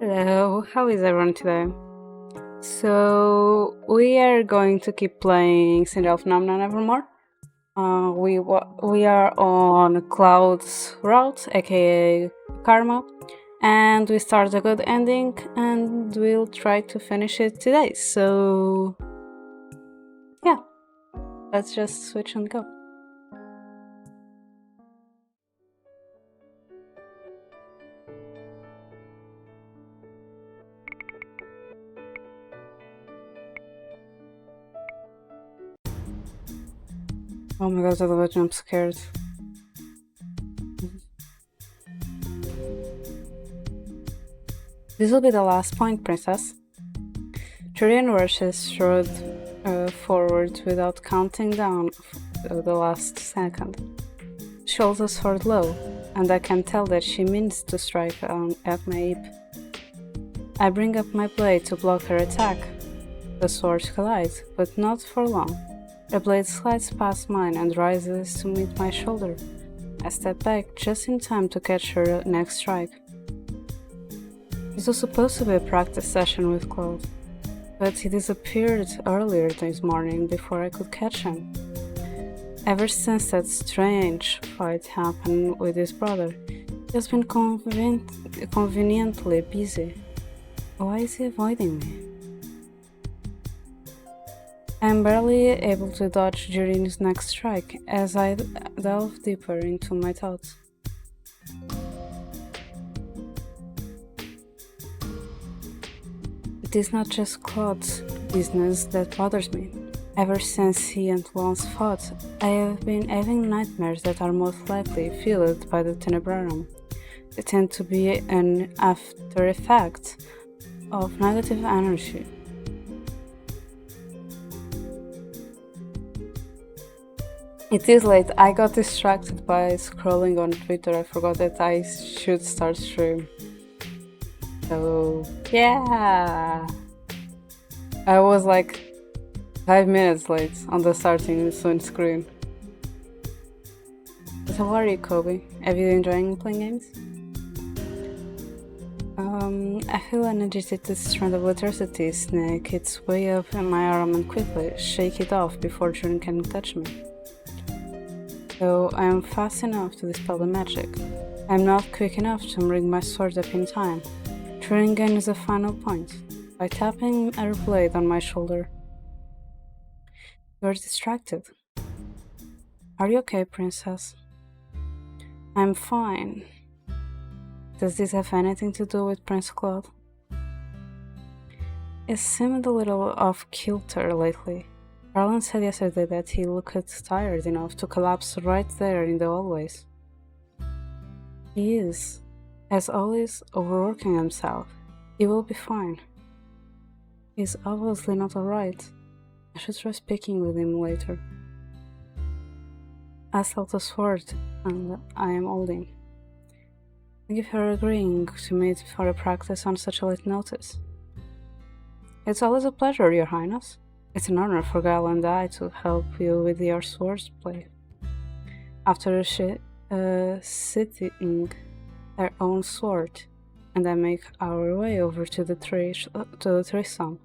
Hello, how is everyone today? So we are going to keep playing Cinderella and Evermore. We are on Klaude's route, aka Karma, and we start a good ending, and we'll try to finish it today. So yeah, let's just switch and go. Oh my god, I love jump scares. This will be the last point, princess. Julian rushes strode forward without counting down the last second. She holds a sword low, and I can tell that she means to strike at my hip. I bring up my blade to block her attack. The swords collide, but not for long. The blade slides past mine and rises to meet my shoulder. I step back just in time to catch her next strike. This was supposed to be a practice session with Klaude, but he disappeared earlier this morning before I could catch him. Ever since that strange fight happened with his brother, he has been conveniently busy. Why is he avoiding me? I am barely able to dodge during his next strike as I delve deeper into my thoughts. It is not just Claude's business that bothers me. Ever since he and Lance fought, I have been having nightmares that are most likely fueled by the Tenebrarum. They tend to be an after effect of negative energy. It is late. I got distracted by scrolling on Twitter. I forgot that I should start stream. So yeah, I was like 5 minutes late on the starting soon screen. But how are you, Kobe? Have you been enjoying playing games? I feel an agitated strand of electricity snake its way up in my arm and quickly shake it off before June can touch me. Though I am fast enough to dispel the magic, I am not quick enough to bring my sword up in time. Turing gains a final point by tapping her blade on my shoulder. You are distracted. Are you okay, princess? I'm fine. Does this have anything to do with Prince Claude? He seemed a little off-kilter lately. Arlen said yesterday that he looked tired enough to collapse right there in the hallways. He is, as always, overworking himself. He will be fine. He's obviously not alright. I should try speaking with him later. I held the sword, and I am holding. Thank you for agreeing to meet for a practice on such a late notice. It's always a pleasure, Your Highness. It's an honor for Gael and I to help you with your swordplay. After sitting their own sword, and I make our way over to the threesome,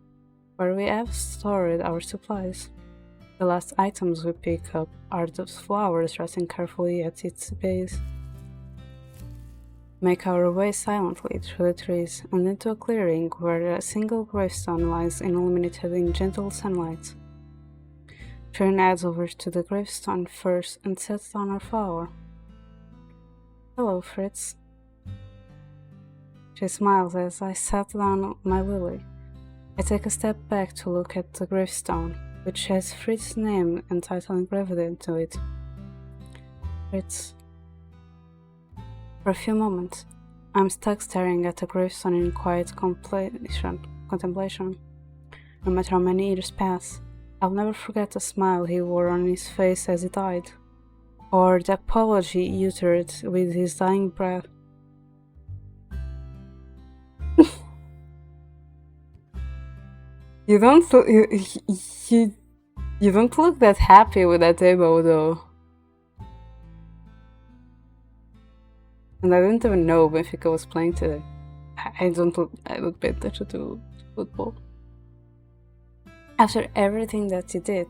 where we have stored our supplies. The last items we pick up are the flowers resting carefully at its base. Make our way silently through the trees and into a clearing where a single gravestone lies illuminated in gentle sunlight. Turin heads over to the gravestone first and sets down her flower. Hello, Fritz. She smiles as I set down my lily. I take a step back to look at the gravestone, which has Fritz's name and title engraved into it. Fritz. For a few moments, I'm stuck staring at the gravestone in quiet contemplation. No matter how many years pass, I'll never forget the smile he wore on his face as he died, or the apology he uttered with his dying breath. You don't look that happy with that table, though. And I didn't even know Benfica was playing today. I would pay attention to football. After everything that he did,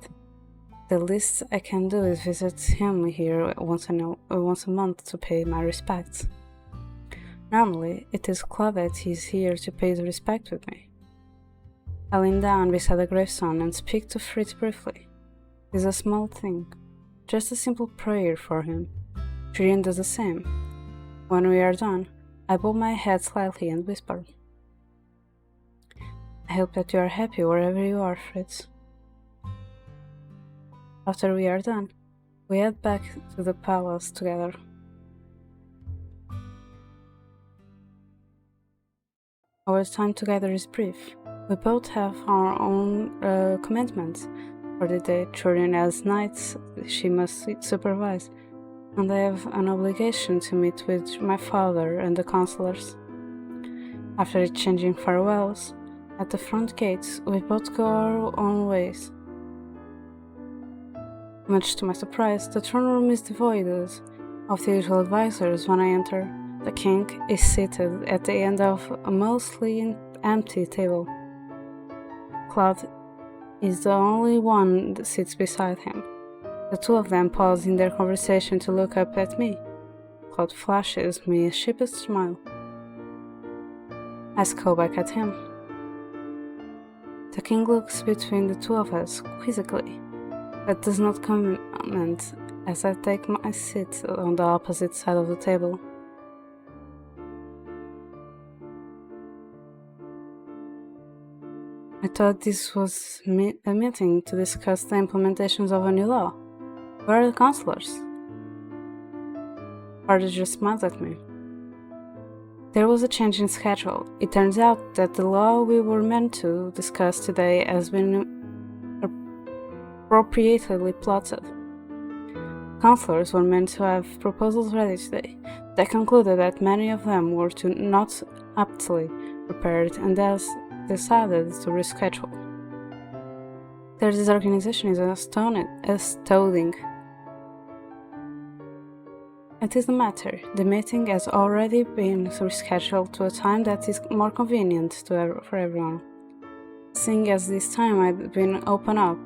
the least I can do is visit him here once a month to pay my respects. Normally, it is Klaude that he's here to pay the respect with me. I lean down beside the gravestone and speak to Fritz briefly. It's a small thing, just a simple prayer for him. Tyrion does the same. When we are done, I bow my head slightly and whisper, I hope that you are happy wherever you are, Fritz. After we are done, we head back to the palace together. Our time together is brief. We both have our own commitments. For the day, Tyrion has nights she must supervise, and I have an obligation to meet with my father and the counselors. After exchanging farewells, at the front gates, we both go our own ways. Much to my surprise, the throne room is devoid of the usual advisors when I enter. The king is seated at the end of a mostly empty table. Klaude is the only one that sits beside him. The two of them pause in their conversation to look up at me. Klaude flashes me a sheepish smile. I scowl back at him. The king looks between the two of us quizzically, but does not comment as I take my seat on the opposite side of the table. I thought this was a meeting to discuss the implementations of a new law. Where are the counselors? Arthur just smiled at me. There was a change in schedule. It turns out that the law we were meant to discuss today has been appropriately plotted. Counselors were meant to have proposals ready today. They concluded that many of them were not aptly prepared and thus decided to reschedule. Their disorganization is astounding. It is the matter. The meeting has already been rescheduled to a time that is more convenient for everyone. Seeing as this time had been opened up,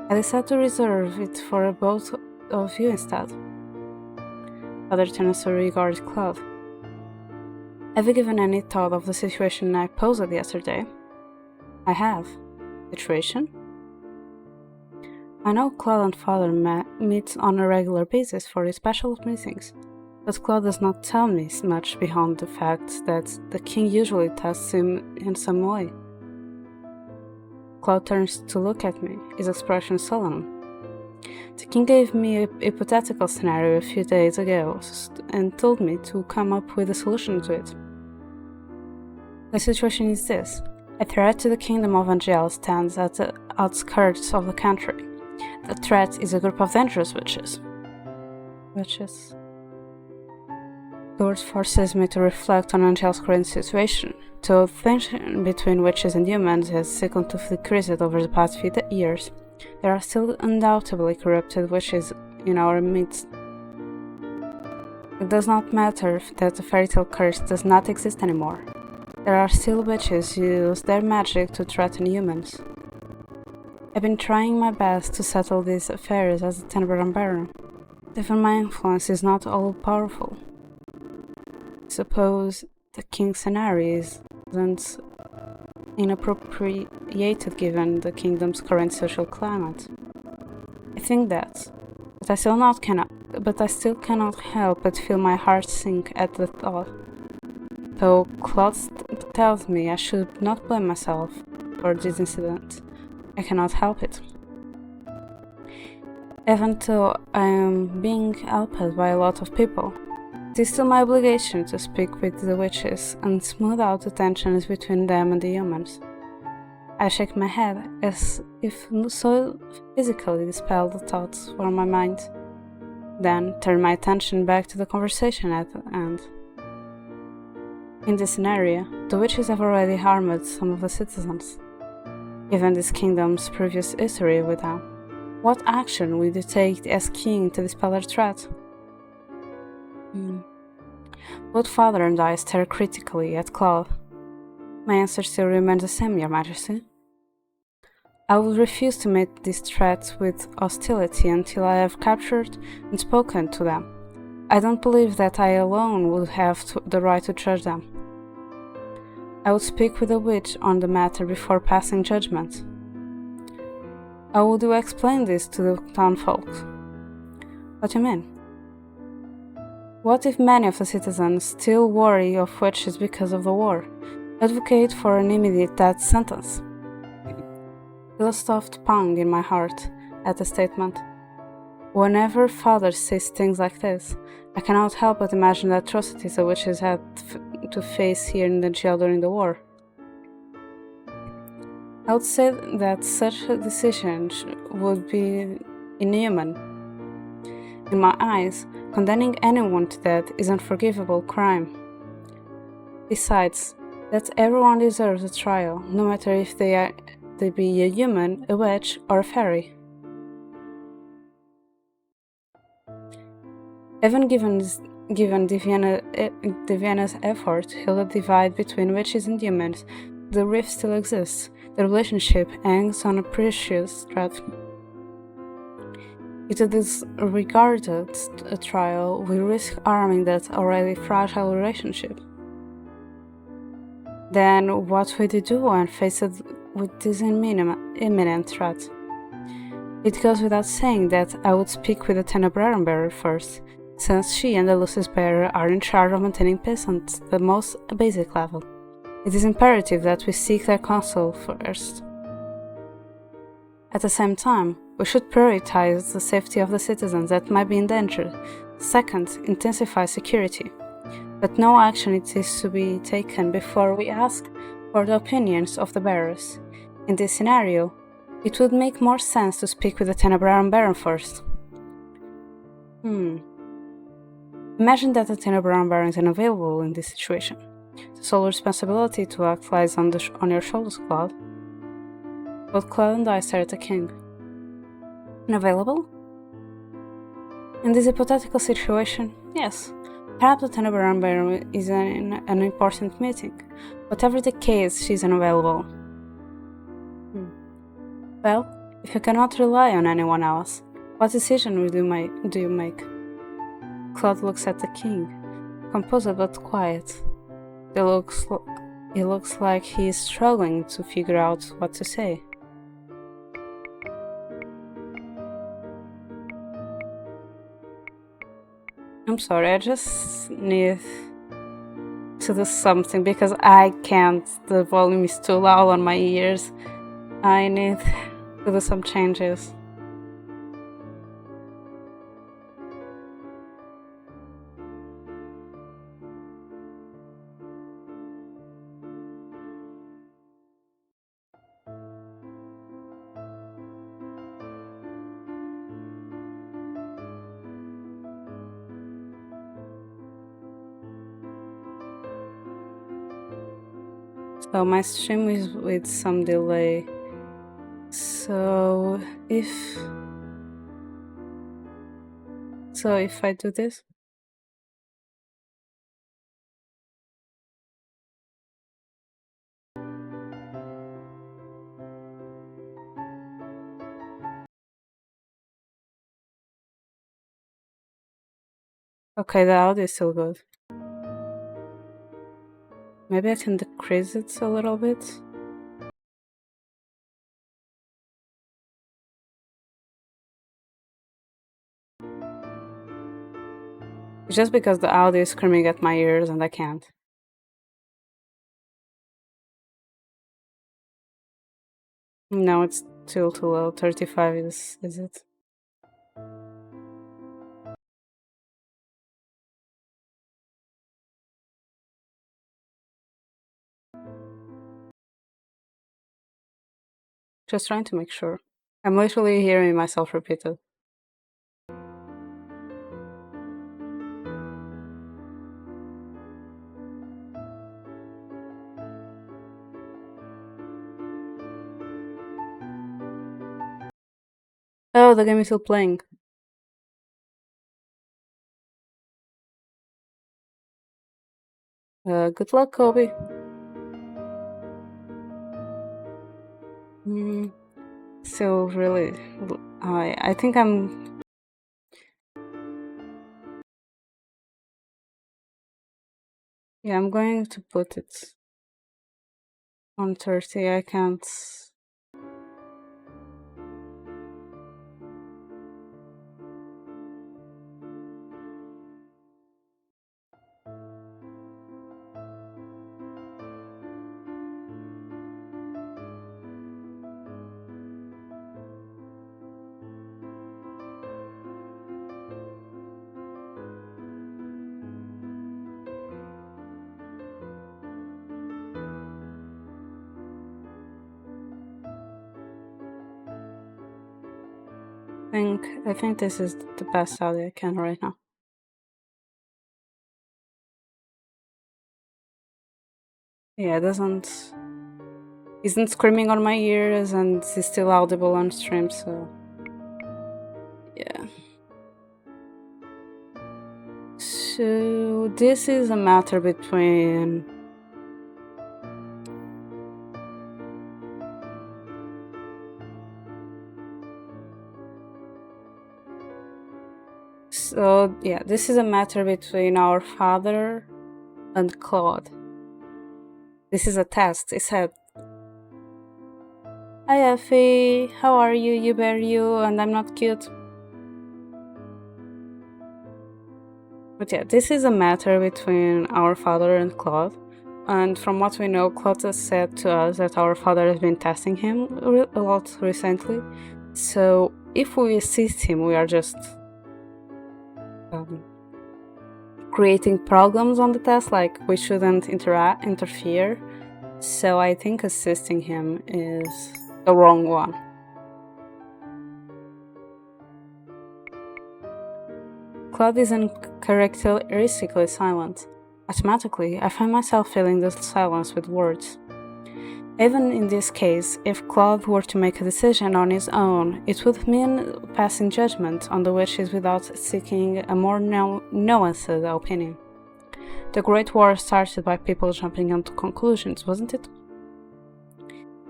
I decided to reserve it for both of you instead. Father turns to regard Klaude. Have you given any thought of the situation I posed yesterday? I have. Situation? I know Klaude and Father meet on a regular basis for special meetings, but Klaude does not tell me much beyond the fact that the king usually tests him in some way. Klaude turns to look at me, his expression sullen. The king gave me a hypothetical scenario a few days ago and told me to come up with a solution to it. The situation is this. A threat to the kingdom of Angel stands at the outskirts of the country. The threat is a group of dangerous witches. Witches? The word forces me to reflect on Angel's current situation. Though tension between witches and humans has significantly decreased over the past few years, there are still undoubtedly corrupted witches in our midst. It does not matter that the fairy tale curse does not exist anymore. There are still witches who use their magic to threaten humans. I've been trying my best to settle these affairs as a Tenebran Baron. Even my influence is not all-powerful. Suppose the king's scenario isn't inappropriated given the kingdom's current social climate. I think that, but I still cannot help but feel my heart sink at the thought. Though Klaude tells me I should not blame myself for this incident, I cannot help it. Even though I am being helped by a lot of people, it is still my obligation to speak with the witches and smooth out the tensions between them and the humans. I shake my head as if so physically dispel the thoughts from my mind, then turn my attention back to the conversation at hand. In this scenario, the witches have already harmed some of the citizens. Given this kingdom's previous history with them, what action will you take as king to dispel their threat? Both Father and I stare critically at Klaude. My answer still remains the same, Your Majesty. I will refuse to meet these threats with hostility until I have captured and spoken to them. I don't believe that I alone would have the right to judge them. I would speak with the witch on the matter before passing judgment. How would you explain this to the townfolk? What do you mean? What if many of the citizens still worry of witches because of the war? Advocate for an immediate death sentence. Feel a soft pang in my heart at the statement. Whenever father says things like this, I cannot help but imagine the atrocities the witches had to face here in the jail during the war. I would say that such a decision would be inhuman. In my eyes, condemning anyone to death is an unforgivable crime. Besides, that everyone deserves a trial, no matter if they be a human, a witch, or a fairy. Even given Diana's effort to heal the divide between witches and humans, the rift still exists. The relationship hangs on a precious thread. If it is regarded a trial, we risk harming that already fragile relationship. Then what would you do when faced with this imminent threat? It goes without saying that I would speak with the Tenebrarum bearer first, since she and the Lucis bearer are in charge of maintaining peace on the most basic level. It is imperative that we seek their counsel first. At the same time, we should prioritize the safety of the citizens that might be in danger. Second, intensify security. But no action is to be taken before we ask for the opinions of the bearers. In this scenario, it would make more sense to speak with the Tenebrarum Baron first. Imagine that the Tenebrarum Baron is unavailable in this situation. The sole responsibility to act lies on your shoulders, Klaude. Both Klaude and I stare at the king. Unavailable? In this hypothetical situation, yes. Perhaps the Tenebrarum Baron is in an important meeting. Whatever the case, she's unavailable. Well, if you cannot rely on anyone else, what decision do you make? Klaude looks at the king, composed but quiet. It looks like he is struggling to figure out what to say. I'm sorry, I just need to do something because I can't. The volume is too loud on my ears. I need to do some changes. So my stream is with some delay. So if I do this, okay, the audio is still good. Maybe I can decrease it a little bit. It's just because the audio is screaming at my ears and I can't. No, it's still too low. 35 is it? Just trying to make sure. I'm literally hearing myself repeat it. Oh, the game is still playing. Good luck, Kobe. Mm, so really, I think I'm. Yeah, I'm going to put it on 30. I can't. I think this is the best audio I can right now. Yeah, it doesn't. Isn't screaming on my ears and is still audible on stream, so yeah. So this is a matter between this is a matter between our father and Claude. This is a test. It said, "Hi Effie, how are you? You bear you, and I'm not cute." But yeah, this is a matter between our father and Claude. And from what we know, Claude has said to us that our father has been testing him a lot recently. So if we assist him, we are just creating problems on the test, like we shouldn't interfere. So I think assisting him is the wrong one. Claude is uncharacteristically silent. Automatically, I find myself filling the silence with words. Even in this case, if Claude were to make a decision on his own, it would mean passing judgment on the wishes without seeking a more nuanced opinion. The Great War started by people jumping into conclusions, wasn't it?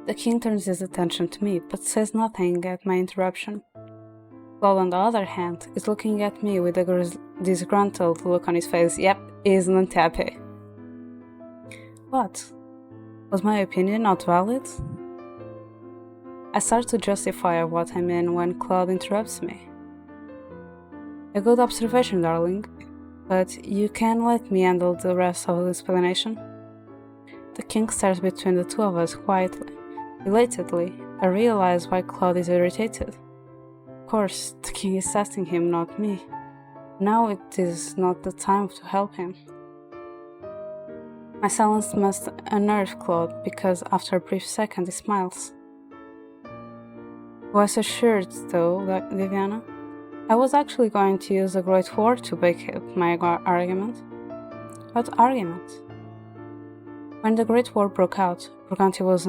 The king turns his attention to me, but says nothing at my interruption. Claude, on the other hand, is looking at me with a disgruntled look on his face. Yep, isn't happy. What? Was my opinion not valid? I start to justify what I mean when Claude interrupts me. A good observation, darling, but you can let me handle the rest of the explanation. The king stares between the two of us quietly. Relatedly, I realize why Claude is irritated. Of course, the king is testing him, not me. Now it is not the time to help him. My silence must unnerve Claude, because after a brief second he smiles. Was assured, though, Viviana? I was actually going to use the Great War to back up my argument. What argument? When the Great War broke out, Briganti was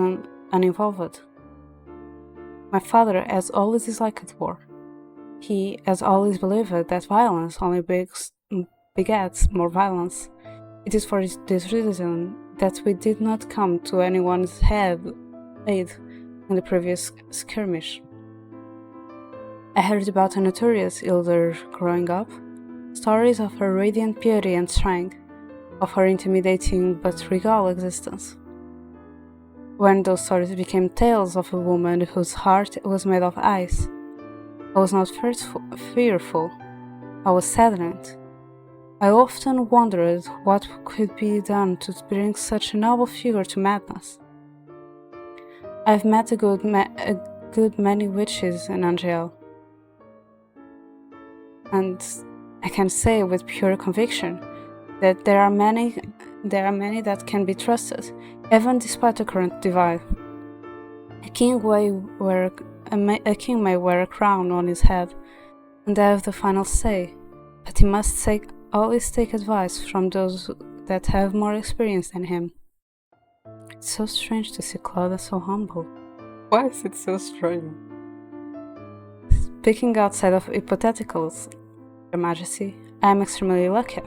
uninvolved. My father has always disliked war. He has always believed that violence only begets more violence. It is for this reason that we did not come to anyone's aid in the previous skirmish. I heard about a notorious elder growing up, stories of her radiant beauty and strength, of her intimidating but regal existence. When those stories became tales of a woman whose heart was made of ice, I was not fearful, I was saddened. I often wondered what could be done to bring such a noble figure to madness. I've met a good many witches in Angel, and I can say with pure conviction that there are many that can be trusted, even despite the current divide. A king may wear a crown on his head and have the final say, but he must always take advice from those that have more experience than him. It's so strange to see Klaude so humble. Why is it so strange? Speaking outside of hypotheticals, Your Majesty, I am extremely lucky.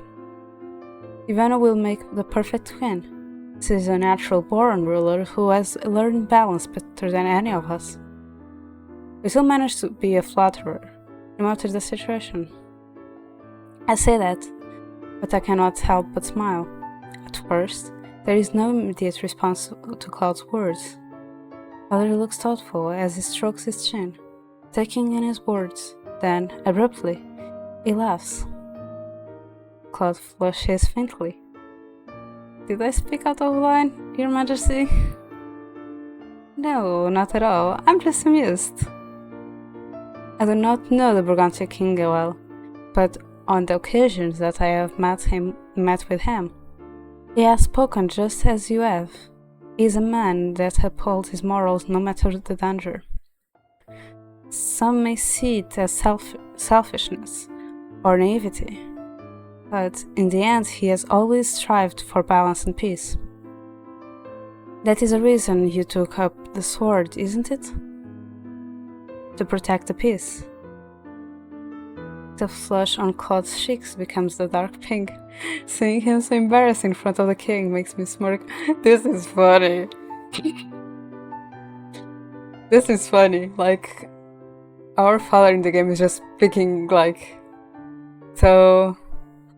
Ivana will make the perfect queen. This is a natural-born ruler who has learned balance better than any of us. We still managed to be a flatterer, no matter the situation. I say that, but I cannot help but smile. At first, there is no immediate response to Klaude's words. Father looks thoughtful as he strokes his chin, taking in his words. Then, abruptly, he laughs. Klaude flushes faintly. Did I speak out of line, Your Majesty? No, not at all. I'm just amused. I do not know the Burgundian king well, but on the occasions that I have met with him, he has spoken just as you have. He is a man that upholds his morals no matter the danger. Some may see it as selfishness or naivety, but in the end he has always strived for balance and peace. That is the reason you took up the sword, isn't it? To protect the peace. The flush on Claude's cheeks becomes the dark pink. Seeing him so embarrassed in front of the king makes me smirk. This is funny. This is funny. Like, our father in the game is just speaking like, so,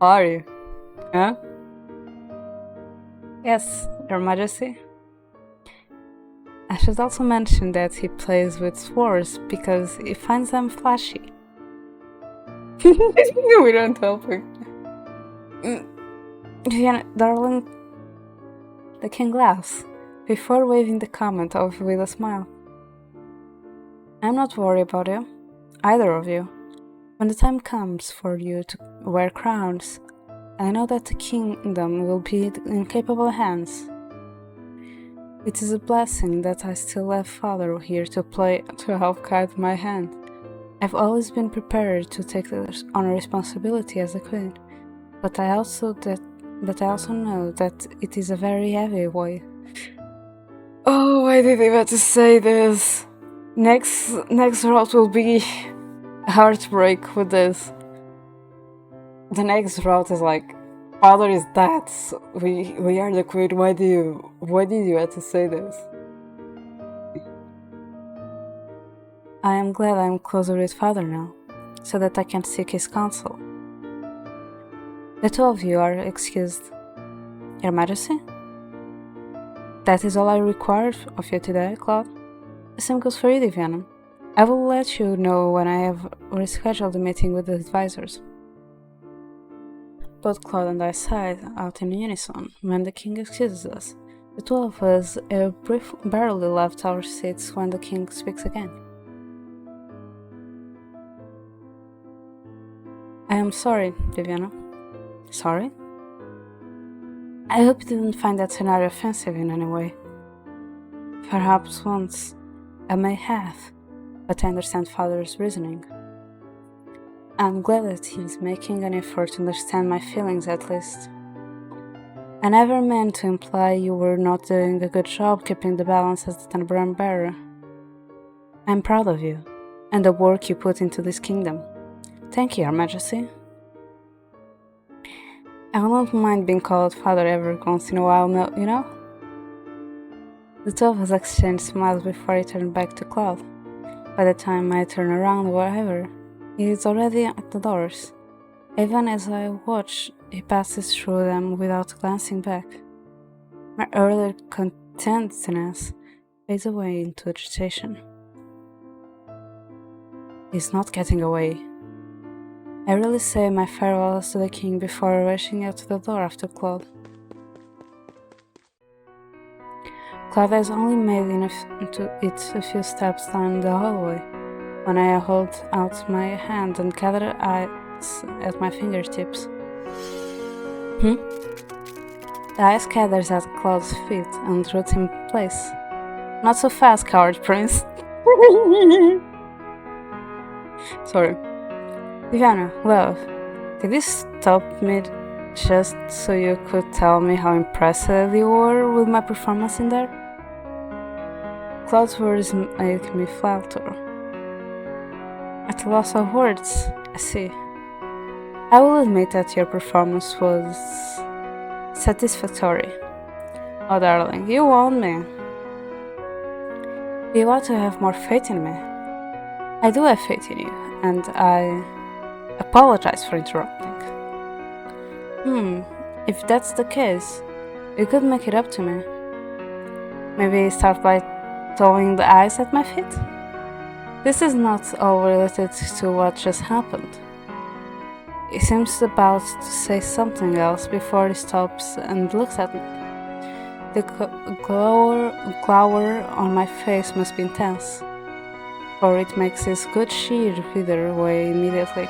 how are you? Huh? Yes, Your Majesty. I should also mention that he plays with swords because he finds them flashy. We don't help him. Vienna, darling. The king laughs, before waving the comment off with a smile. I'm not worried about you, either of you. When the time comes for you to wear crowns, I know that the kingdom will be in capable hands. It is a blessing that I still have father here to help guide my hand. I've always been prepared to take on a responsibility as a queen, but I also know that it is a very heavy weight. Oh, I didn't even to say this. Next route will be heartbreak with this. The next route is like, father is dead. We are the queen. Why did you have to say this? I am glad I am closer with father now, so that I can seek his counsel. The two of you are excused. Your Majesty? That is all I require of you today, Klaude. The same goes for you, Diviana. I will let you know when I have rescheduled the meeting with the advisors. Both Klaude and I sighed out in unison when the king excuses us. The two of us barely left our seats when the king speaks again. I am sorry, Diviana. Sorry? I hope you didn't find that scenario offensive in any way. Perhaps once I may have, but I understand father's reasoning. I'm glad that he's making an effort to understand my feelings at least. I never meant to imply you were not doing a good job keeping the balance as the Tenebran bearer. I'm proud of you, and the work you put into this kingdom. Thank you, Your Majesty. I will not mind being called father every once in a while, you know? The two of us exchanged smiles before I turned back to Klaude. By the time I turn around, however, he is already at the doors. Even as I watch, he passes through them without glancing back. My earlier contentedness fades away into agitation. He's not getting away. I really say my farewells to the king before rushing out to the door after Klaude. Klaude has only made it a few steps down the hallway when I hold out my hand and gather eyes at my fingertips. The ice gathers at Klaude's feet and roots in place. Not so fast, coward prince. Sorry. Diviana, love, did you stop me just so you could tell me how impressed you were with my performance in there? Klaude's words make me falter. At a loss of words, I see. I will admit that your performance was satisfactory. Oh, darling, you want me. You ought to have more faith in me. I do have faith in you, and I apologize for interrupting. If that's the case, you could make it up to me. Maybe start by throwing the ice at my feet? This is not all related to what just happened. He seems about to say something else before he stops and looks at me. The glower on my face must be intense, for it makes his good cheer wither away immediately.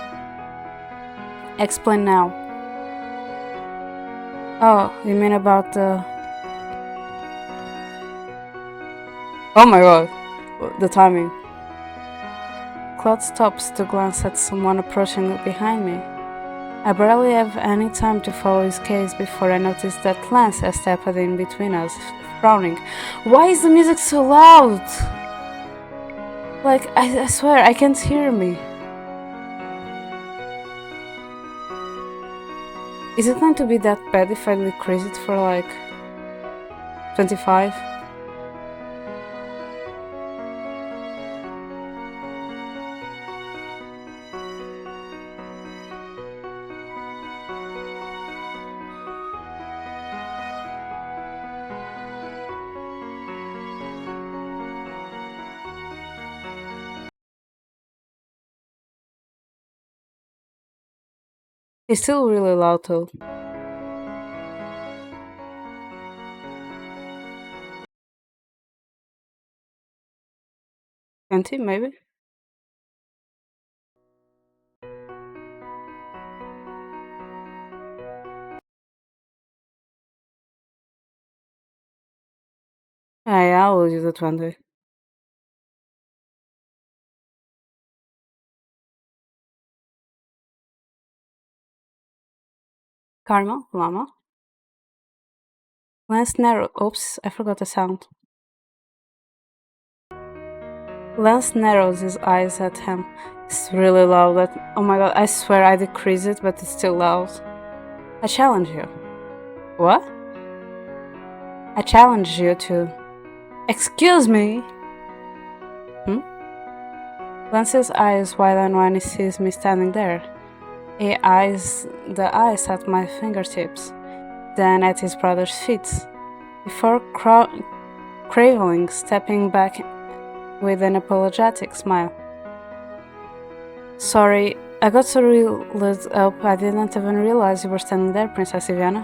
Explain now. Oh, you mean about the... Oh my god, the timing. Claude stops to glance at someone approaching behind me. I barely have any time to follow his gaze before I notice that Lance has stepped in between us, frowning. Why is the music so loud? Like, I swear, I can't hear me. Is it going to be that bad if I decrease it for like 25? It's still really loud though. 20 maybe? Yeah, I'll use the 20. Caramel, llama. Lance narrow. Oops, I forgot the sound. Lance narrows his eyes at him. It's really loud. Oh my god, I swear I decrease it, but it's still loud. I challenge you. What? I challenge you to. Excuse me! Lance's eyes widen when he sees me standing there. He eyes the ice at my fingertips, then at his brother's feet, before craveling, stepping back with an apologetic smile. Sorry, I got so reeled up I didn't even realize you were standing there, Princess Diviana.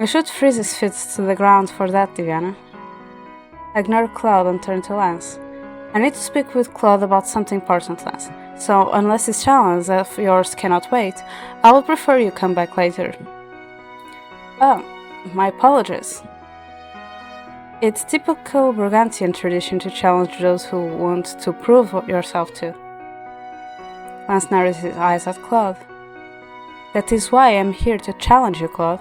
You should freeze his feet to the ground for that, Diviana. I ignored Klaude and turned to Lance. I need to speak with Claude about something important, Lance. So, unless this challenge of yours cannot wait, I would prefer you come back later. Oh, my apologies. It's typical Burgundian tradition to challenge those who want to prove yourself to. Lance narrows his eyes at Claude. That is why I'm here to challenge you, Claude.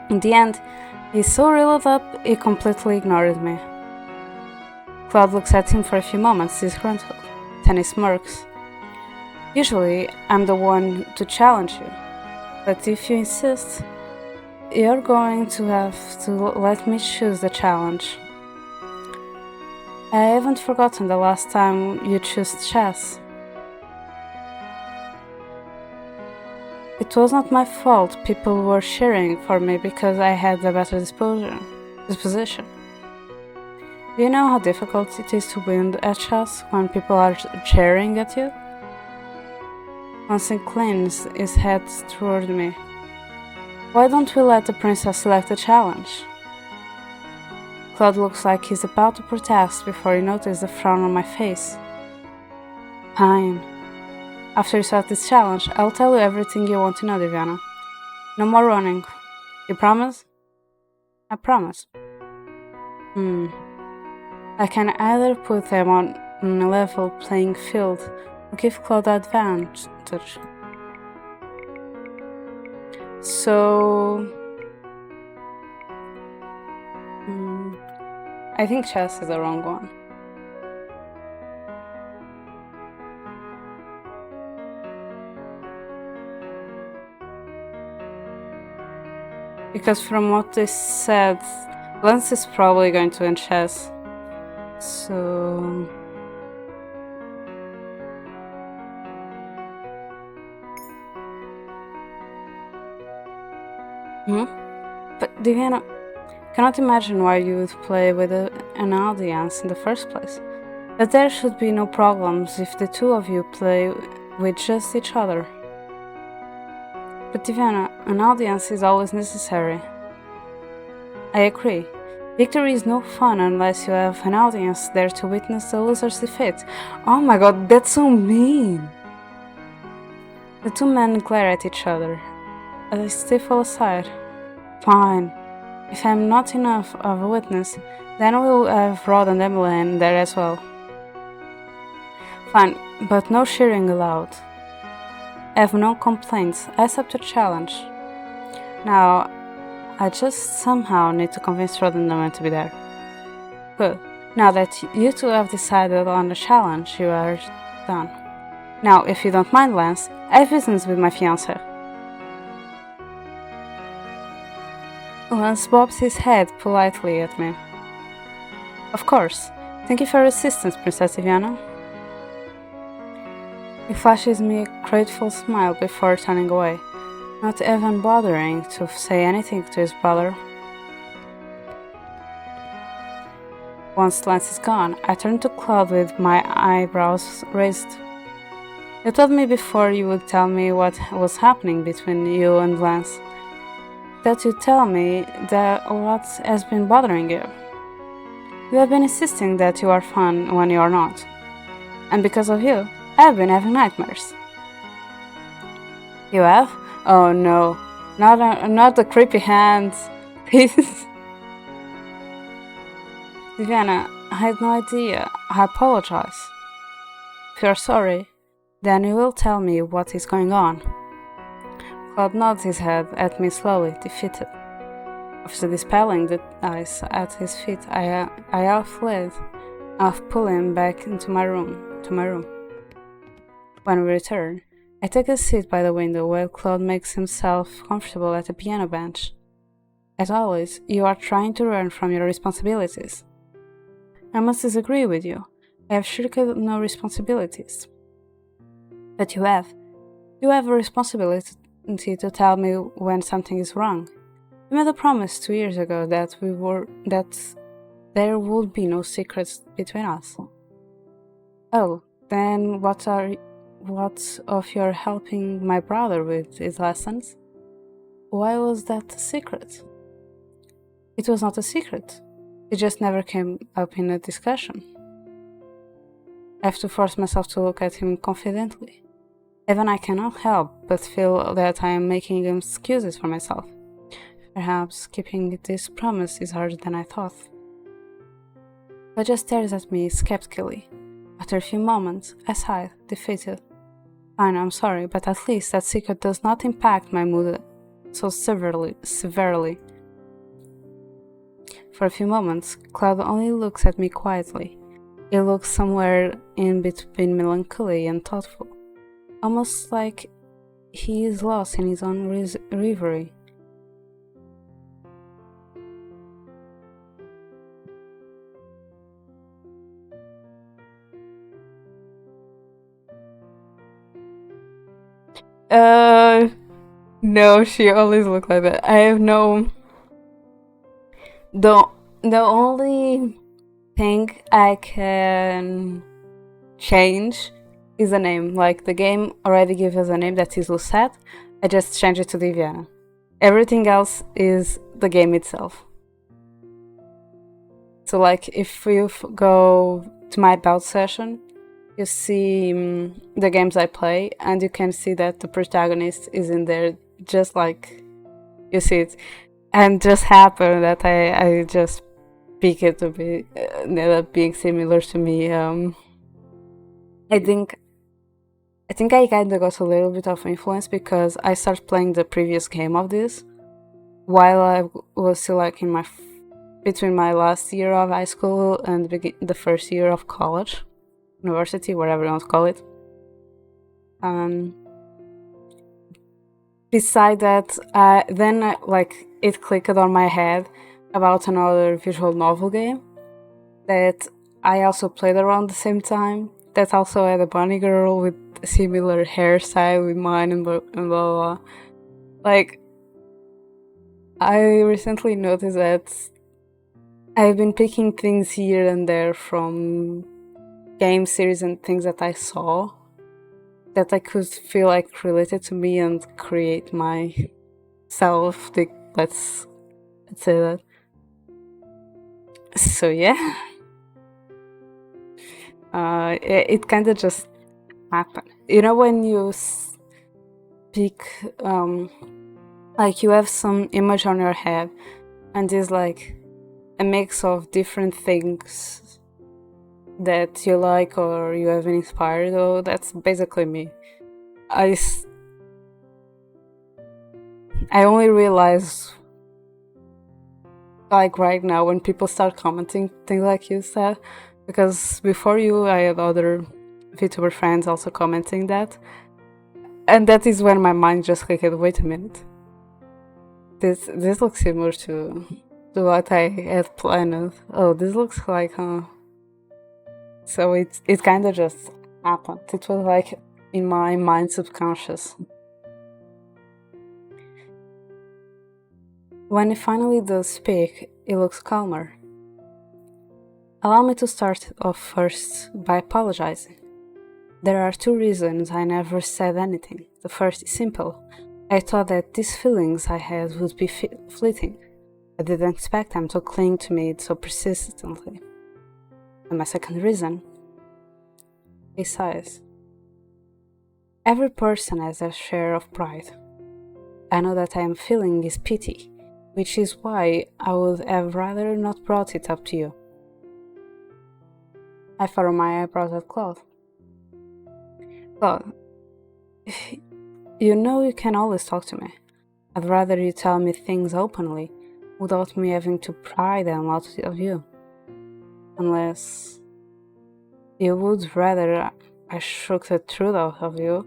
In the end, he's so reeled up, he completely ignored me. Claude looks at him for a few moments, disgruntled. Then he smirks. Usually, I'm the one to challenge you, but if you insist, you're going to have to let me choose the challenge. I haven't forgotten the last time you chose chess. It was not my fault people were cheering for me because I had a better disposition. Do you know how difficult it is to win at chess when people are cheering at you? Lance inclines his head toward me. Why don't we let the princess select a challenge? Claude looks like he's about to protest before he notices the frown on my face. Fine. After you select this challenge, I'll tell you everything you want to know, Diviana. No more running. You promise? I promise. I can either put them on a level playing field or give Claude advantage. So... I think chess is the wrong one. Because from what they said, Lance is probably going to win chess. So... But Diana, cannot imagine why you would play with an audience in the first place. But there should be no problems if the two of you play with just each other. But Diana, an audience is always necessary. I agree. Victory is no fun unless you have an audience there to witness the loser's defeat. Oh my god, that's so mean! The two men glare at each other. I stifle aside. Fine. If I'm not enough of a witness, then we'll have Rod and Emily there as well. Fine, but no cheering allowed. I have no complaints. I accept your challenge. Now, I just somehow need to convince Rod and Emily to be there. Good. Now that you two have decided on the challenge, you are done. Now, if you don't mind, Lance, I have business with my fiancée. Lance bobs his head politely at me. Of course. Thank you for your assistance, Princess Diana. He flashes me a grateful smile before turning away, not even bothering to say anything to his brother. Once Lance is gone, I turn to Klaude with my eyebrows raised. You told me before you would tell me what was happening between you and Lance. That you tell me that what has been bothering you. You have been insisting that you are fun when you are not. And because of you, I have been having nightmares. You have? Oh no, not the creepy hands, please. Diana, I had no idea. I apologize. If you're sorry, then you will tell me what is going on. Klaude nods his head at me slowly, defeated. After dispelling the ice at his feet, I pull him back into my room. When we return, I take a seat by the window while Klaude makes himself comfortable at a piano bench. As always, you are trying to run from your responsibilities. I must disagree with you. I have shirked no responsibilities. But you have. You have a responsibility to tell me when something is wrong. You made a promise 2 years ago that there would be no secrets between us. Oh, then what of your helping my brother with his lessons? Why was that a secret? It was not a secret. It just never came up in a discussion. I have to force myself to look at him confidently. Even I cannot help but feel that I am making excuses for myself. Perhaps keeping this promise is harder than I thought. He just stares at me skeptically. After a few moments, I sigh, defeated. Fine, I'm sorry, but at least that secret does not impact my mood so severely. For a few moments, Klaude only looks at me quietly. He looks somewhere in between melancholy and thoughtful, almost like he is lost in his own reverie. No, she always looked like that. I have no... The only thing I can change is a name. Like, the game already gives us a name that is Lucette. I just change it to Diviana. Everything else is the game itself. So, like, if you go to my About session, you see the games I play, and you can see that the protagonist is in there, just like you see it. And just happened that I just pick it to be ended up being similar to me. I think I kinda got a little bit of influence because I started playing the previous game of this while I was still like in between my last year of high school and the first year of college, university, whatever you want to call it. Beside that, then like it clicked on my head about another visual novel game that I also played around the same time, that also had a bunny girl with a similar hairstyle with mine and blah blah. Like, I recently noticed that I've been picking things here and there from game series and things that I saw that I could feel like related to me and create myself. Let's say that. So yeah, it kind of just happened. You know, when you speak, like you have some image on your head, and it's like a mix of different things that you like or you have been inspired. Oh, that's basically me. I only realize, like right now, when people start commenting things like you said, because before you I had other VTuber friends also commenting that, and that is when my mind just clicked, wait a minute, this looks similar to what I had planned. Oh, this looks like so it kind of just happened. It was like in my mind subconscious. When it finally does speak, it looks calmer. Allow me to start off first by apologizing. There are two reasons I never said anything. The first is simple. I thought that these feelings I had would be fleeting. I didn't expect them to cling to me so persistently. And my second reason is size. Every person has their share of pride. I know that I am feeling is pity, which is why I would have rather not brought it up to you. I furrowed my eyebrows at Klaude. Klaude, you know you can always talk to me. I'd rather you tell me things openly, without me having to pry them out of you. Unless you would rather I shook the truth out of you.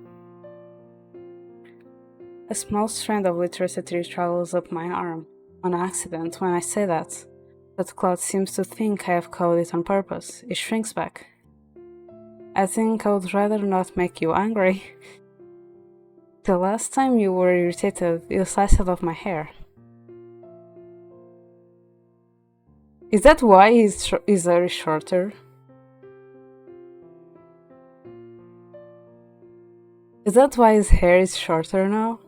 A small strand of electricity travels up my arm, on accident when I say that, but Klaude seems to think I have called it on purpose. It shrinks back. I think I would rather not make you angry. The last time you were irritated, you sliced off my hair. Is that why he's very shorter? Is that why his hair is shorter now?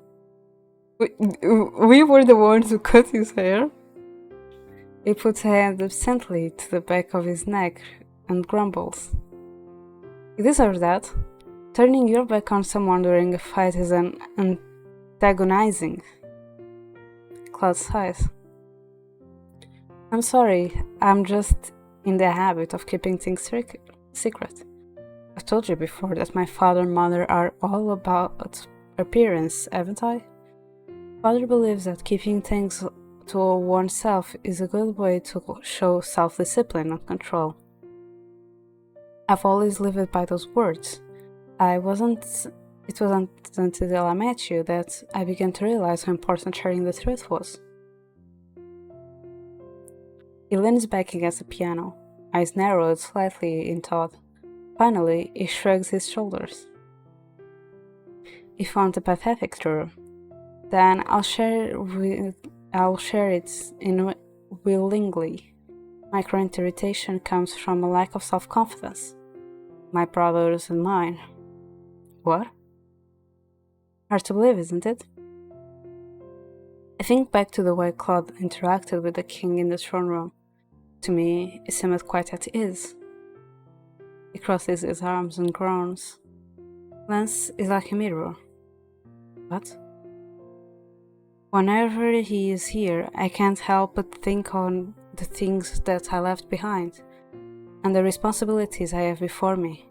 We were the ones who cut his hair. He puts a hand absently to the back of his neck and grumbles. You deserve that. Turning your back on someone during a fight is antagonizing. Klaude sighs. I'm sorry, I'm just in the habit of keeping things secret. I've told you before that my father and mother are all about appearance, haven't I? Father believes that keeping things to oneself is a good way to show self-discipline and control. I've always lived by those words. It wasn't until I met you that I began to realize how important sharing the truth was. He leans back against the piano, eyes narrowed slightly in thought. Finally, he shrugs his shoulders. If you want a pathetic truth, then I'll share it willingly. My current irritation comes from a lack of self-confidence. My brothers and mine. What? Hard to believe, isn't it? I think back to the way Klaude interacted with the king in the throne room. To me, it seemed quite at ease. He crosses his arms and groans. Lance is like a mirror. What? Whenever he is here, I can't help but think on the things that I left behind, and the responsibilities I have before me.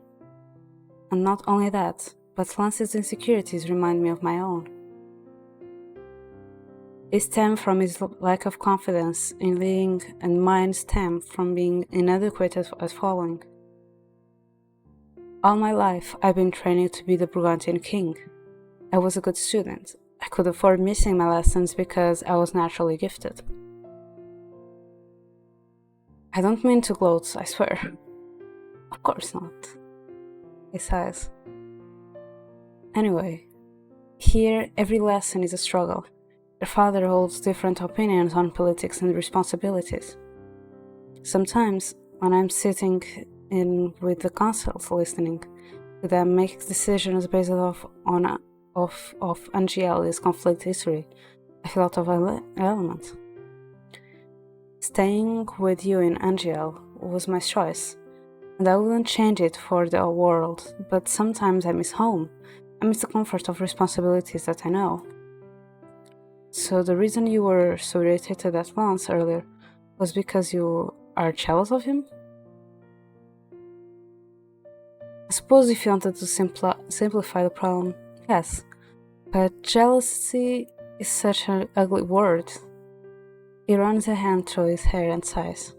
And not only that, but Lance's insecurities remind me of my own. They stem from his lack of confidence in leading, and mine stem from being inadequate at following. All my life, I've been training to be the Burgundian king. I was a good student, I could afford missing my lessons because I was naturally gifted. I don't mean to gloat, I swear. Of course not, he sighs. Anyway, here every lesson is a struggle. Your father holds different opinions on politics and responsibilities. Sometimes, when I'm sitting in with the consuls listening to them make decisions based off Angeli's conflict history, I feel out of element. Staying with you in Angel was my choice, and I wouldn't change it for the world, but sometimes I miss home. I miss the comfort of responsibilities that I know. So the reason you were so irritated at Lance earlier was because you are jealous of him? I suppose if you wanted to simplify the problem, yes. But jealousy is such an ugly word. He runs a hand through his hair and sighs.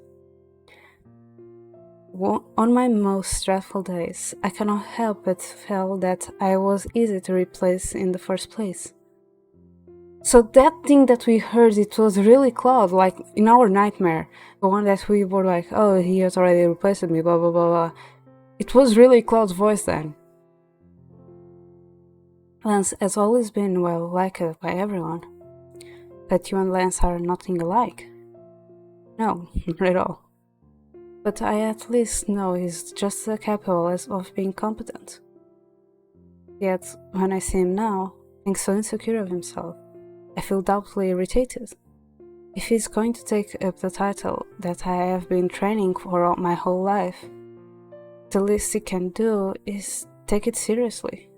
On my most dreadful days, I cannot help but feel that I was easy to replace in the first place. So that thing that we heard, it was really Klaude, like in our nightmare, the one that we were like, oh, he has already replaced me, blah blah blah blah. It was really Klaude's voice then. Lance has always been well liked by everyone, but you and Lance are nothing alike. No, not at all. But I at least know he's just as capable of being competent. Yet, when I see him now, being so insecure of himself, I feel doubtfully irritated. If he's going to take up the title that I have been training for my whole life, the least he can do is take it seriously.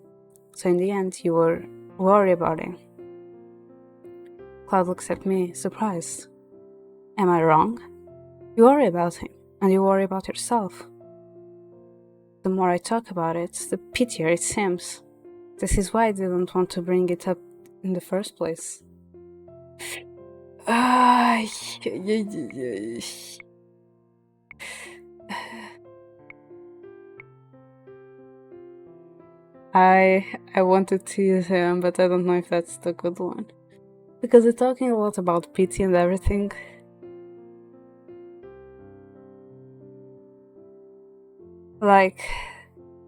So in the end, you were worried about him. Klaude looks at me, surprised. Am I wrong? You worry about him, and you worry about yourself. The more I talk about it, the pittier it seems. This is why I didn't want to bring it up in the first place. I want to tease him, but I don't know if that's the good one. Because they're talking a lot about pity and everything. Like,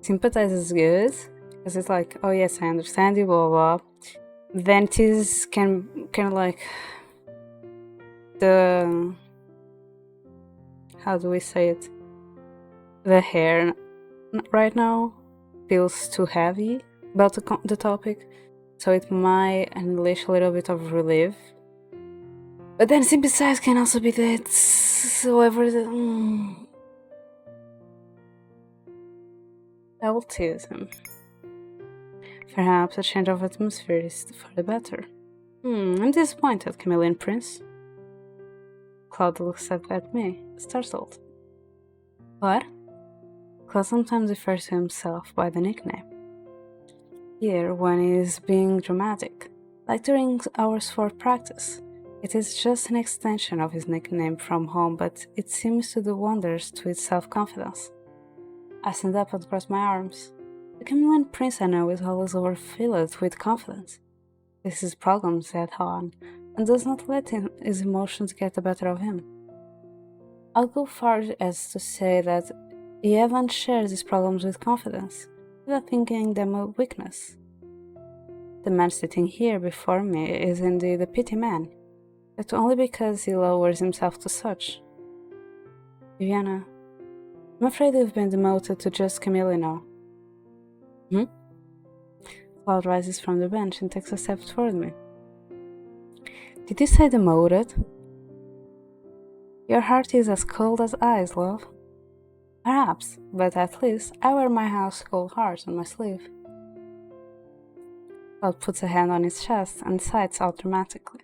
sympathize is good, because it's like, oh yes, I understand you, blah blah. Then tease can of like the, how do we say it? The hair right now feels too heavy about the topic, so it might unleash a little bit of relief. But then sympathize can also be that, however, I will tease him. Perhaps a change of atmosphere is for the better. I'm disappointed, Chameleon Prince. Klaude looks up at me, startled. What? Klaude sometimes refers to himself by the nickname. Here, when he is being dramatic, like during our sport practice, it is just an extension of his nickname from home, but it seems to do wonders to his self-confidence. I stand up and cross my arms. The Chameleon Prince I know is always overfilled with confidence. This is problems head on, and does not let his emotions get the better of him. I'll go far as to say that he even shares his problems with confidence, without thinking them a weakness. The man sitting here before me is indeed a pity man, but only because he lowers himself to such. Viviana, I'm afraid you've been demoted to just Camille now. Klaude rises from the bench and takes a step toward me. Did you say demoted? Your heart is as cold as ice, love. Perhaps, but at least I wear my house cold heart on my sleeve. Klaude puts a hand on his chest and sighs out dramatically.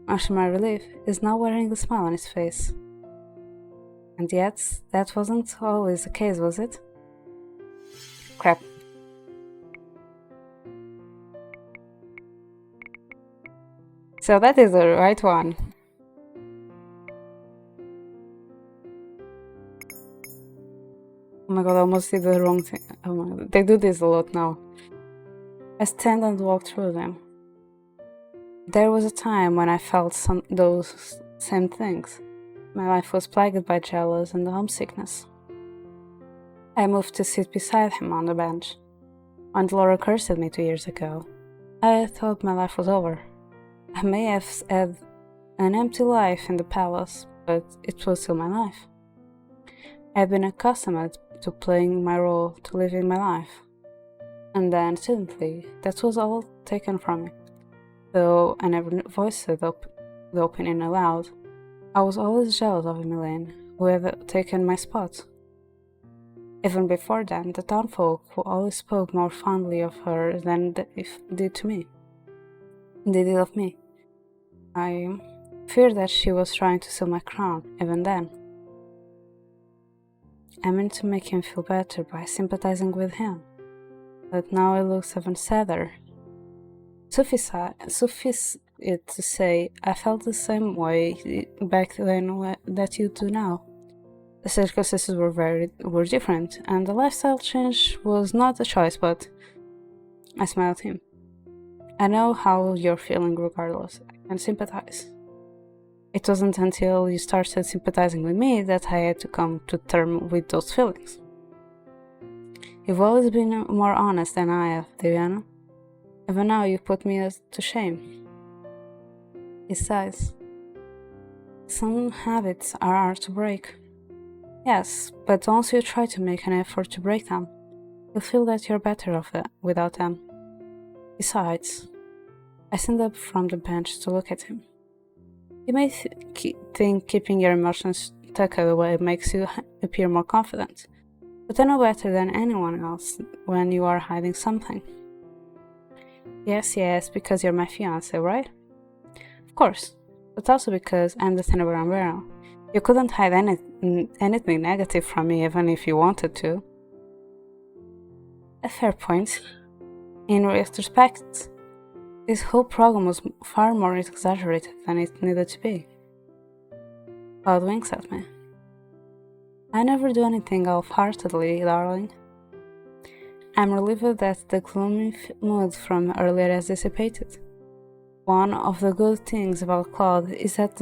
Much to my relief, is now wearing a smile on his face. And yet, that wasn't always the case, was it? Crap. So that is the right one. Oh my god, I almost did the wrong thing. Oh my god, they do this a lot now. I stand and walk through them. There was a time when I felt those same things. My life was plagued by jealousy and homesickness. I moved to sit beside him on the bench. When Laura cursed me 2 years ago, I thought my life was over. I may have had an empty life in the palace, but it was still my life. I had been accustomed to playing my role, to living my life. And then suddenly, that was all taken from me. Though I never voiced the opinion aloud, I was always jealous of Emmeline, who had taken my spot. Even before then, the townfolk who always spoke more fondly of her than they did to me. They did of me. I feared that she was trying to steal my crown, even then. I meant to make him feel better by sympathizing with him, but now it looks even sadder. Suffice it to say, I felt the same way back then that you do now. The circumstances were different, and the lifestyle change was not a choice, but I smiled at him. I know how you're feeling regardless, and sympathize. It wasn't until you started sympathizing with me that I had to come to terms with those feelings. You've always been more honest than I have, Diana. Even now you put me to shame. Besides, some habits are hard to break. Yes, but once you try to make an effort to break them, you'll feel that you're better off without them. Besides, I stand up from the bench to look at him. You may think keeping your emotions tucked away makes you appear more confident, but I know better than anyone else when you are hiding something. Yes, because you're my fiancé, right? Of course, but also because I'm the Cinderella umbrella. You couldn't hide anything negative from me even if you wanted to. A fair point. In retrospect, this whole problem was far more exaggerated than it needed to be. Klaude winks at me. I never do anything half-heartedly, darling. I'm relieved that the gloomy mood from earlier has dissipated. One of the good things about Klaude is that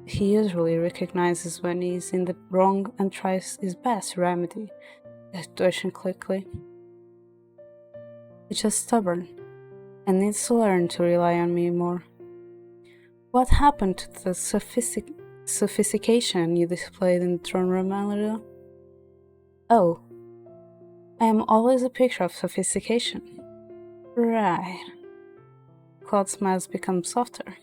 he usually recognizes when he's in the wrong and tries his best to remedy the situation quickly. He's just stubborn and needs to learn to rely on me more. What happened to the sophistication you displayed in the throne room, Elena? Oh, I am always a picture of sophistication. Right. Klaude's smiles become softer.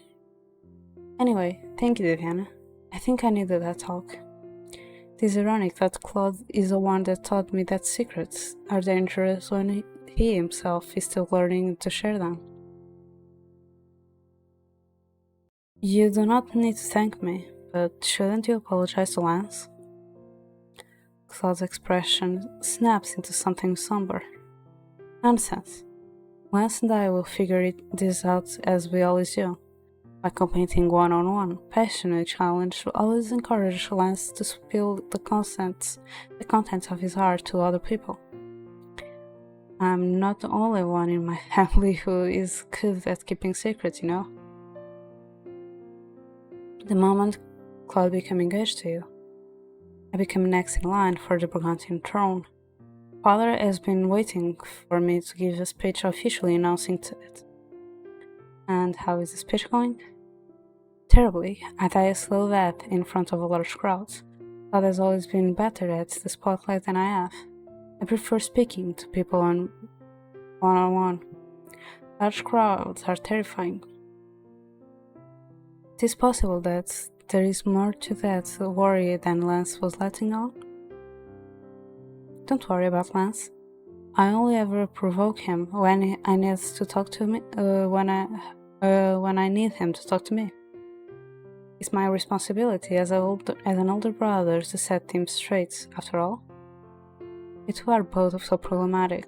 Anyway, thank you, Diana. I think I needed that talk. It is ironic that Klaude is the one that taught me that secrets are dangerous when he himself is still learning to share them. You do not need to thank me, but shouldn't you apologize to Lance? Klaude's expression snaps into something somber. Nonsense. Lance and I will figure this out as we always do. By competing one-on-one, passionate challenge will always encourage Lance to spill the contents of his heart to other people. I'm not the only one in my family who is good at keeping secrets, you know. The moment Klaude became engaged to you, I became next in line for the Burgundian throne. Father has been waiting for me to give a speech officially announcing it. And how is the speech going? Terribly. I die a slow death in front of a large crowd. Klaude has always been better at the spotlight than I have. I prefer speaking to people one-on-one. Large crowds are terrifying. It is possible that there is more to that worry than Lance was letting on. Don't worry about Lance. I only ever provoke him when I need to talk to me. When I need him to talk to me. It's my responsibility as an older brother to set things straight. After all, we two are both so problematic.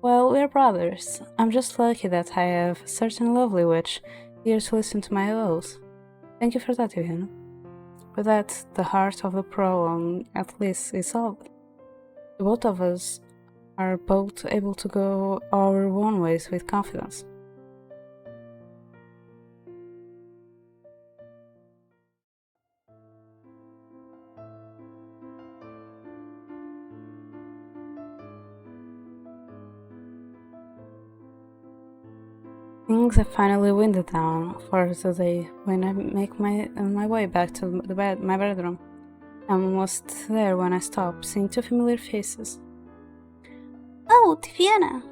Well, we're brothers. I'm just lucky that I have a certain lovely witch here to listen to my woes. Thank you for that, Diana. With that, the heart of the problem at least is solved. The both of us are both able to go our own ways with confidence. Things have finally winded down for the day when I make my way back to my bedroom. I'm almost there when I stop, seeing two familiar faces. Oh, Tiziana!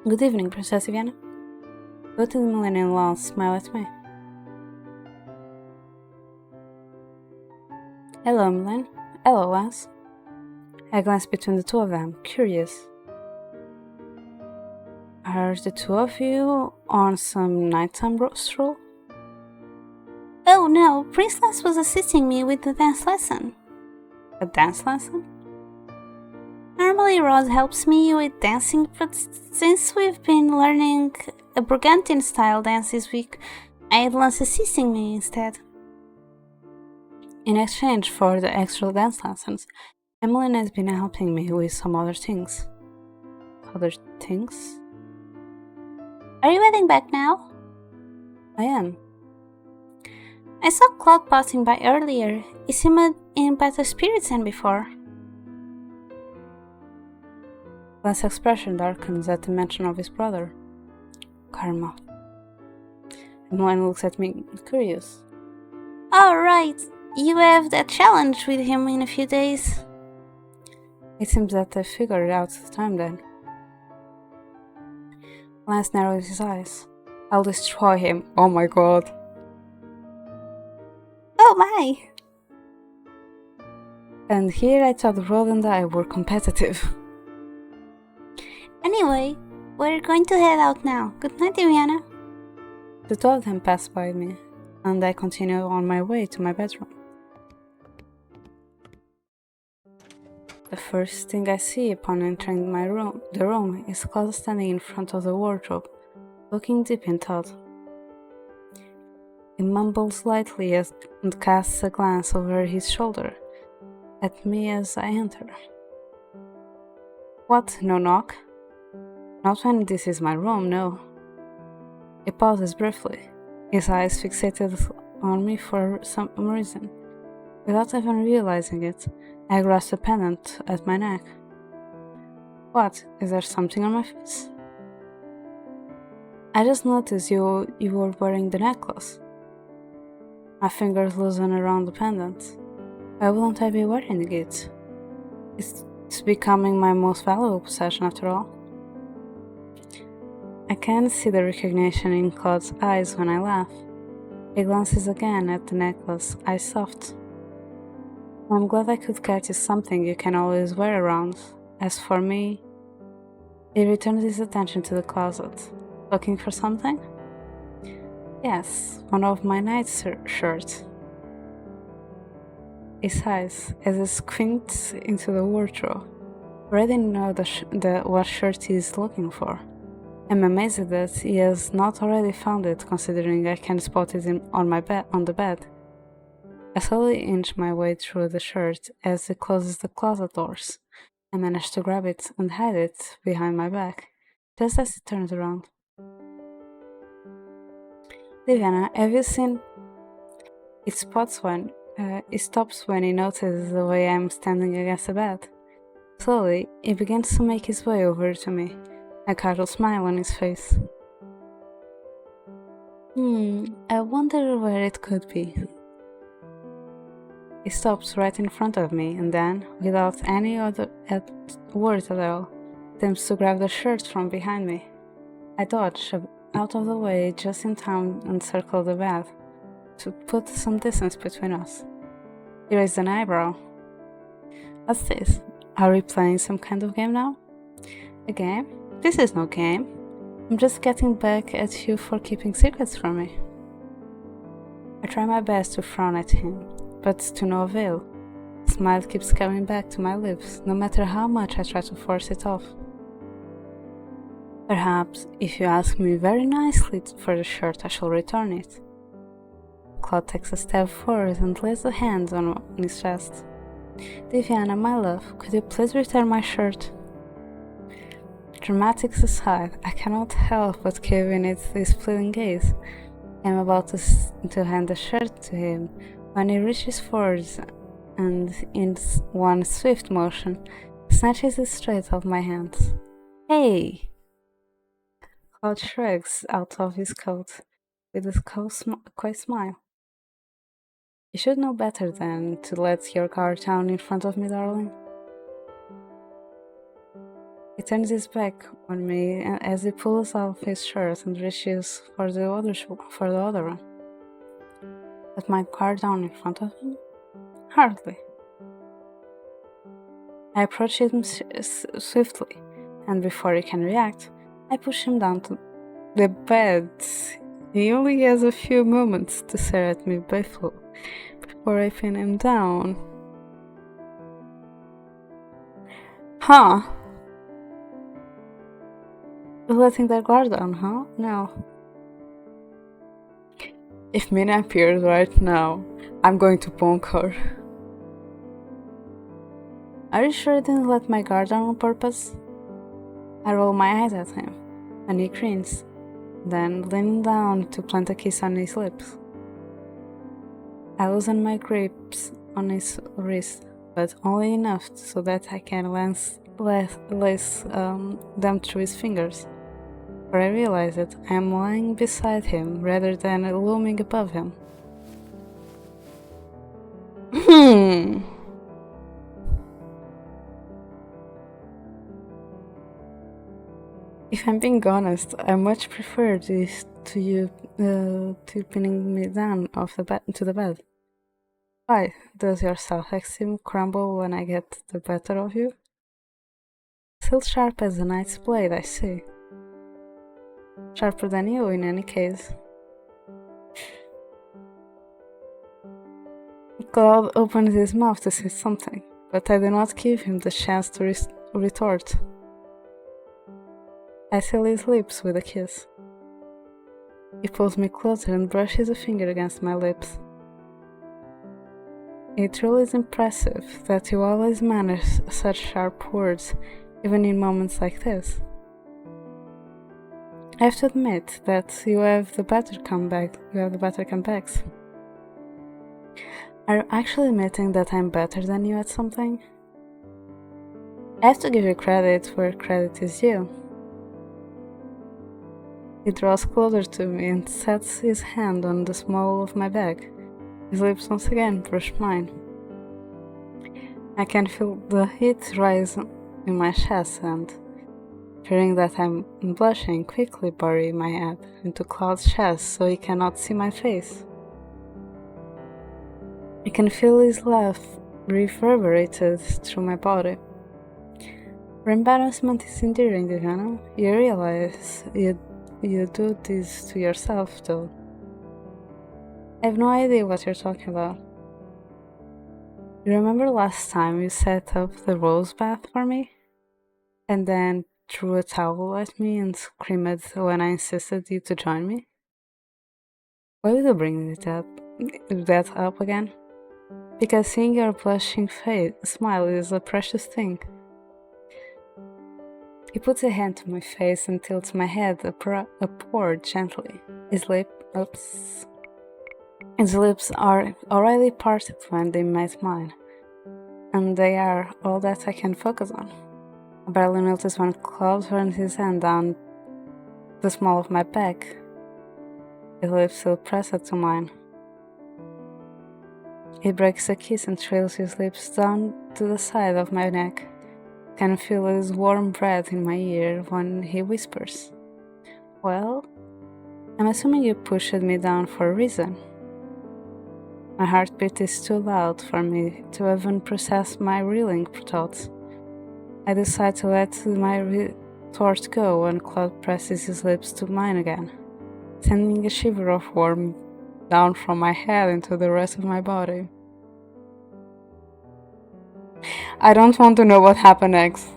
Good evening, Princess Viviana. Both the millennial-in-laws smile at me. Hello, Milan. Hello, Lance. I glance between the two of them, curious. Are the two of you on some nighttime stroll? Oh no, Prince Lance was assisting me with the dance lesson. A dance lesson? Normally Rod helps me with dancing, but since we've been learning a Burgundian-style dance this week, I had Lance assisting me instead. In exchange for the extra dance lessons, Emmeline has been helping me with some other things. Other things? Are you heading back now? I am. I saw Klaude passing by earlier. He seemed in better spirits than before. Lance's expression darkens at the mention of his brother. Karma. Emmeline looks at me curious. Oh right, you have that challenge with him in a few days. It seems that I figured out the time then. Lance narrows his eyes. I'll destroy him. Oh my god. Oh my! And here I thought Rod and I were competitive. Anyway, we're going to head out now. Good night, Diana. The two of them pass by me, and I continue on my way to my bedroom. The first thing I see upon entering the room is Klaude standing in front of the wardrobe, looking deep in thought. He mumbles lightly and casts a glance over his shoulder at me as I enter. What? No knock? Not when this is my room, no. He pauses briefly, his eyes fixated on me for some reason. Without even realizing it, I grasp the pendant at my neck. What? Is there something on my face? I just noticed you were wearing the necklace. My fingers loosen around the pendant. Why wouldn't I be wearing it? It's becoming my most valuable possession after all. I can see the recognition in Claude's eyes when I laugh. He glances again at the necklace, eyes soft. I'm glad I could get you something you can always wear around. As for me, he returns his attention to the closet. Looking for something? Yes, one of my night shirts. He sighs as he squints into the wardrobe. Already know what shirt he is looking for. I'm amazed that he has not already found it, considering I can spot it on the bed. I slowly inch my way through the shirt as he closes the closet doors. I manage to grab it and hide it behind my back, just as he turns around. Diana, have you seen? He stops when he notices the way I'm standing against the bed. Slowly, he begins to make his way over to me, a casual smile on his face. I wonder where it could be. He stops right in front of me and then, without any other words at all, attempts to grab the shirt from behind me. I dodge out of the way just in time and circle the bed to put some distance between us. He raised an eyebrow. What's this? Are we playing some kind of game now? A game? This is no game. I'm just getting back at you for keeping secrets from me. I try my best to frown at him, but to no avail. The smile keeps coming back to my lips, no matter how much I try to force it off. Perhaps, if you ask me very nicely for the shirt, I shall return it. Klaude takes a step forward and lays a hand on his chest. Diana, my love, could you please return my shirt? Dramatics aside, I cannot help but give it this fleeting gaze. I am about to hand the shirt to him when he reaches forward and, in one swift motion, snatches it straight off my hands. Hey! Cloud shrugs out of his coat with a quiet smile. You should know better than to let your guard down in front of me, darling. He turns his back on me as he pulls off his shirt and reaches for the other one. Let my guard down in front of him? Hardly. I approach him swiftly, and before he can react, I push him down to the bed. He only has a few moments to stare at me baffled before I pin him down. Huh? You're letting that guard down, huh? No. If Mina appears right now, I'm going to bonk her. Are you sure I didn't let my guard down on purpose? I roll my eyes at him, and he grins, then lean down to plant a kiss on his lips. I loosen my grips on his wrist, but only enough so that I can lace them through his fingers. For I realize that I am lying beside him rather than looming above him. If I'm being honest, I much prefer this to you to pinning me down off the bed to the bed. Why does your self-esteem crumble when I get the better of you? Still sharp as a knight's blade, I see. Sharper than you, in any case. Klaude opens his mouth to say something, but I do not give him the chance to retort. I seal his lips with a kiss. He pulls me closer and brushes a finger against my lips. It truly is impressive that you always manage such sharp words, even in moments like this. I have to admit that you have the better comebacks. Are you actually admitting that I'm better than you at something? I have to give you credit where credit is due. He draws closer to me and sets his hand on the small of my back. His lips once again brush mine. I can feel the heat rise in my chest and, fearing that I'm blushing, quickly bury my head into Klaude's chest so he cannot see my face. I can feel his laugh reverberated through my body. Your embarrassment is endearing, Diana. You realize you do this to yourself, though. I have no idea what you're talking about. You remember last time you set up the rose bath for me? And then threw a towel at me and screamed when I insisted you to join me? Why would you bring that up again? Because seeing your blushing smile is a precious thing. He puts a hand to my face and tilts my head upward gently. His lips are already parted when they met mine, and they are all that I can focus on. I barely notice when Klaude turns his hand down the small of my back, his lips still pressed to mine. He breaks a kiss and trails his lips down to the side of my neck. I can feel his warm breath in my ear when he whispers, "Well, I'm assuming you pushed me down for a reason." My heartbeat is too loud for me to even process my reeling thoughts. I decide to let my retort go when Klaude presses his lips to mine again, sending a shiver of warmth down from my head into the rest of my body. I don't want to know what happened next.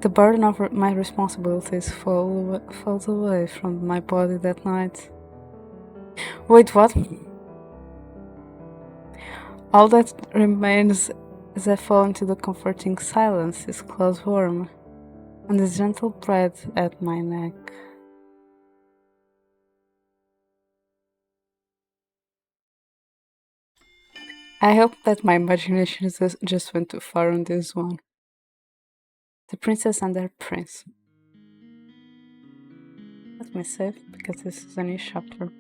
The burden of my responsibilities falls away from my body that night. Wait, what? All that remains as I fall into the comforting silence is Klaude's warm and his gentle breath at my neck. I hope that my imagination just went too far on this one. The Princess and Their Prince. Let me save, because this is a new chapter.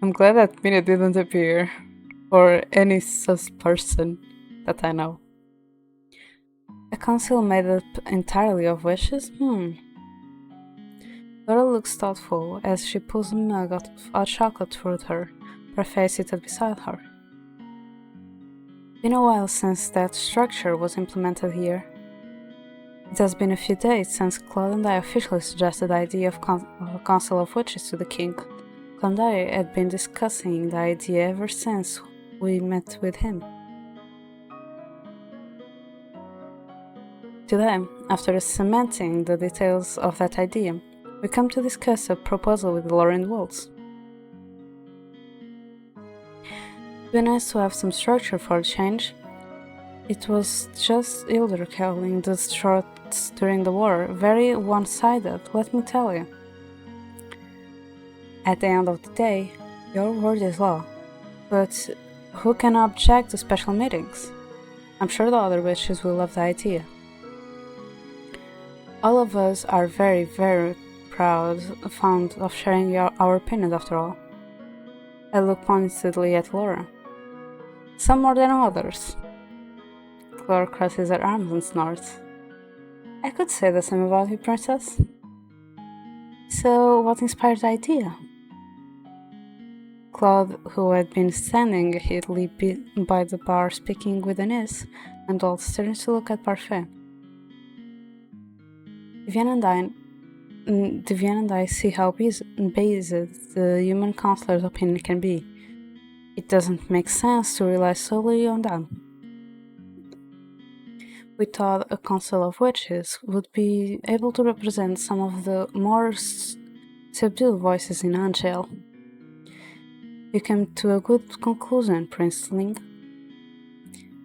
I'm glad that Mina didn't appear, or any sus person that I know. A council made up entirely of wishes? Laura looks thoughtful as she pulls a mug of hot chocolate toward her, Parfait seated beside her. It's been a while since that structure was implemented here. It has been a few days since Klaude and I officially suggested the idea of a council of witches to the king. Klaude and I had been discussing the idea ever since we met with him. Today, after cementing the details of that idea, we come to discuss a proposal with Laura and Waltz. It would be nice to have some structure for a change. It was just Hildur calling the shots during the war, very one-sided, let me tell you. At the end of the day, your word is law, but who can object to special meetings? I'm sure the other witches will love the idea. All of us are very, very fond of sharing our opinions after all. I look pointedly at Laura. Some more than others. Laura crosses her arms and snorts. I could say the same about you, princess. So, what inspired the idea? Klaude, who had been standing hidden by the bar speaking with Anise, and Waltz turns to look at Parfait. Vivian and I see how based the human counselor's opinion can be. It doesn't make sense to rely solely on them. We thought a council of witches would be able to represent some of the more subdued voices in Angel. You came to a good conclusion, Princeling.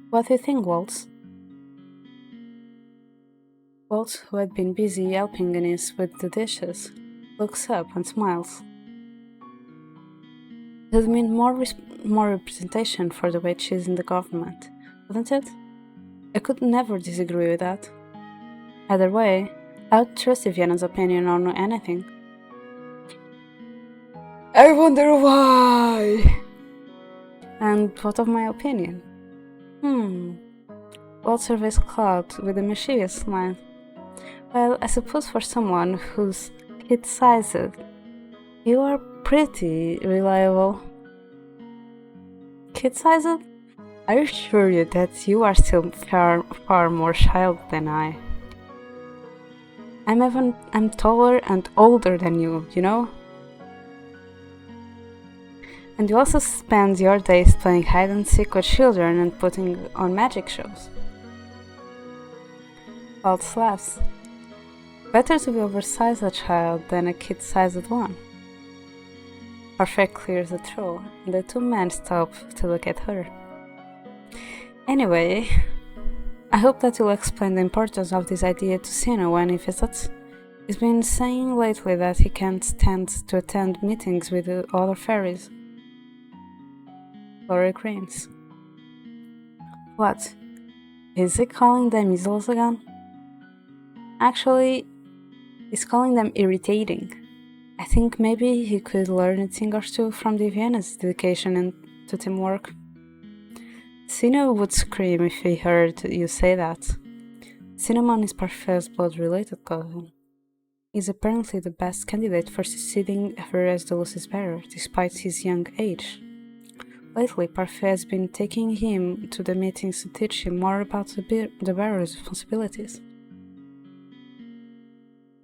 What do you think, Waltz? Waltz, who had been busy helping Anise with the dishes, looks up and smiles. It would mean more representation for the witches in the government, wouldn't it? I could never disagree with that. Either way, I would trust Viviana's opinion on anything. I wonder why! And what of my opinion? Waltz surveys Klaude with a mischievous smile. Well, I suppose for someone who's kid-sized, you are pretty reliable. Kid-sized? I assure you that you are still far more child than I. I'm taller and older than you know? And you also spend your days playing hide and seek with children and putting on magic shows. Waltz laughs. Better to be oversized a child than a kid-sized one. Parfait clears the throat, and the two men stop to look at her. Anyway, I hope that you'll explain the importance of this idea to Sino when he visits. He's been saying lately that he can't stand to attend meetings with the other fairies. Laura grins. What? Is he calling them measles again? Actually, he's calling them irritating. I think maybe he could learn a thing or two from Viviana's dedication and to teamwork. Sino would scream if he heard you say that. Cinnamon is Parfait's blood-related cousin. He's apparently the best candidate for succeeding her as the Lucis bearer, despite his young age. Lately, Parfait has been taking him to the meetings to teach him more about the bearer's responsibilities.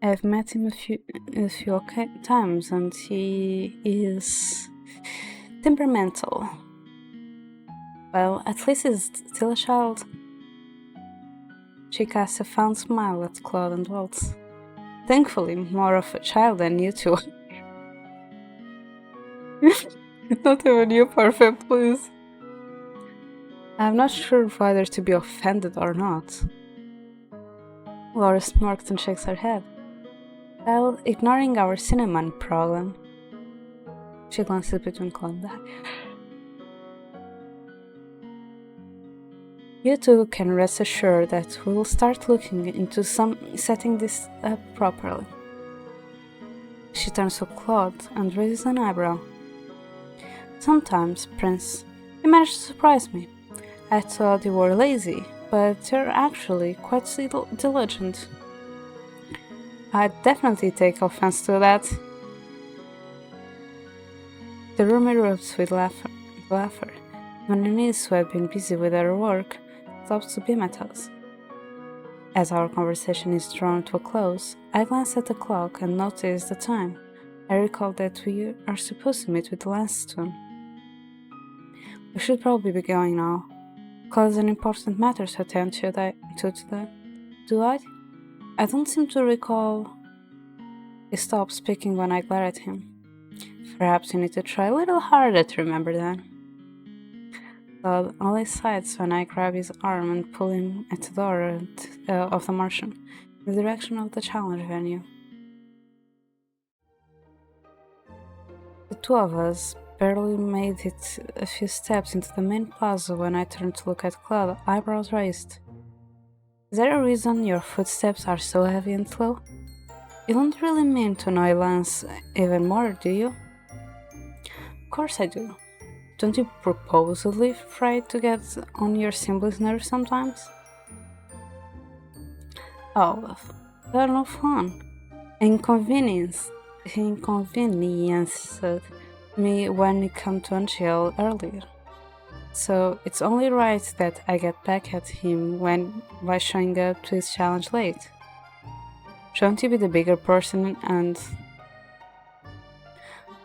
I've met him a few times, and he is temperamental. Well, at least he's still a child. She casts a fond smile at Klaude and Waltz. Thankfully, more of a child than you two. Not even you, Parfait, please. I'm not sure whether to be offended or not. Laura smirks and shakes her head. Well, ignoring our cinnamon problem. She glances between Klaude and I. You two can rest assured that we will start looking into setting this up properly. She turns to Claude and raises an eyebrow. Sometimes, Prince, you manage to surprise me. I thought you were lazy, but you're actually quite diligent. I definitely take offense to that. The room erupts with laughter. When her niece, who had been busy with her work, stops to beam at us. As our conversation is drawn to a close, I glance at the clock and notice the time. I recall that we are supposed to meet with Lanston. We should probably be going now. Claude has an important matter to attend to today. Do I? I don't seem to recall. He stops speaking when I glare at him. Perhaps you need to try a little harder to remember that. Claude only sighs when I grab his arm and pull him at the door of the Martian, in the direction of the challenge venue. The two of us barely made it a few steps into the main plaza when I turned to look at Claude, eyebrows raised. Is there a reason your footsteps are so heavy and slow? You don't really mean to annoy Lance even more, do you? Of course I do. Don't you purposely try to get on your siblings' nerves sometimes? Oh, they're no fun. Inconvenienced me when it came to Angel earlier. So it's only right that I get back at him by showing up to his challenge late. Shouldn't you be the bigger person and...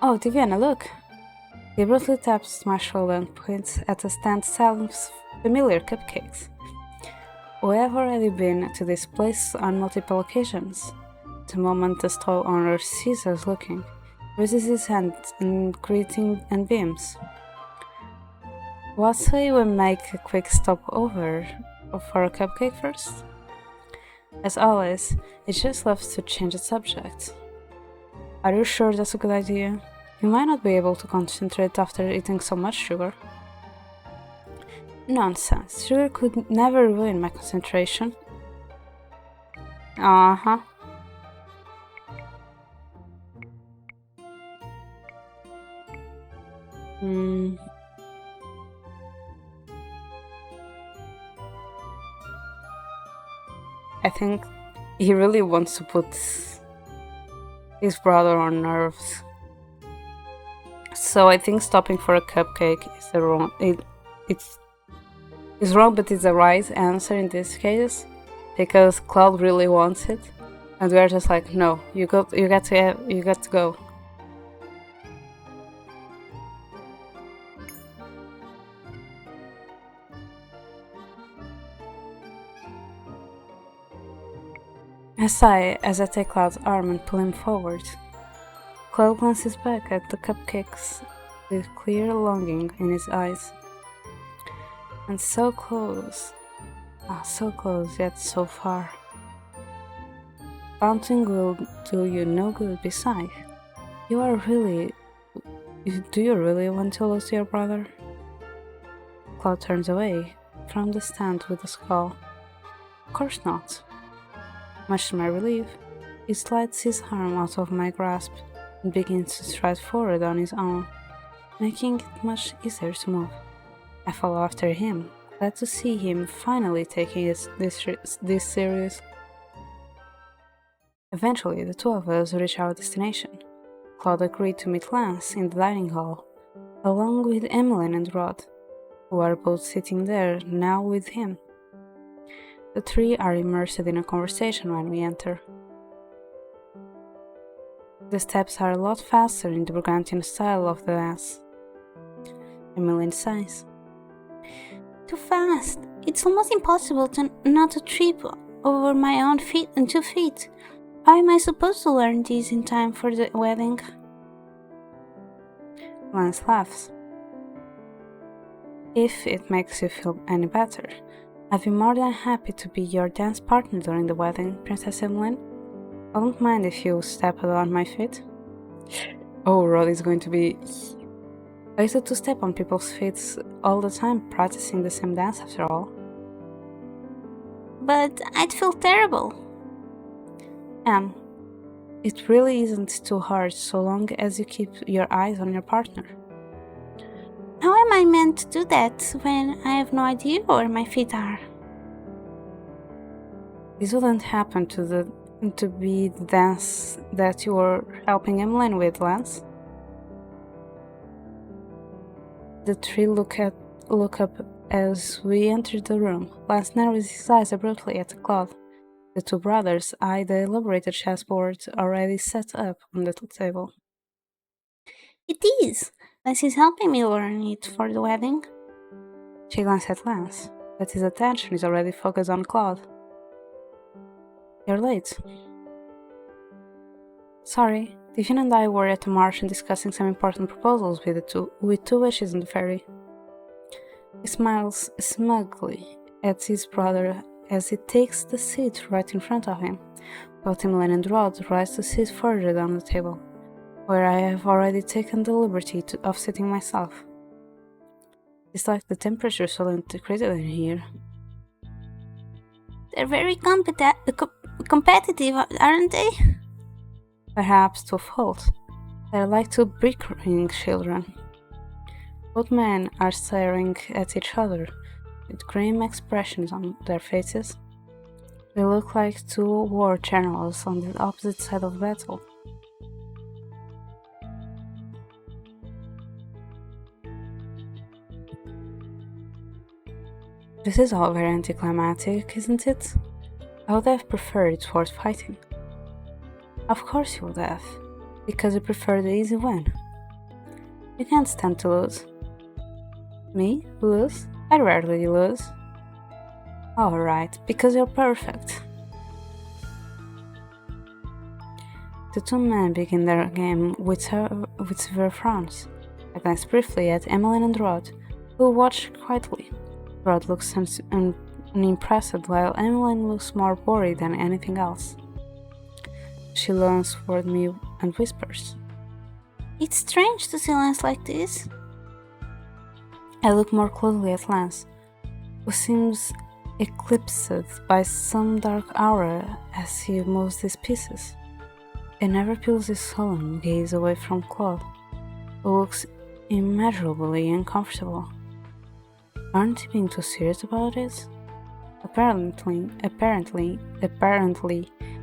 Oh, Diviana, look! He abruptly taps my shoulder and points at a stand selling familiar cupcakes. We have already been to this place on multiple occasions. The moment the stall owner sees us looking, raises his hand in greeting and beams. What say we make a quick stop over for a cupcake first? As always, he just loves to change the subject. Are you sure that's a good idea? You might not be able to concentrate after eating so much sugar. Nonsense, sugar could never ruin my concentration. Uh-huh. I think he really wants to put his brother on nerves. So I think stopping for a cupcake is it's wrong, but it's the right answer in this case because Claude really wants it, and we're just like, no, you got to go. I sigh as I take Claude's arm and pull him forward. Claude glances back at the cupcakes with clear longing in his eyes. And so close. So close, yet so far. Bouncing will do you no good besides. Do you really want to lose your brother? Claude turns away from the stand with a scowl. Of course not. Much to my relief, he slides his arm out of my grasp and begins to stride forward on his own, making it much easier to move. I follow after him, glad to see him finally taking this serious. Eventually, the two of us reach our destination. Claude agreed to meet Lance in the dining hall, along with Emmeline and Rod, who are both sitting there now with him. The three are immersed in a conversation when we enter. The steps are a lot faster in the Burgundian style of the dance. Emmeline sighs. Too fast. It's almost impossible not to trip over my own feet and 2 feet. How am I supposed to learn these in time for the wedding? Lance laughs. If it makes you feel any better, I'd be more than happy to be your dance partner during the wedding, Princess Emmeline. I don't mind if you step on my feet. Oh, Rod is going to be... I used to step on people's feet all the time, practicing the same dance after all. but I'd feel terrible. It really isn't too hard so long as you keep your eyes on your partner. How am I meant to do that when I have no idea where my feet are? This wouldn't happen to be the dance that you were helping Emmeline with, Lance. The three look up as we enter the room. Lance narrows his eyes abruptly at Klaude. The two brothers eye the elaborated chessboard already set up on the table. It is. Lance is helping me learn it for the wedding. She glances at Lance, but his attention is already focused on Klaude. You're late. Sorry, Divine and I were at the Marsh discussing some important proposals with two wishes in the ferry. He smiles smugly at his brother as he takes the seat right in front of him, while Emmeline and Rod rise to sit further down the table, where I have already taken the liberty of sitting myself. It's like the temperature so integrated in here. They're very competitive, aren't they? Perhaps to a fault. They're like two bickering children. Both men are staring at each other, with grim expressions on their faces. They look like two war generals on the opposite side of battle. This is all very anticlimactic, isn't it? I would have preferred sword fighting. Of course you would have, because you prefer the easy win. You can't stand to lose. Me? Lose? I rarely lose. Alright, because you're perfect. The two men begin their game with severe frowns. I glance briefly at Emmeline and Rod, who watch quietly. Rod looks unimpressed, while Emmeline looks more worried than anything else. She leans toward me and whispers, It's strange to see Lance like this. I look more closely at Lance, who seems eclipsed by some dark aura as he moves his pieces. He never peels his sullen gaze away from Klaude, who looks immeasurably uncomfortable. Aren't you being too serious about it? Apparently,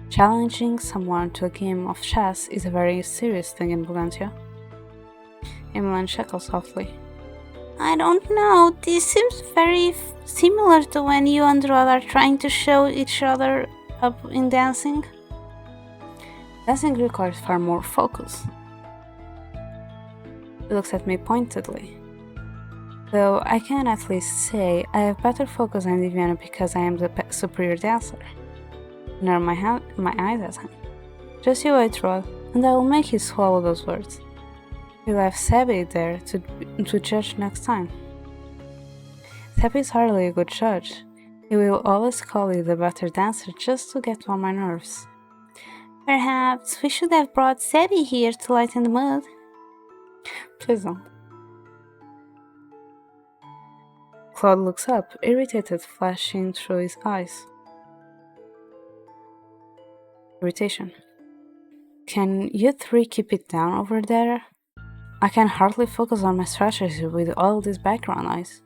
challenging someone to a game of chess is a very serious thing in Valentia. Emmeline chuckles softly. I don't know, this seems very similar to when you and Rod are trying to show each other up in dancing. Dancing requires far more focus. He looks at me pointedly. Though I can at least say I have better focus than Diviana because I am the superior dancer. Nor my eyes at him. Just you wait, Rod, and I will make you swallow those words. We'll have Sebby there to judge next time. Sebby is hardly a good judge. He will always call you the better dancer just to get on my nerves. Perhaps we should have brought Sebby here to lighten the mood. Please don't. Klaude looks up, irritated flashing through his eyes. Irritation. Can you three keep it down over there? I can hardly focus on my strategy with all this background noise.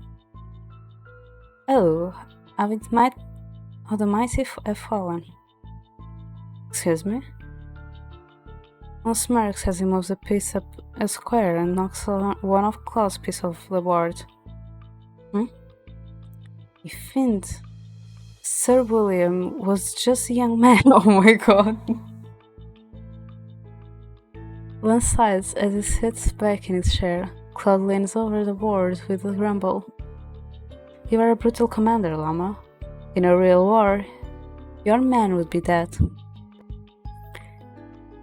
Oh, the mighty have fallen. Excuse me? One smirks as he moves a piece up a square and knocks one of Klaude's pieces off the board. You fiend. Sir William was just a young man, oh my god. Lance sighs as he sits back in his chair. Klaude leans over the board with a rumble. You are a brutal commander, Llama. In a real war, your man would be dead.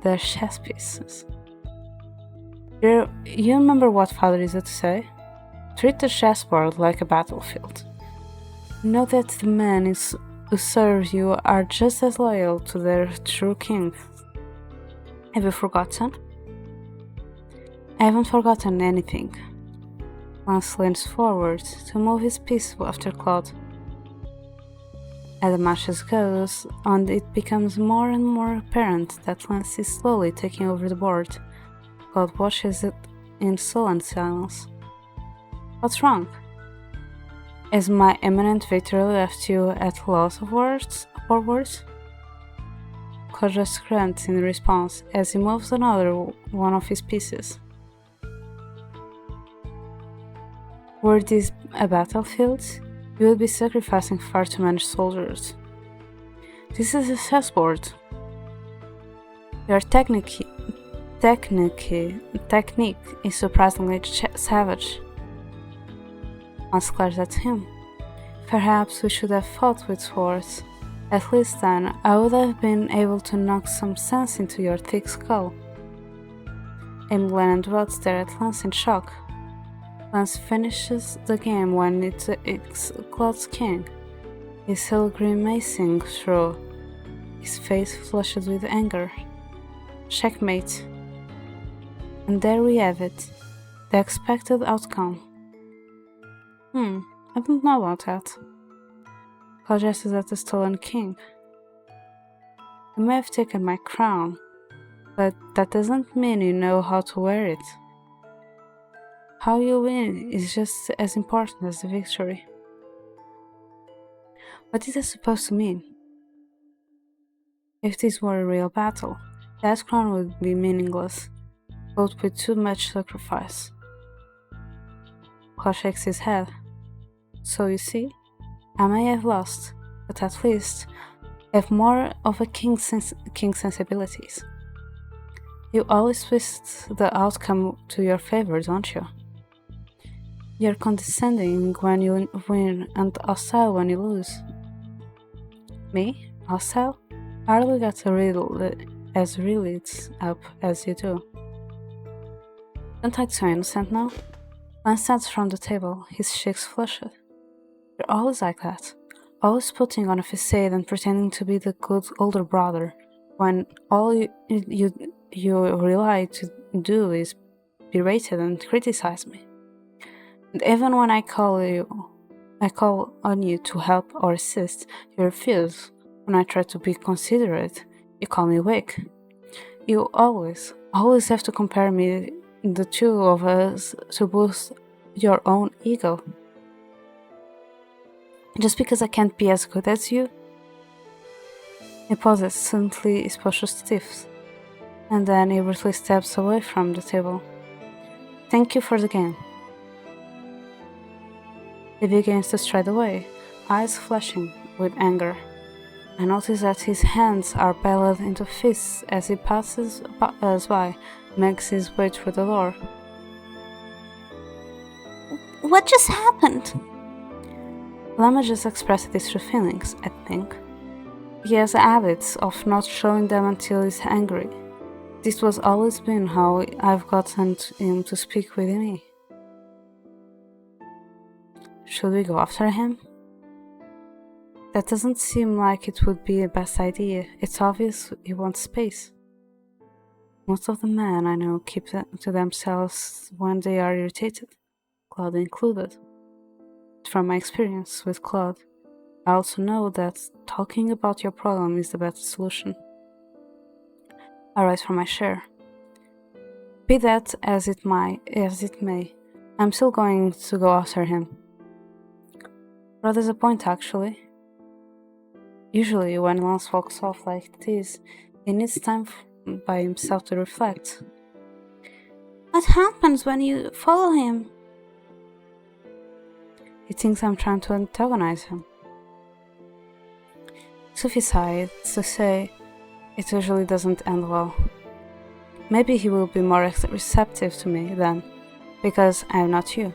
They're chess pieces. You remember what Father used to say? Treat the chessboard like a battlefield. Know that the men who serve you are just as loyal to their true king. Have you forgotten? I haven't forgotten anything. Lance leans forward to move his piece after Klaude. As the matches goes on, it becomes more and more apparent that Lance is slowly taking over the board. Claude watches it in sullen silence. What's wrong? Has my imminent victory left you at loss of words? Claude just grunts in response as he moves another one of his pieces. Were this a battlefield, you would be sacrificing far too many soldiers. This is a chessboard. Your technique is surprisingly savage. Lance glares at him. Perhaps we should have fought with swords. At least then, I would have been able to knock some sense into your thick skull. Emglen and Rod stare at Lance in shock. Lance finishes the game when it's Claude's king, his still grimacing through, his face flushed with anger. Checkmate. And there we have it, the expected outcome. I don't know about that. Claude gestures at the stolen king. You may have taken my crown, but that doesn't mean you know how to wear it. How you win is just as important as the victory. What is that supposed to mean? If this were a real battle, that crown would be meaningless, both with too much sacrifice. Claude shakes his head. So you see, I may have lost, but at least have more of a king's sensibilities. You always twist the outcome to your favor, don't you? You're condescending when you win and hostile when you lose. Me? Hostile? I hardly got as reeled up as you do. Don't act so innocent now. Lance stands from the table, his cheeks flushed. You're always like that, always putting on a facade and pretending to be the good older brother, when all you rely to do is berate and criticize me. And even when I call on you to help or assist, you refuse. When I try to be considerate, you call me weak. You always have to compare the two of us, to boost your own ego. Just because I can't be as good as you? He pauses, suddenly his posture stiffs, and then he briefly steps away from the table. Thank you for the game. He begins to stride away, eyes flashing with anger. I notice that his hands are balled into fists as he passes us by, makes his way through the door. What just happened? Lama just expressed his true feelings, I think. He has a habit of not showing them until he's angry. This was always been how I've gotten him to speak with me. Should we go after him? That doesn't seem like it would be the best idea. It's obvious he wants space. Most of the men I know keep to themselves when they are irritated, Klaude included. From my experience with Claude, I also know that talking about your problem is the best solution. I rise from my chair. Be that as it may, I'm still going to go after him. Rather there's a point, actually. Usually, when Lance walks off like this, he needs time by himself to reflect. What happens when you follow him? He thinks I'm trying to antagonize him. Suffice to say, it usually doesn't end well. Maybe he will be more receptive to me then, because I'm not you.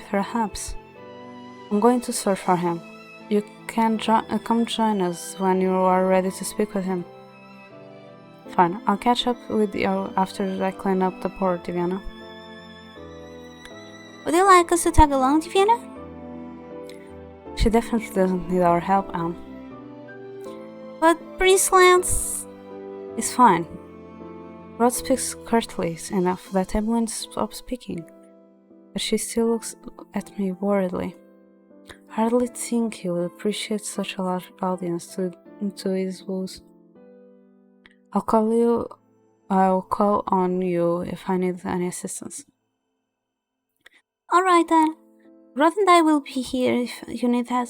Perhaps. I'm going to search for him. You can come join us when you are ready to speak with him. Fine, I'll catch up with you after I clean up the board, Diviana. Would you like us to tag along, Diviana? She definitely doesn't need our help, Anne. But Prince Lance... It's fine. Rod speaks curtly enough that Evelyn stops speaking, but she still looks at me worriedly. hardly think he would appreciate such a large audience to his woes. I'll call on you if I need any assistance. Alright then. Rod and I will be here if you need that.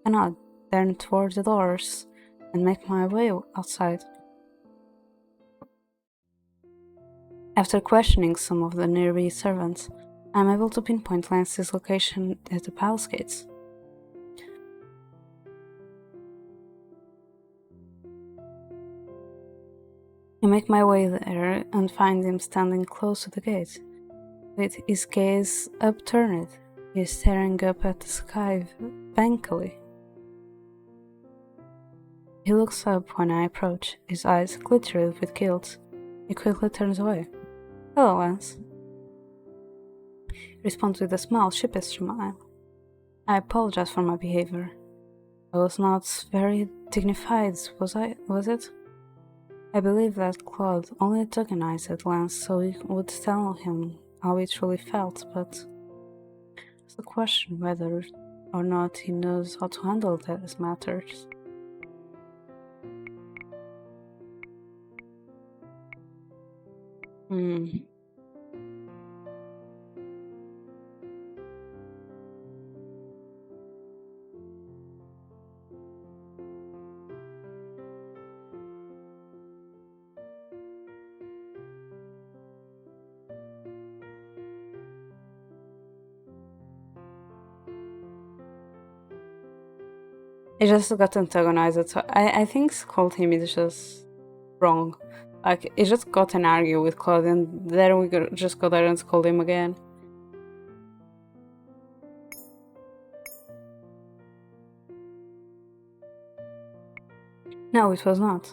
I nod, turn toward the doors, and make my way outside. After questioning some of the nearby servants, I am able to pinpoint Lance's location at the palace gates. I make my way there and find him standing close to the gate. With his gaze upturned, he is staring up at the sky vankily. He looks up when I approach, his eyes glittering with guilt. He quickly turns away. Hello, Lance. He responds with a smile, sheepish smile. I apologize for my behavior. I was not very dignified, was it? I believe that Klaude only antagonized Lance so he would tell him how he truly felt, but it's a question whether or not he knows how to handle these matters. He just got antagonized, so I think scold him is just wrong. Like, he just got an argue with Claude, and then we just go there and scold him again. No, it was not.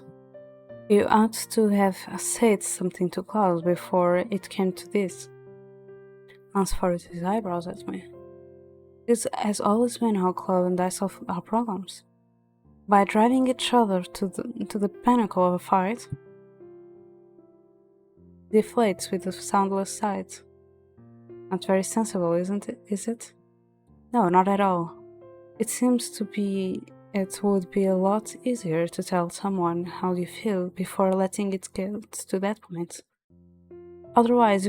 You ought to have said something to Claude before it came to this. Lance furrowed his eyebrows at me. This has always been how Claude and I solve our problems. By driving each other to the pinnacle of a fight. Deflates with a soundless sigh. Not very sensible, isn't it? Is it? No, not at all. It seems to be it would be a lot easier to tell someone how you feel before letting it get to that point. Otherwise,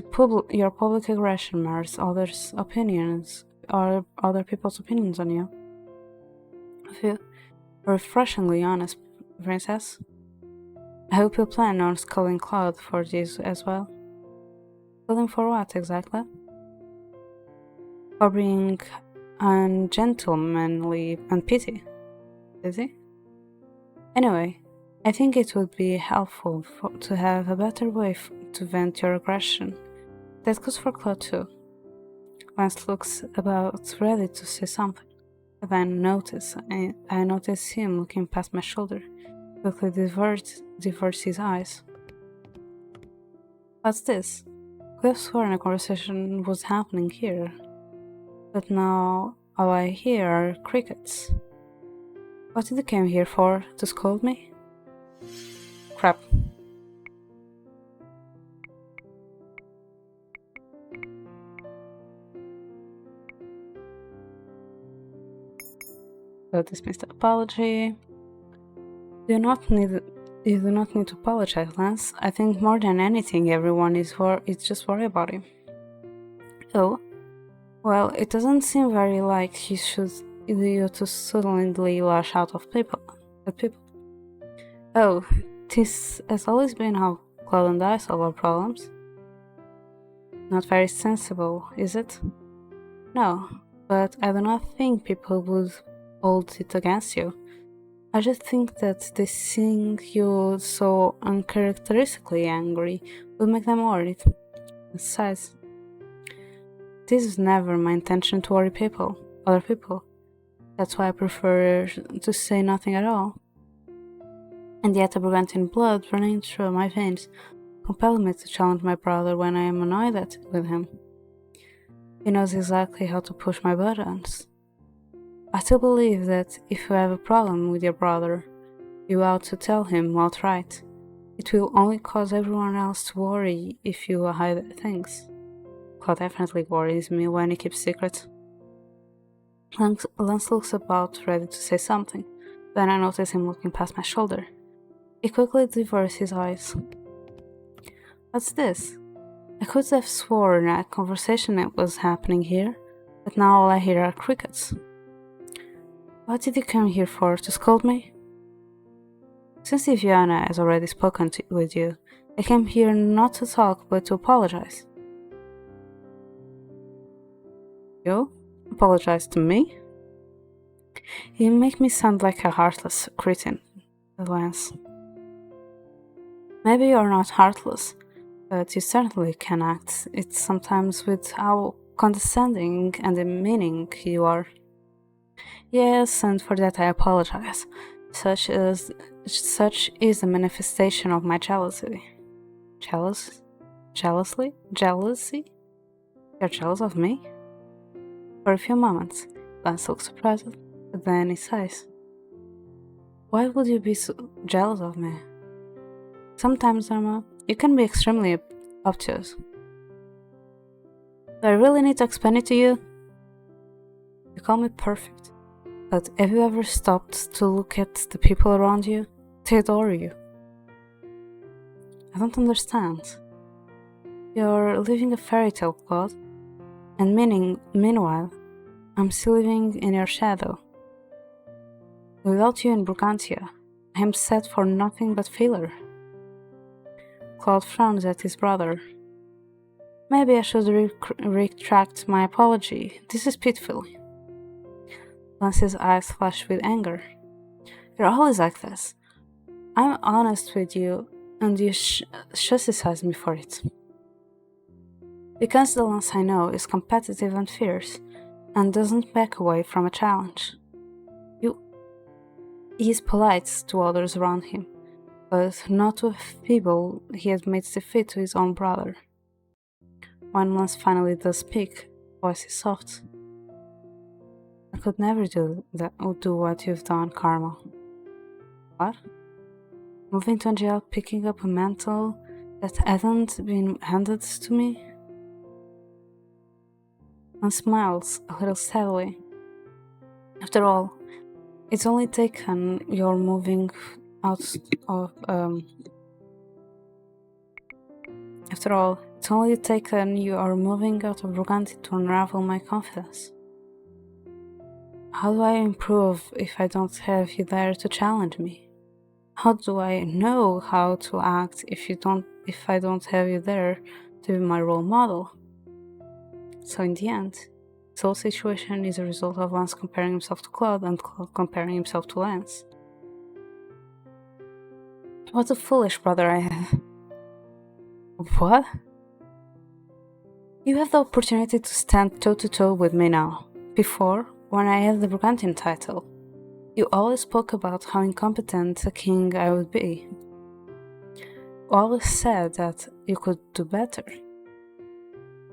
your public aggression mirrors others' opinions or other people's opinions on you. I feel refreshingly honest, princess. I hope you plan on scolding Klaude for this as well. Scolding for what exactly? For being ungentlemanly and petty. Is he? Anyway, I think it would be helpful to have a better way to vent your aggression. That goes for Klaude too. Lance looks about ready to say something. Then I notice him looking past my shoulder, quickly diverts his eyes. What's this? Could have sworn a conversation was happening here, but now all I hear are crickets. What did you come here for? To scold me? Crap. So dismissed apology. You do not need to apologize, Lance. I think more than anything, everyone is just worried about him. Oh, well, it doesn't seem very like he should you to suddenly lash out at people. Oh, this has always been how Klaude and I solve our problems. Not very sensible, is it? No, but I do not think people would hold it against you. I just think that they seeing you so uncharacteristically angry will make them worried. Besides, this is never my intention to worry other people. That's why I prefer to say nothing at all. And yet the Burgundian blood running through my veins compelled me to challenge my brother when I am annoyed with him. He knows exactly how to push my buttons. I still believe that if you have a problem with your brother, you ought to tell him outright. It will only cause everyone else to worry if you hide things. Klaude definitely worries me when he keeps secrets. Lance looks about, ready to say something. Then I notice him looking past my shoulder. He quickly diverts his eyes. What's this? I could have sworn a conversation was happening here, but now all I hear are crickets. What did you come here for, to scold me? Since Viviana has already spoken with you, I came here not to talk but to apologize. You? Apologize to me? You make me sound like a heartless cretin, Lance. Maybe you're not heartless, but you certainly can act it sometimes with how condescending and demeaning you are. Yes, and for that I apologize. Such is a manifestation of my jealousy. Jealousy? You're jealous of me? For a few moments, Lance looks surprised, but then he sighs. Why would you be so jealous of me? Sometimes, Irma, you can be extremely obtuse. Do I really need to explain it to you? You call me perfect, but have you ever stopped to look at the people around you? They adore you. I don't understand. You're living a fairy tale, Claude, and meanwhile, I'm still living in your shadow. Without you in Brigantia, I am set for nothing but failure. Claude frowns at his brother. Maybe I should retract my apology. This is pitiful. Lance's eyes flash with anger. You're always like this. I'm honest with you, and you chastise me for it. Because the Lance I know is competitive and fierce, and doesn't back away from a challenge. He is polite to others around him, but not to people he admits defeat to his own brother. When Lance finally does speak, voice is soft. I could never do what you've done, Carmel. What? Moving to Angel, picking up a mantle that hadn't been handed to me? Lance smiles a little sadly. After all, it's only taken your moving out of Briganti to unravel my confidence. How do I improve if I don't have you there to challenge me? How do I know how to act if I don't have you there to be my role model? So in the end, this whole situation is a result of Lance comparing himself to Claude and Claude comparing himself to Lance. What a foolish brother I have. What? You have the opportunity to stand toe-to-toe with me now. Before, when I had the Brigantian title, you always spoke about how incompetent a king I would be. You always said that you could do better.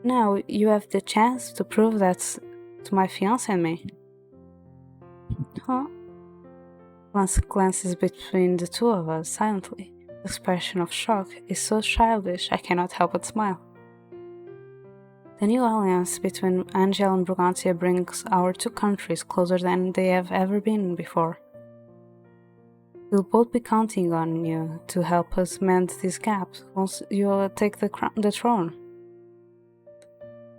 Now you have the chance to prove that to my fiancé and me. Huh? Lance glances between the two of us silently. The expression of shock is so childish I cannot help but smile. The new alliance between Angel and Brigantia brings our two countries closer than they have ever been before. We'll both be counting on you to help us mend these gaps once you take the throne.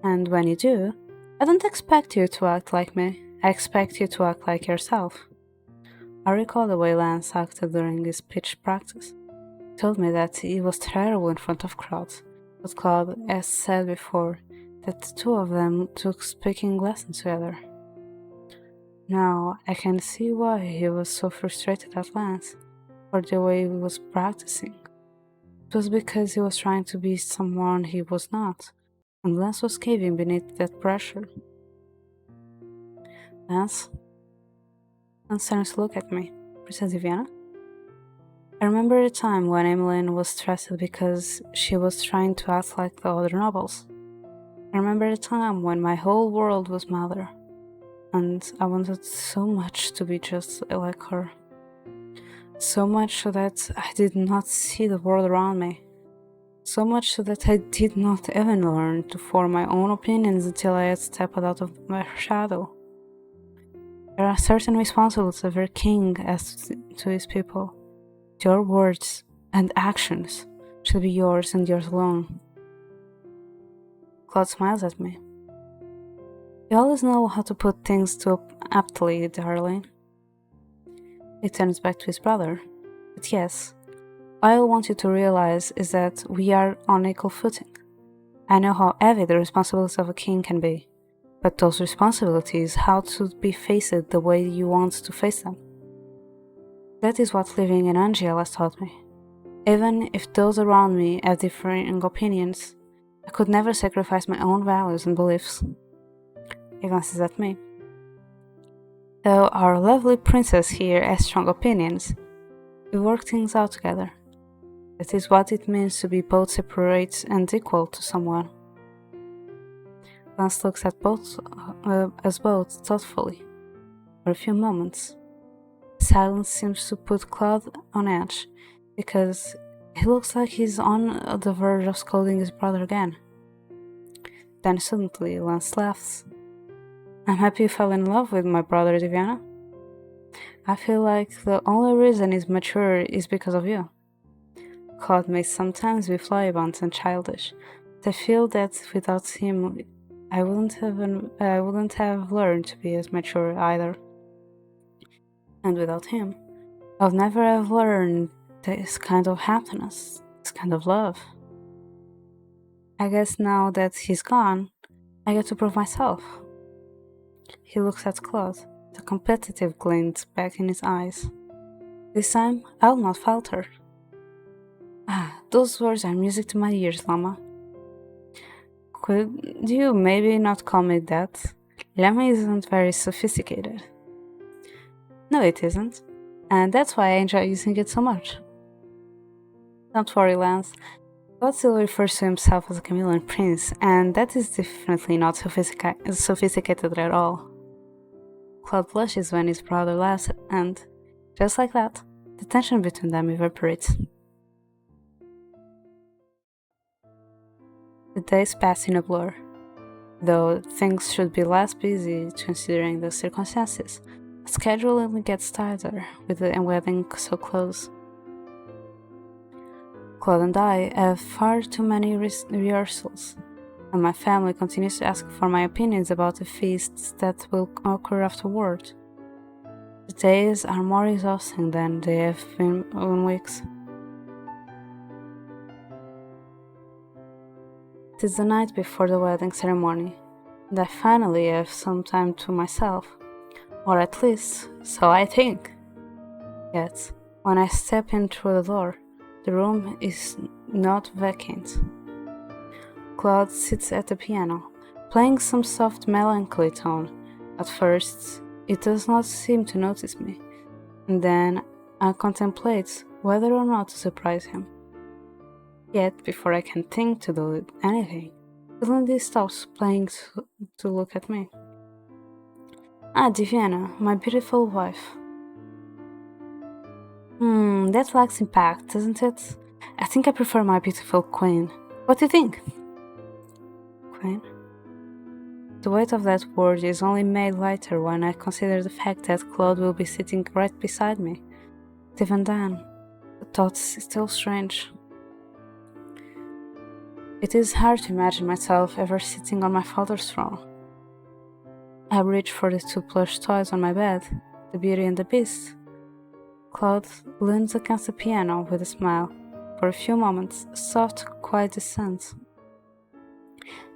And when you do, I don't expect you to act like me, I expect you to act like yourself. I recall the way Lance acted during his pitch practice. He told me that he was terrible in front of crowds, but Claude has said before that the two of them took speaking lessons together. Now I can see why he was so frustrated at Lance for the way he was practicing. It was because he was trying to be someone he was not, and Lance was caving beneath that pressure. Lance turns to look at me. Princess Viviana? I remember a time when Emmeline was stressed because she was trying to act like the other nobles. I remember a time when my whole world was mother, and I wanted so much to be just like her. So much so that I did not see the world around me. So much so that I did not even learn to form my own opinions until I had stepped out of my shadow. There are certain responsibilities of a king as to his people. Your words and actions should be yours and yours alone. Claude smiles at me. You always know how to put things too aptly, darling. He turns back to his brother. But yes, all I want you to realize is that we are on equal footing. I know how heavy the responsibilities of a king can be, but those responsibilities have to be faced the way you want to face them. That is what living in Angel has taught me. Even if those around me have differing opinions, I could never sacrifice my own values and beliefs. He glances at me. Though our lovely princess here has strong opinions, we work things out together. That is what it means to be both separate and equal to someone. Lance looks at us both thoughtfully. For a few moments, silence seems to put Claude on edge, because he looks like he's on the verge of scolding his brother again. Then suddenly Lance laughs. I'm happy you fell in love with my brother, Diviana. I feel like the only reason he's mature is because of you. Claude may sometimes be flamboyant and childish, but I feel that without him, I wouldn't have learned to be as mature either. And without him, I would never have learned this kind of happiness, this kind of love. I guess now that he's gone, I get to prove myself. He looks at Claude, the competitive glint back in his eyes. This time, I'll not falter. Ah, those words are music to my ears, Llama. Could you maybe not call me that? Llama isn't very sophisticated. No, it isn't. And that's why I enjoy using it so much. Don't worry, Lance. Claude still refers to himself as a chameleon prince, and that is definitely not sophisticated at all. Claude blushes when his brother laughs, and, just like that, the tension between them evaporates. The days pass in a blur, though things should be less busy considering the circumstances. The schedule only gets tighter with the wedding so close. Claude and I have far too many rehearsals, and my family continues to ask for my opinions about the feasts that will occur afterward. The days are more exhausting than they have been in weeks. It is the night before the wedding ceremony, and I finally have some time to myself, or at least, so I think. Yet, when I step in through the door, the room is not vacant. Claude sits at the piano, playing some soft melancholy tone. At first, it does not seem to notice me, and then I contemplate whether or not to surprise him. Yet, before I can think to do anything, suddenly he stops playing to look at me. Ah, Diviana, my beautiful wife. That lacks impact, doesn't it? I think I prefer my beautiful queen. What do you think? Queen? The weight of that word is only made lighter when I consider the fact that Claude will be sitting right beside me. But even then, the thought is still strange. It is hard to imagine myself ever sitting on my father's throne. I reach for the two plush toys on my bed, the Beauty and the Beast. Claude leans against the piano with a smile. For a few moments, a soft, quiet descent.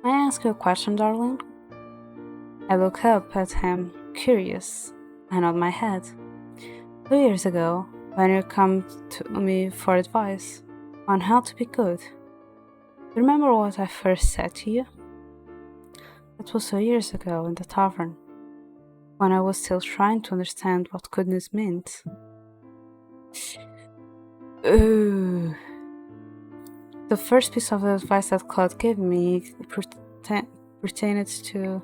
May I ask you a question, darling? I look up at him, curious. I nod my head. 2 years ago, when you came to me for advice on how to be good, remember what I first said to you? That was 2 years ago in the tavern, when I was still trying to understand what goodness meant. Ooh. The first piece of advice that Claude gave me pertained to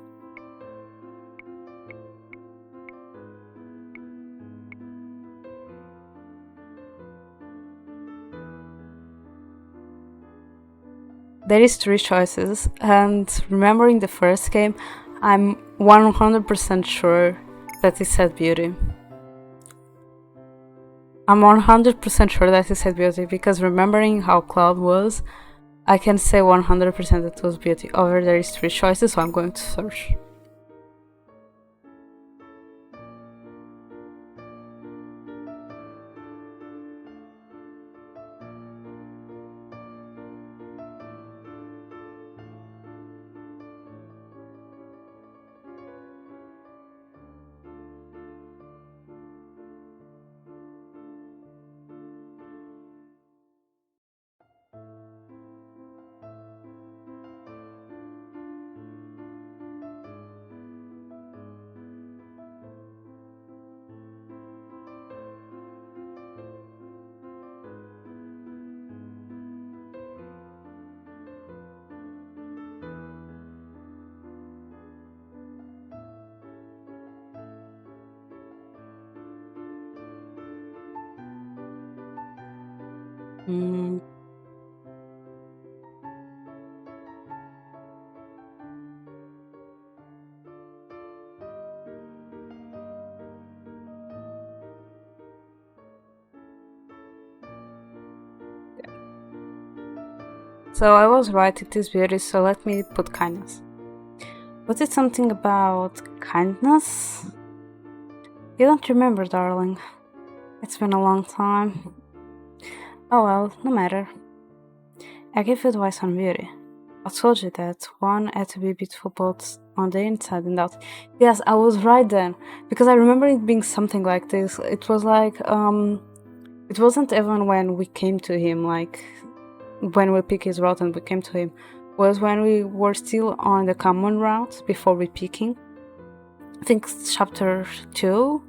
there is 3 choices, and remembering the first game, I'm 100% sure that he said beauty. I'm 100% sure that he said beauty, because remembering how Klaude was, I can say 100% that it was beauty. Over there is 3 choices, so I'm going to search. Mm. So I was right, it is beauty, so let me put kindness. Was it something about kindness? You don't remember, darling. It's been a long time. Oh well, no matter. I gave you advice on beauty. I told you that one had to be beautiful both on the inside and out. Yes, I was right then, because I remember it being something like this. It was like, it wasn't even when we came to him, like, when we picked his route and we came to him. It was when we were still on the common route before we picking. I think chapter 2.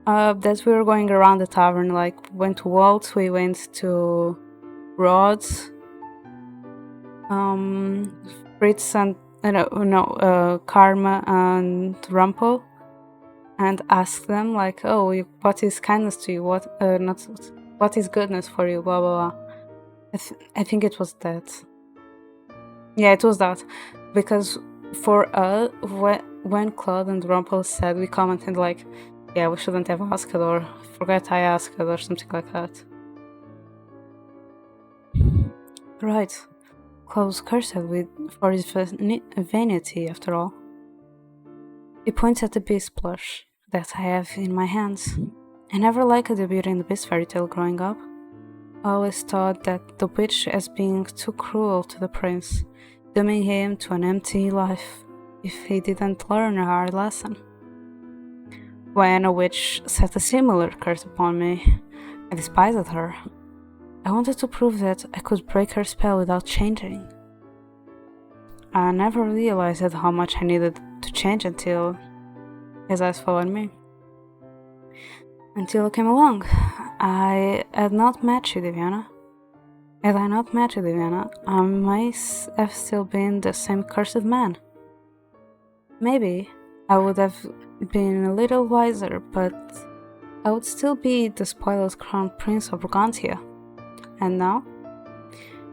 That we were going around the tavern, like, went to Walt, we went to Rod's, Fritz and Karma and Rumpel, and asked them like, oh, what is kindness to you? What is goodness for you? Blah blah blah. I think it was that. Yeah, it was that, because for us, when Claude and Rumpel said, we commented like, yeah, we shouldn't have asked, or forget I asked, or something like that. Right. Claude's cursed for his vanity, after all. He points at the beast plush that I have in my hands. I never liked the Beauty and the Beast fairy tale growing up. I always thought that the witch as being too cruel to the prince, dooming him to an empty life if he didn't learn a hard lesson. When a witch set a similar curse upon me, I despised her. I wanted to prove that I could break her spell without changing. I never realized how much I needed to change until his eyes followed me. Until I came along. I had not met you, Diviana. Had I not met you, Diviana, I might have still been the same cursed man. Maybe I would have been a little wiser, but I would still be the spoiled crown prince of Brigantia. And now,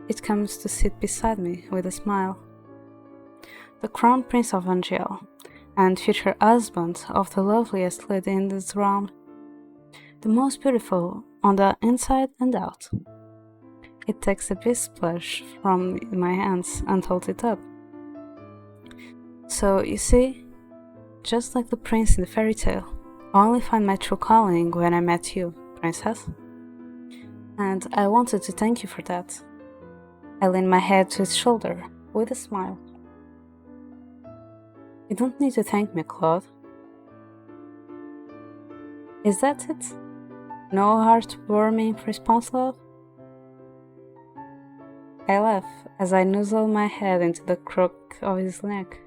it comes to sit beside me with a smile. The crown prince of Angel, and future husband of the loveliest lady in this realm. The most beautiful on the inside and out. It takes a beast plush from my hands and holds it up. So, you see, just like the prince in the fairy tale, I only find my true calling when I met you, princess. And I wanted to thank you for that. I leaned my head to his shoulder with a smile. You don't need to thank me, Claude. Is that it? No heartwarming response, love? I laugh as I nuzzle my head into the crook of his neck.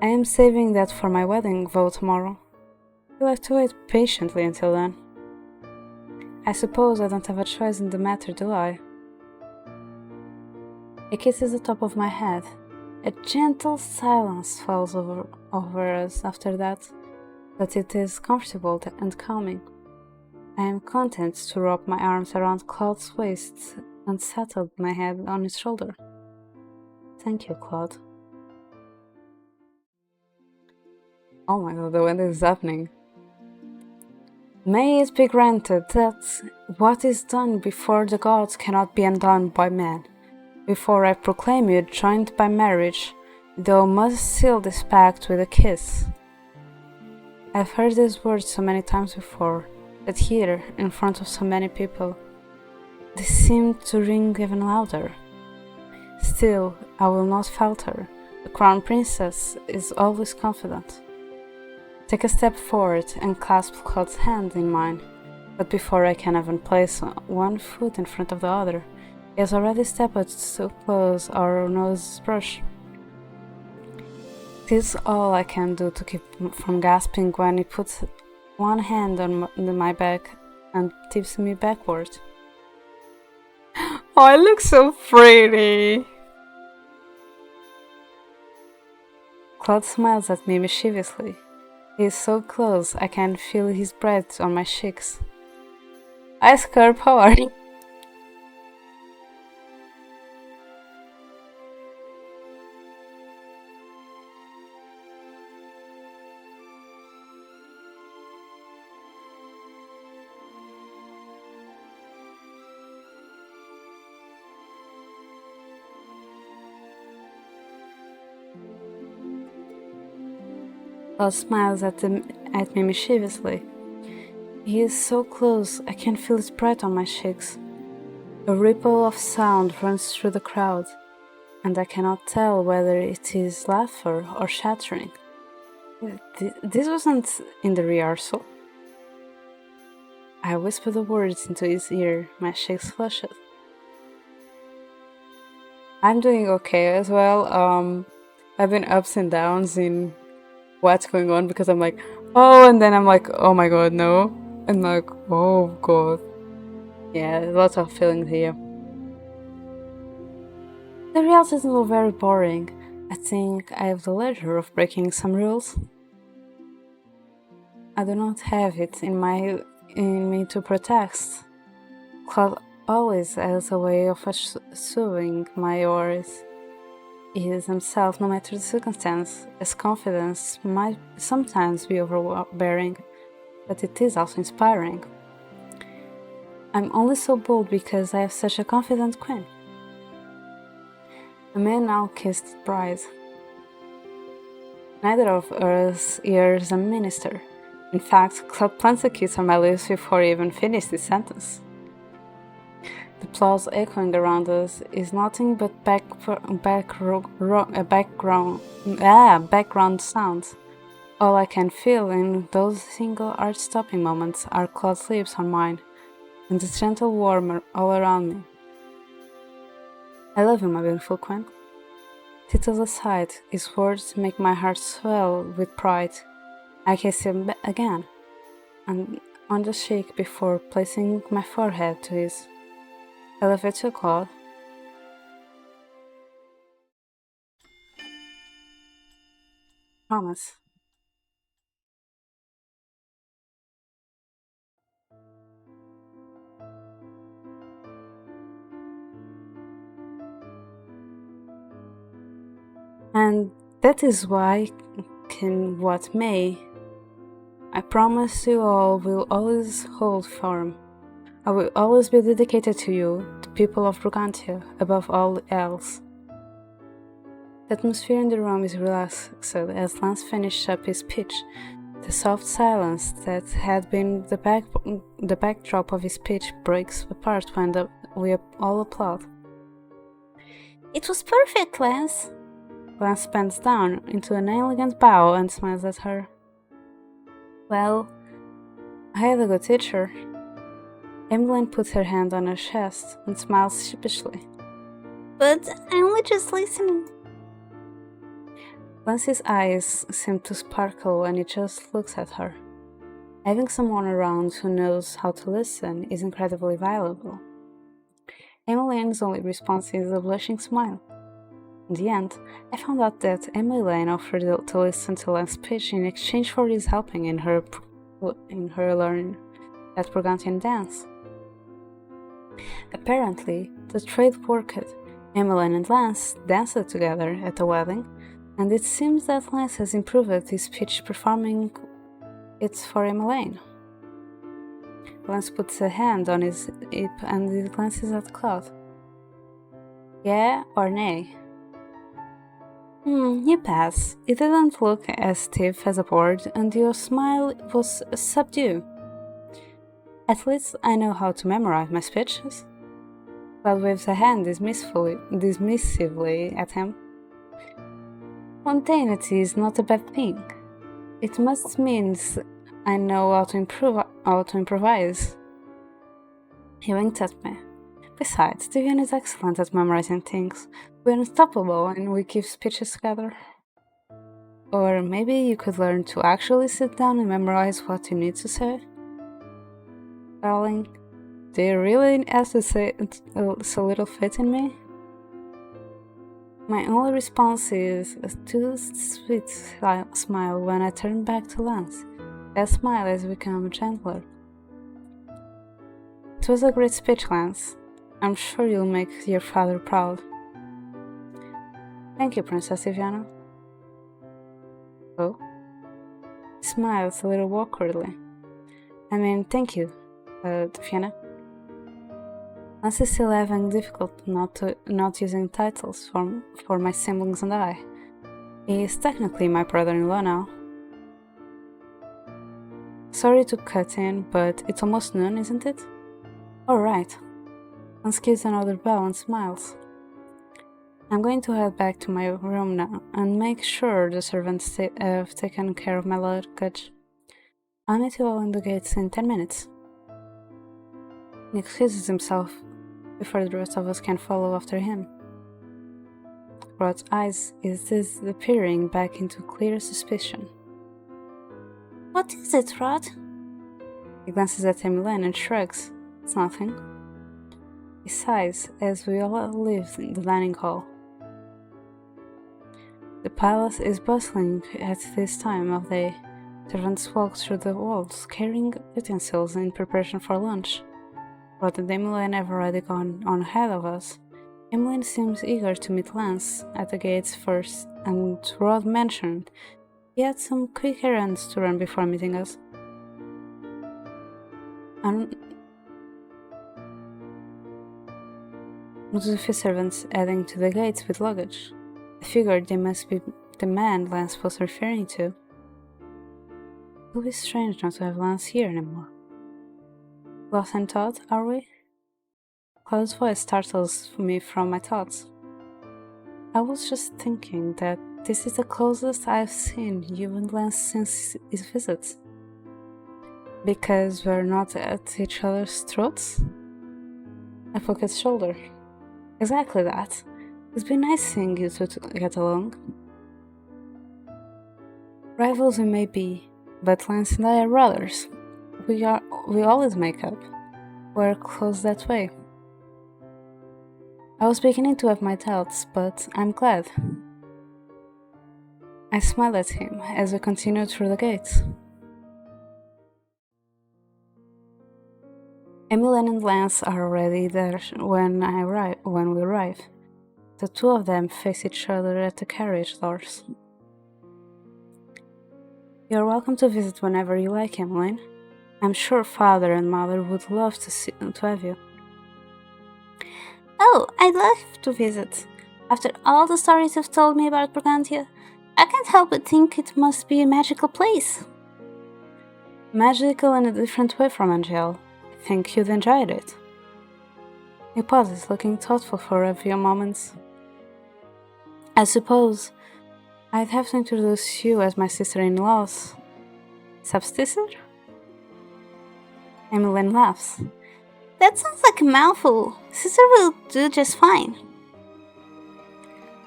I am saving that for my wedding vow tomorrow. You'll have to wait patiently until then. I suppose I don't have a choice in the matter, do I? He kisses the top of my head. A gentle silence falls over us after that, but it is comfortable and calming. I am content to wrap my arms around Claude's waist and settle my head on his shoulder. Thank you, Claude. Oh my god, the wind is happening. May it be granted that what is done before the gods cannot be undone by men. Before I proclaim you joined by marriage, thou must seal this pact with a kiss. I've heard these words so many times before, that here, in front of so many people, they seem to ring even louder. Still, I will not falter. The crown princess is always confident. Take a step forward and clasp Claude's hand in mine, but before I can even place one foot in front of the other, he has already stepped so close our noses brush. This is all I can do to keep from gasping when he puts one hand on my back and tips me backward. Oh, I look so pretty! Claude smiles at me mischievously. He is so close I can feel his breath on my cheeks. Hi Scarp, how are you? Claude smiles at me mischievously. He is so close I can feel his breath on my cheeks. A ripple of sound runs through the crowd, and I cannot tell whether it is laughter or chattering. This wasn't in the rehearsal. I whisper the words into his ear, my cheeks flushed. I'm doing okay as well. I've been ups and downs in what's going on because I'm like, oh, and then I'm like, oh my god, no. And like, oh god. Yeah, lots of feelings here. The rehearsal is very boring. I think I have the leisure of breaking some rules. I do not have it in me to protest. Claude always has a way of soothing my worries. He is himself, no matter the circumstance. His confidence might sometimes be overbearing, but it is also inspiring. I'm only so bold because I have such a confident queen. The man now kissed the bride. Neither of us here is a minister. In fact, Claude plants a kiss on my lips before he even finished his sentence. The applause echoing around us is nothing but background sounds. All I can feel in those single heart-stopping moments are Claude's lips on mine, and the gentle warmth all around me. I love you, my beautiful queen. Titles aside, his words make my heart swell with pride. I kiss him again, and on the cheek before placing my forehead to his. I love you too, Claude. Promise. And that is why, can what may, I promise you all will always hold firm. I will always be dedicated to you, the people of Brigantia, above all else. The atmosphere in the room is relaxed as Lance finished up his speech. The soft silence that had been the backdrop of his speech breaks apart when we all applaud. It was perfect, Lance. Lance bends down into an elegant bow and smiles at her. Well, I had a good teacher. Emmeline puts her hand on her chest and smiles sheepishly. But I'm only just listening. Lance's eyes seem to sparkle when he just looks at her. Having someone around who knows how to listen is incredibly valuable. Emmeline's only response is a blushing smile. In the end, I found out that Emmeline offered to listen to Lance's speech in exchange for his helping in her learning that Brigantian dance. Apparently, the trade worked. Emmeline and Lance danced together at the wedding, And it seems that Lance has improved his speech performing it for Emmeline. Lance puts a hand on his hip and he glances at Klaude. Yeah or nay? You pass. It didn't look as stiff as a board, and your smile was subdued. At least I know how to memorize my speeches. Klaude waves a hand dismissively at him. Spontaneity is not a bad thing. It must mean I know how to improvise. He winked at me. Besides, Divian is excellent at memorizing things. We're unstoppable and we give speeches together. Or maybe you could learn to actually sit down and memorize what you need to say. Darling, do you really have to say so little faith in me? My only response is a too sweet smile when I turn back to Lance. That smile has become gentler. It was a great speech, Lance. I'm sure you'll make your father proud. Thank you, Princess Iviana. Oh? He smiles a little awkwardly. Thank you, Iviana. Lance is still having difficulty not using titles for my siblings and I. He is technically my brother-in-law now. Sorry to cut in, but it's almost noon, isn't it? Alright. Lance gives another bow and smiles. I'm going to head back to my room now and make sure the servants have taken care of my luggage. I'll meet you all in the gates in 10 minutes. He excuses himself before the rest of us can follow after him. Rod's eyes is disappearing back into clear suspicion. What is it, Rod? He glances at Emmeline and shrugs. It's nothing. He sighs as we all leave the dining hall. The palace is bustling at this time of day. Servants walk through the halls carrying utensils in preparation for lunch. Rod and Emmeline have already gone on ahead of us. Emmeline seems eager to meet Lance at the gates first, and Rod mentioned he had some quick errands to run before meeting us. One of the few servants heading to the gates with luggage. I figured they must be the man Lance was referring to. It would be strange not to have Lance here anymore. Lost in thought, are we? Klaude's voice startles me from my thoughts. I was just thinking that this is the closest I've seen you and Lance since his visits. Because we're not at each other's throats? I poke his shoulder. Exactly that. It's been nice seeing you two get along. Rivals we may be, but Lance and I are brothers. We always make up. We're close that way. I was beginning to have my doubts, but I'm glad. I smile at him as we continue through the gates. Emmeline and Lance are already there when we arrive. The two of them face each other at the carriage doors. You're welcome to visit whenever you like, Emmeline. I'm sure Father and Mother would love to have you. Oh, I'd love to visit. After all the stories you've told me about Brigantia, I can't help but think it must be a magical place. Magical in a different way from Angel. I think you'd enjoy it. He pauses, looking thoughtful for a few moments. I suppose I'd have to introduce you as my sister-in-law's stepsister? Emmeline laughs. That sounds like a mouthful. Sister will do just fine.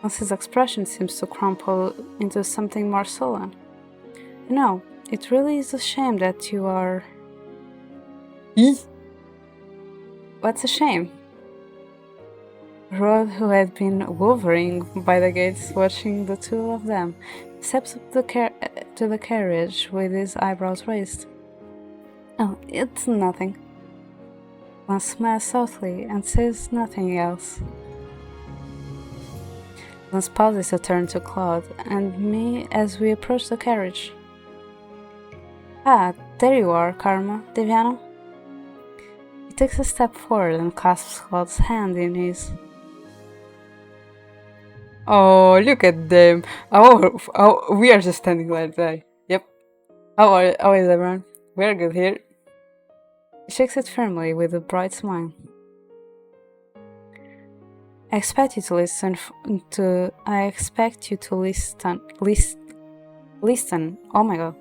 Lance's expression seems to crumple into something more sullen. You know, it really is a shame that you are... What's a shame? Rod, who had been hovering by the gates watching the two of them, steps up to the carriage with his eyebrows raised. Oh, it's nothing. Lance smiles softly and says nothing else. Lance pauses to turn to Claude and me as we approach the carriage. Ah, there you are, Karma, Deviana. He takes a step forward and clasps Claude's hand in his. Oh, look at them. We are just standing like that. Yep. How is everyone? We're good here. He shakes it firmly with a bright smile. I expect you to listen. Listen. Oh my god.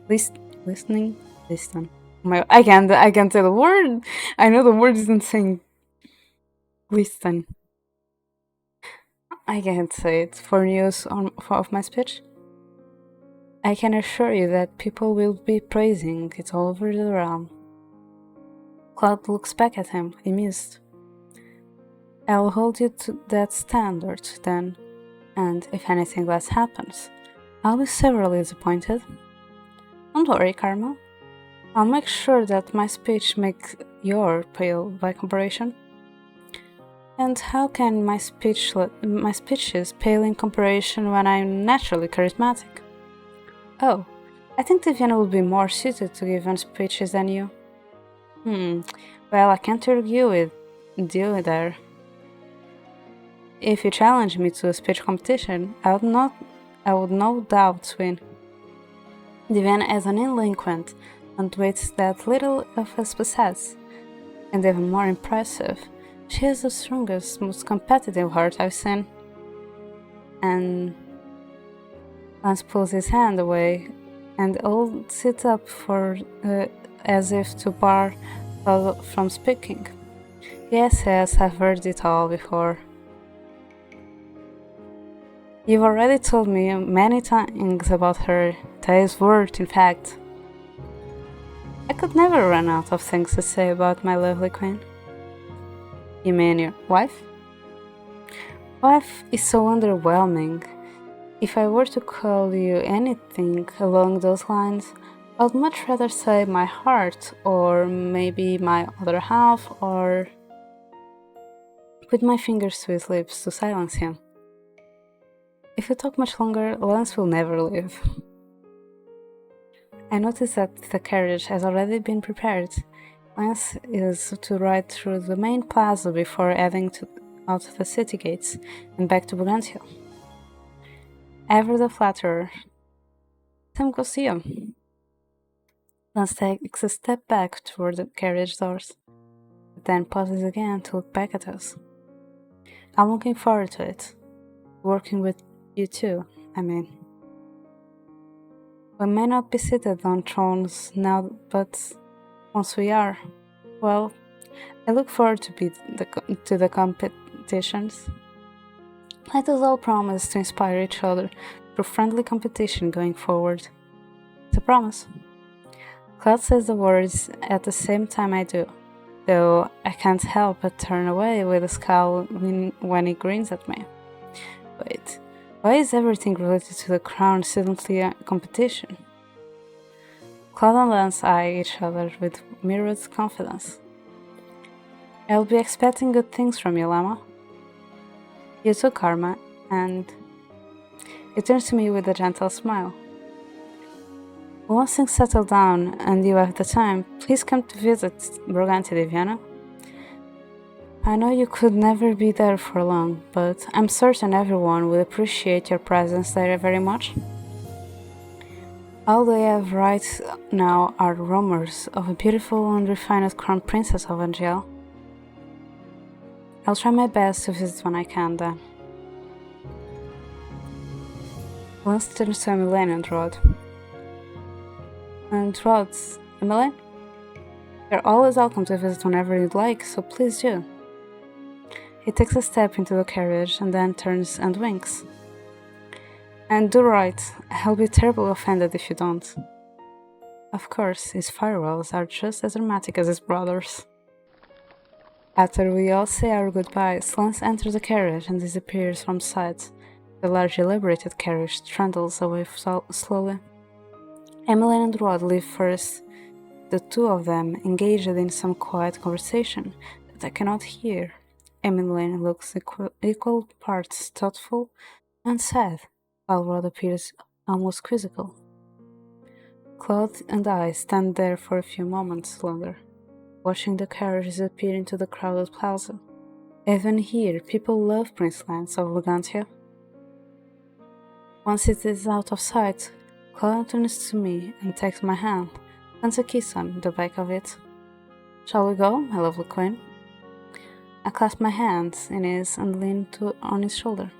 Listening. Listen. Oh my god. I can't say the word. I know the word isn't saying. Listen. I can't say it for news of my speech. I can assure you that people will be praising it all over the realm. Claude looks back at him, amused. I'll hold you to that standard, then, and if anything less happens, I'll be severely disappointed. Don't worry, Karma. I'll make sure that my speech makes your pale by comparison. And how can my speeches pale in comparison when I'm naturally charismatic? Oh, I think Deviana will be more suited to giving speeches than you. Well, I can't argue with you there. If you challenge me to a speech competition, I would no doubt win. Deviana is an delinquent and wits that little of us possess. And even more impressive, she has the strongest, most competitive heart I've seen. And Lance pulls his hand away and holds it up as if to bar Claude from speaking. Yes, I've heard it all before. You've already told me many things about her. Today's word, in fact. I could never run out of things to say about my lovely queen. You mean your wife? Wife is so underwhelming. If I were to call you anything along those lines, I'd much rather say my heart, or maybe my other half, or put my fingers to his lips to silence him. If we talk much longer, Lance will never leave. I notice that the carriage has already been prepared. Lance is to ride through the main plaza before heading out the city gates and back to Bugantia. Ever the flatterer. Time go see him. Lance takes a step back toward the carriage doors, but then pauses again to look back at us. I'm looking forward to it. Working with you too, I mean. We may not be seated on thrones now, but once we are, well, I look forward to the competitions. Let us all promise to inspire each other through friendly competition going forward. It's a promise. Claude says the words at the same time I do, though I can't help but turn away with a scowl when he grins at me. Wait, why is everything related to the crown suddenly a competition? Claude and Lance eye each other with mirrored confidence. I'll be expecting good things from you, Llama. You too, Karma, and he turns to me with a gentle smile. Once things settle down and you have the time, please come to visit Briganti, Deviana. I know you could never be there for long, but I'm certain everyone will appreciate your presence there very much. All they have right now are rumors of a beautiful and refined crown princess of Angel. I'll try my best to visit when I can then. Lance turns to Emmeline and Rod. And Rod, Emmeline? You're always welcome to visit whenever you'd like, so please do. He takes a step into the carriage and then turns and winks. And do right, I'll be terribly offended if you don't. Of course, his farewells are just as dramatic as his brother's. After we all say our goodbyes, Lance enters the carriage and disappears from sight. The large elaborated carriage trundles away slowly. Emmeline and Rod leave first, the two of them engaged in some quiet conversation that I cannot hear. Emily looks equal parts thoughtful and sad, while Rod appears almost quizzical. Claude and I stand there for a few moments longer, watching the carriages disappear into the crowded plaza. Even here, people love Prince Lance of Brigantia. Once it is out of sight, Claude turns to me and takes my hand, plants a kiss on the back of it. Shall we go, my lovely queen? I clasp my hands in his and lean on his shoulder.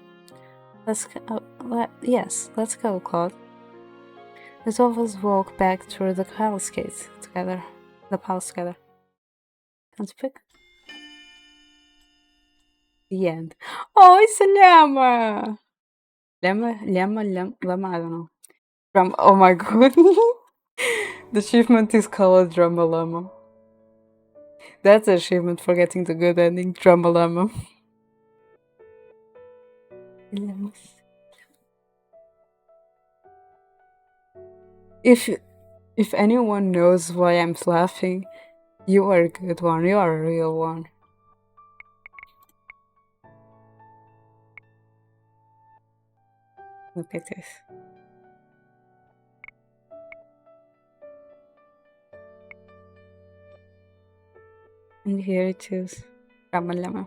Yes, let's go, Claude. The two of us walk back through the palace gate together. Can't speak. The end. Oh, it's a llama! Llama, I don't know. Oh my god. The achievement is called Drama Llama. That's the achievement for getting the good ending, Drama Llama. If anyone knows why I'm laughing, you are a good one, you are a real one. Look at this. And here it is, Drama Llama.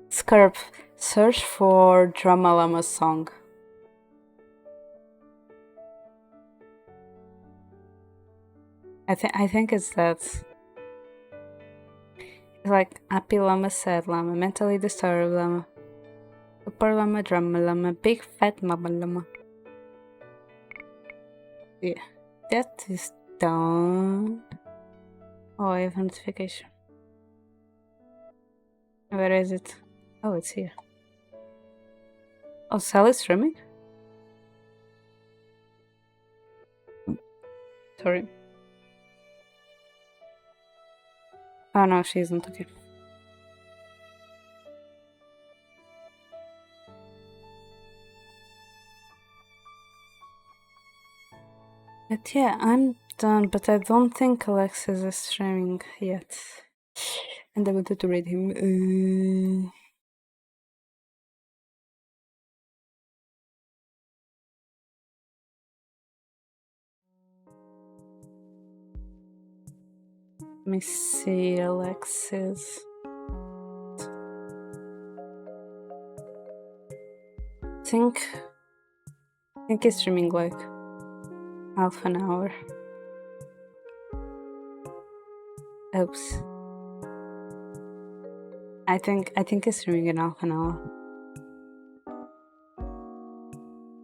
Scarp, search for Drama Llama song. I think it's that. It's like happy llama, sad llama, mentally disturbed llama, super llama, drama llama, big fat mama llama. Yeah, that is done. Oh, I have a notification. Where is it? Oh, it's here. Oh, Sally's streaming? Sorry. Oh no, she isn't, okay. But yeah, I'm done, but I don't think Alexis is streaming yet. And I wanted to read him. Let me see, Alexis. I think it's streaming like half an hour. Oops. I think it's streaming in half an hour.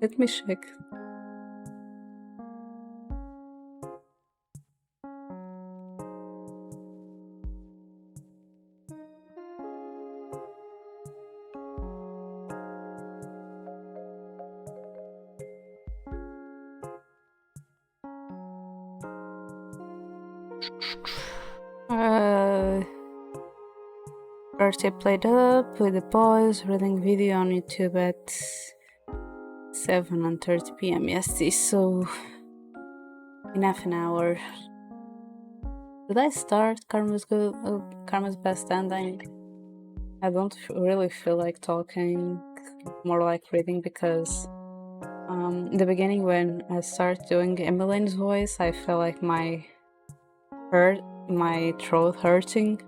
Let me check. Birthday played up with the boys, reading video on YouTube at 7:30 p.m. EST, so in half an hour. Did I start Karma's Best Ending? I don't really feel like talking, more like reading, because in the beginning when I started doing Emmeline's voice, I felt like my throat hurting.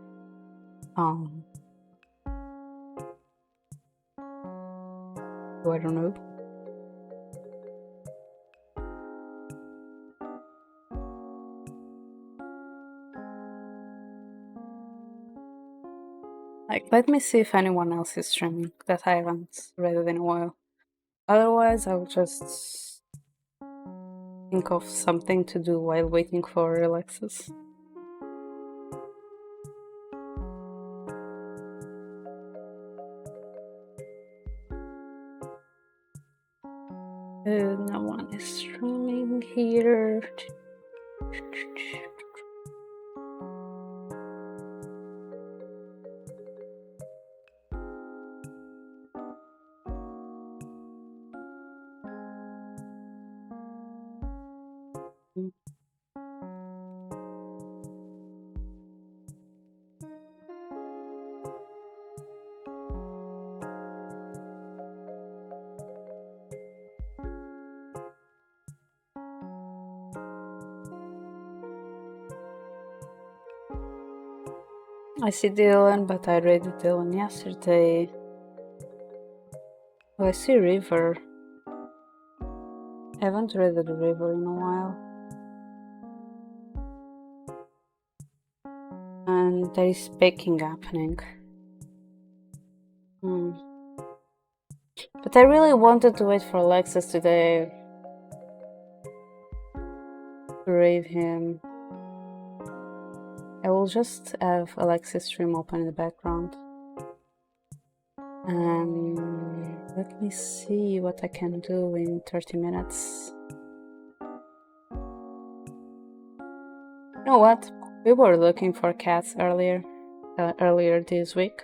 So I don't know. Like, let me see if anyone else is streaming that I haven't read it in a while. Otherwise, I'll just think of something to do while waiting for Alexis. No one is streaming here. I see Dylan, but I raided Dylan yesterday. Oh, I see River. I haven't raided the River in a while. And there is baking happening. But I really wanted to wait for Alexis today to raid him. I will just have Alexis stream open in the background. Let me see what I can do in 30 minutes. You know what? We were looking for cats earlier this week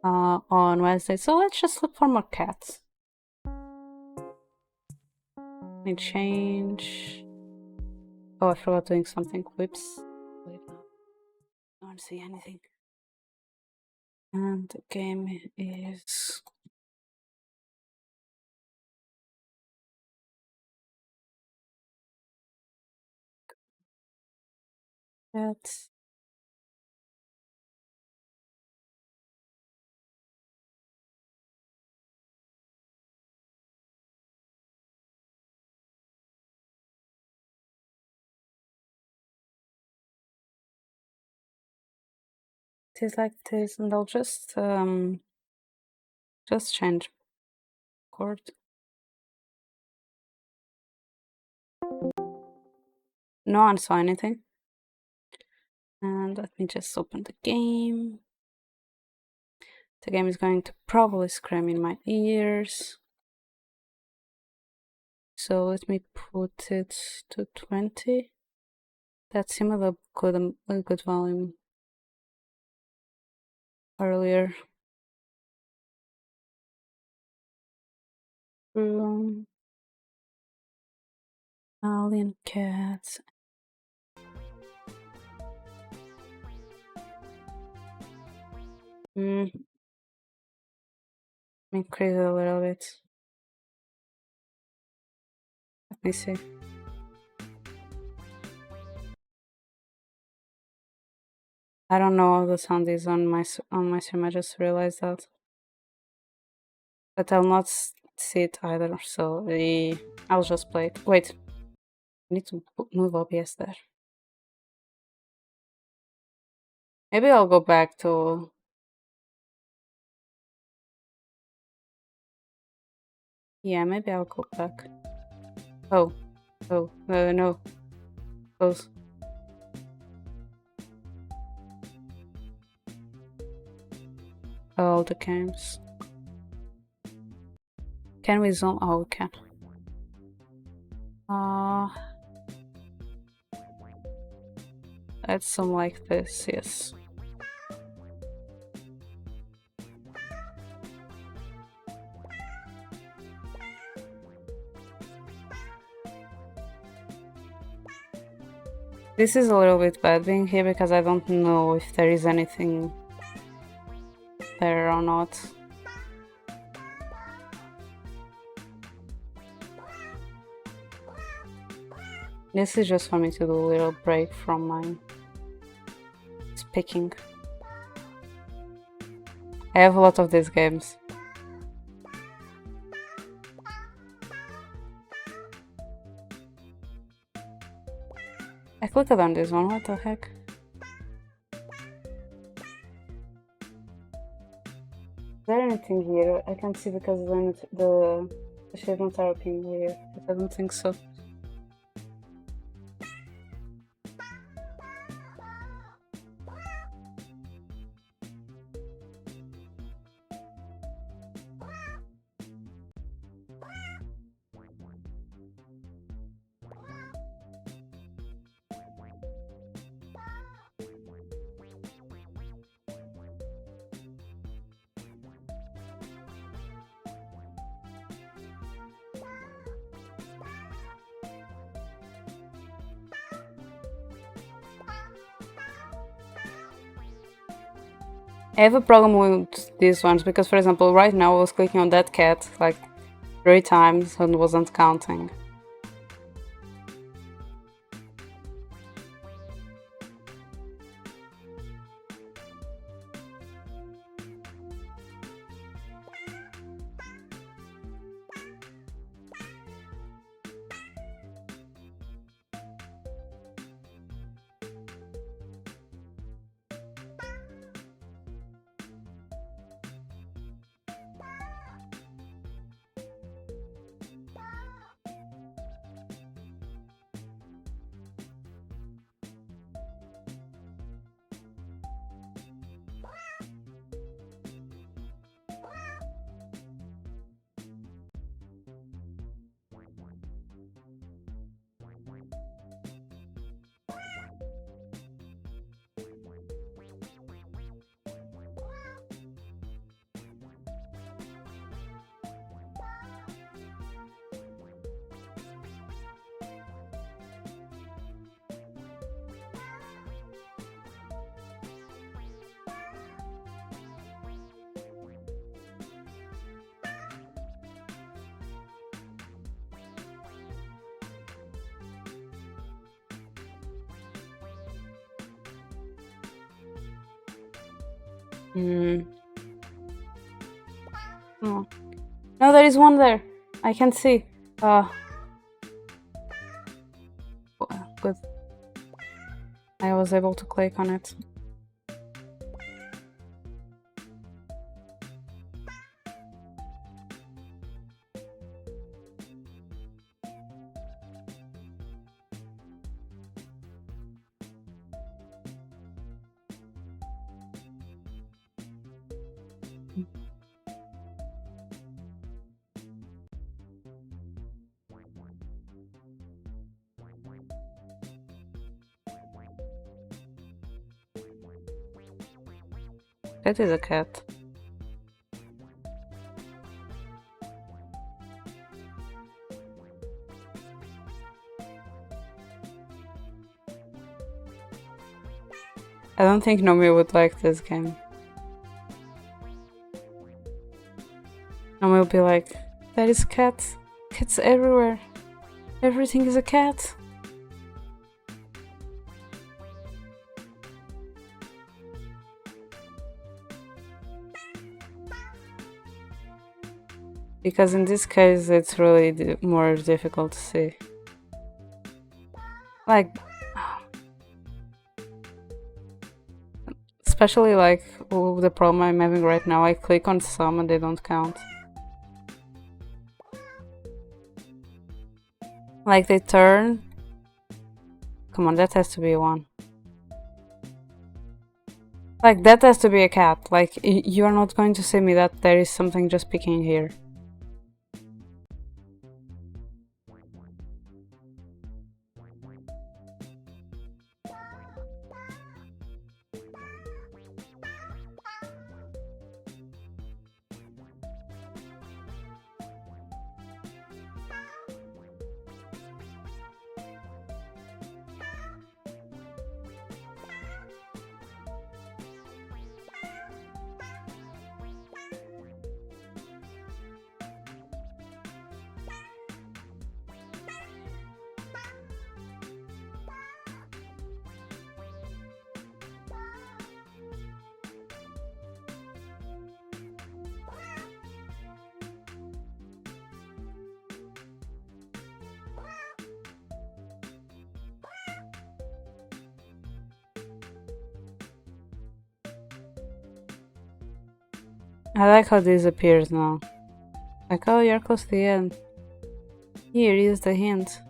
on Wednesday, so let's just look for more cats. Let me change. Oh, I forgot doing something. Whoops. Wait, no. I don't see anything. And the game is that. It is like this, and I'll just change chord. No one saw anything. And let me just open the game. The game is going to probably scream in my ears. So let me put it to 20. That seemed a good volume earlier. Alien cats. Increase it a little bit. Let me see. I don't know how the sound is on my stream. I just realized that, but I'll not see it either. So I'll just play it. Wait, I need to move OBS there. Maybe I'll go back to. Yeah, maybe I'll go back. Oh, no. Close. All the games. Can we zoom? Oh, we can. Add some like this, yes. This is a little bit bad being here because I don't know if there is anything there or not. This is just for me to do a little break from my speaking. I have a lot of these games. I clicked on this one, what the heck? Is there anything here? I can't see because then the achievements are appearing here, but I don't think so. I have a problem with these ones because, for example, right now I was clicking on that cat like 3 times and wasn't counting. Hmm. Oh. No, there is one there. I can see. Good. I was able to click on it. That is a cat. I don't think Nomi would like this game. Nomi will be like, there is cats. Cats everywhere. Everything is a cat. Because in this case, it's really more difficult to see. Like, especially like the problem I'm having right now, I click on some and they don't count. Like they turn. Come on, that has to be one. Like that has to be a cat. Like you are not going to say me that there is something just picking here. I like how this appears now. Like, oh, you're close to the end. Here is the hint.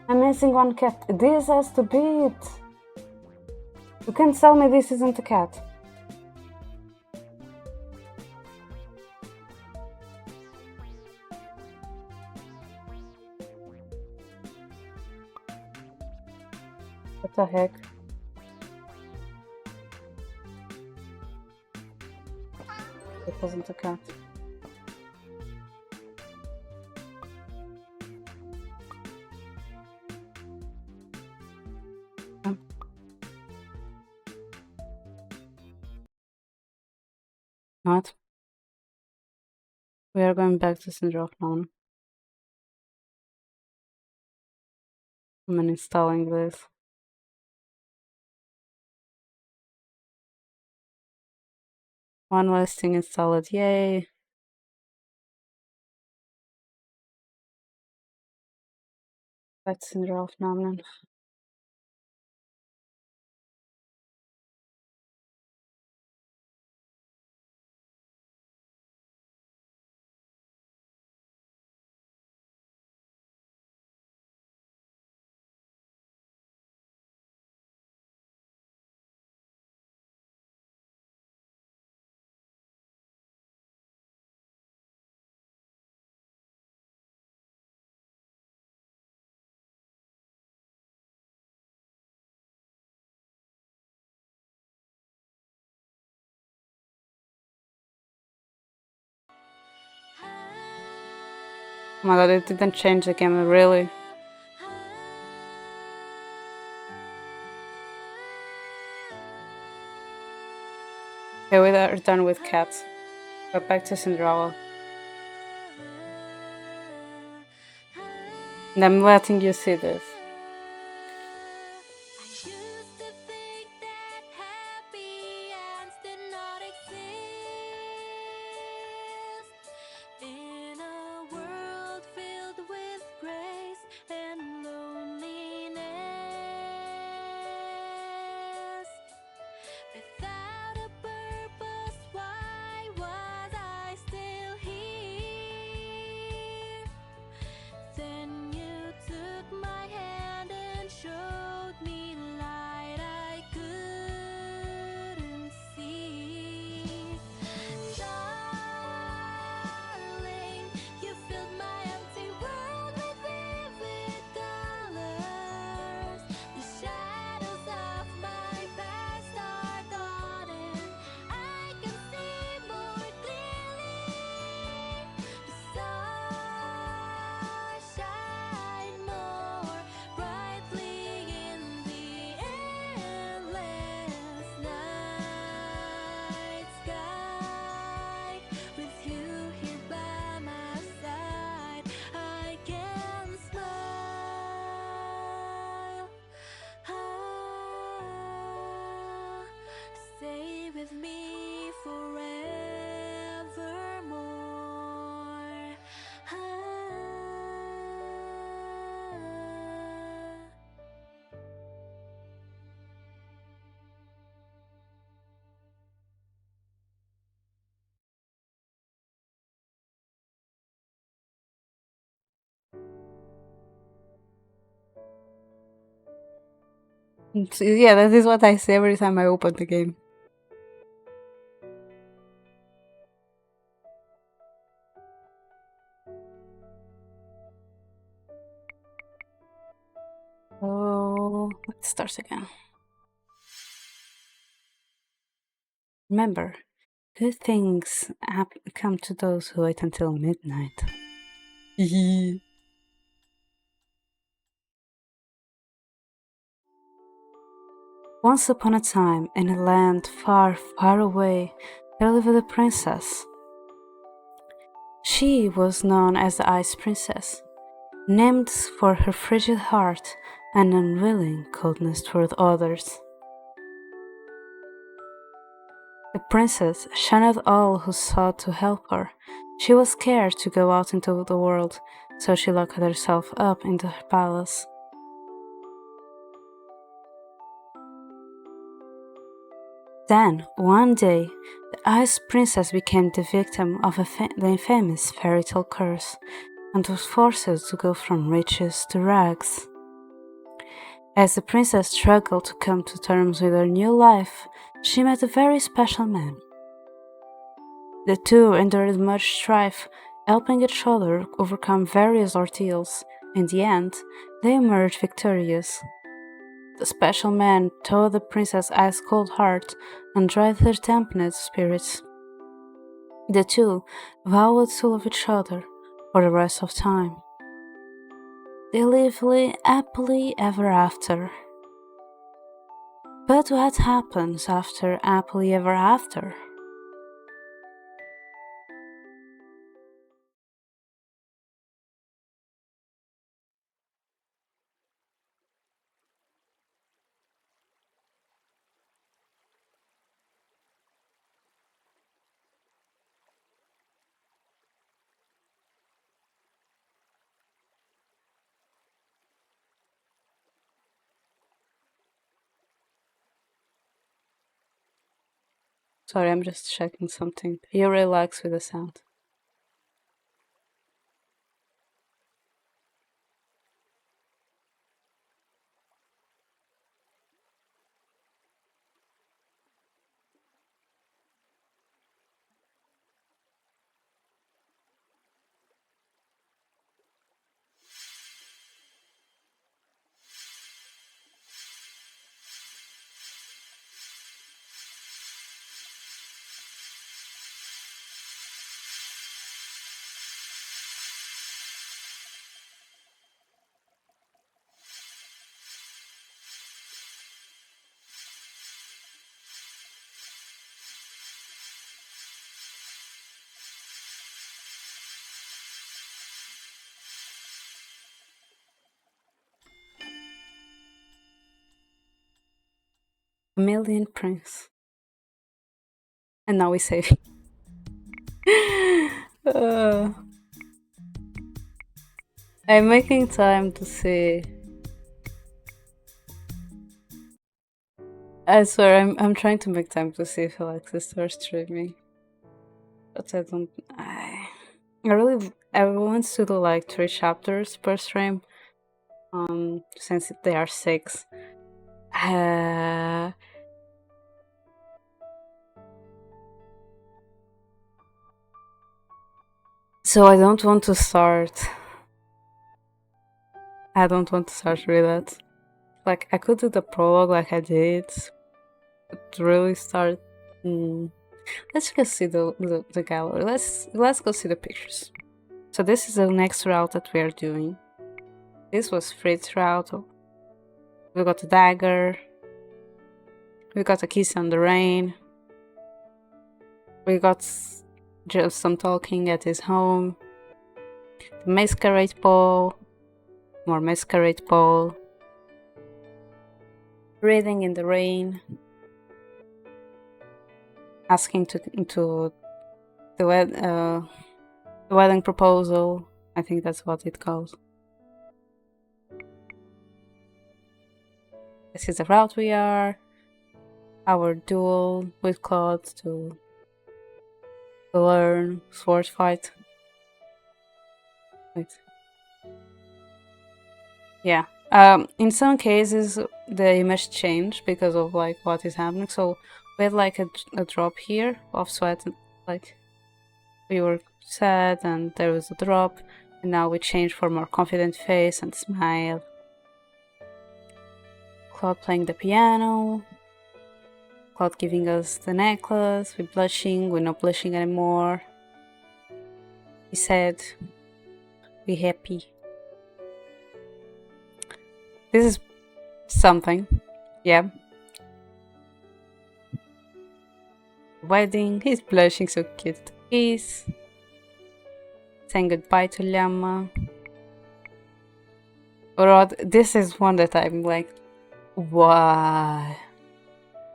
I'm missing one cat. This has to be it. You can't tell me this isn't a cat. What the heck? It wasn't a cat. Not. We are going back to Cinderella now. I'm installing this. One listing installed. Yay. That's Cinderella phenomenon. Oh my god, it didn't change the game, really. Okay, we are done with cats. Go back to Cinderella. And I'm letting you see this. So, yeah, that is what I say every time I open the game. Oh, let's start again. Remember, good things come to those who wait until midnight. Once upon a time, in a land far, far away, there lived a princess. She was known as the Ice Princess, named for her frigid heart and unwilling coldness toward others. The princess shunned all who sought to help her. She was scared to go out into the world, so she locked herself up in her palace. Then, one day, the Ice Princess became the victim of the infamous fairy tale curse and was forced to go from riches to rags. As the princess struggled to come to terms with her new life, she met a very special man. The two endured much strife, helping each other overcome various ordeals. In the end, they emerged victorious. The special man taught the princess' ice-cold heart and dried her tempered spirits. The two vowed to love each other for the rest of time. They lived happily ever after. But what happens after happily ever after? Sorry, I'm just checking something. You relax with the sound. A million prince. And now we save. uh, I'm making time to see. I swear, I'm trying to make time to see if Alexis starts streaming, but I don't. I want to do like 3 chapters per stream. Since they are 6. So I don't want to start. I don't want to start with that. Like I could do the prologue like I did, but really start. Let's go see the gallery. Let's go see the pictures. So this is the next route that we are doing. This was Frit's route. We got a dagger. We got a kiss on the rain. We got just some talking at his home. The masquerade ball. More masquerade ball. Reading in the rain. Asking to the wedding proposal. I think that's what it calls. This is the route we are. Our duel with Klaude to learn sword fight. Wait. Yeah. In some cases the image changed because of like what is happening. So we had like a drop here of sweat, like we were sad and there was a drop, and now we changed for more confident face and smile. Klaude playing the piano. Klaude giving us the necklace. We're blushing. We're not blushing anymore. He said, "Be happy." This is something. Yeah. Wedding. He's blushing, so cute. Kiss. Saying goodbye to Llama. Rod, this is one that I'm like, why?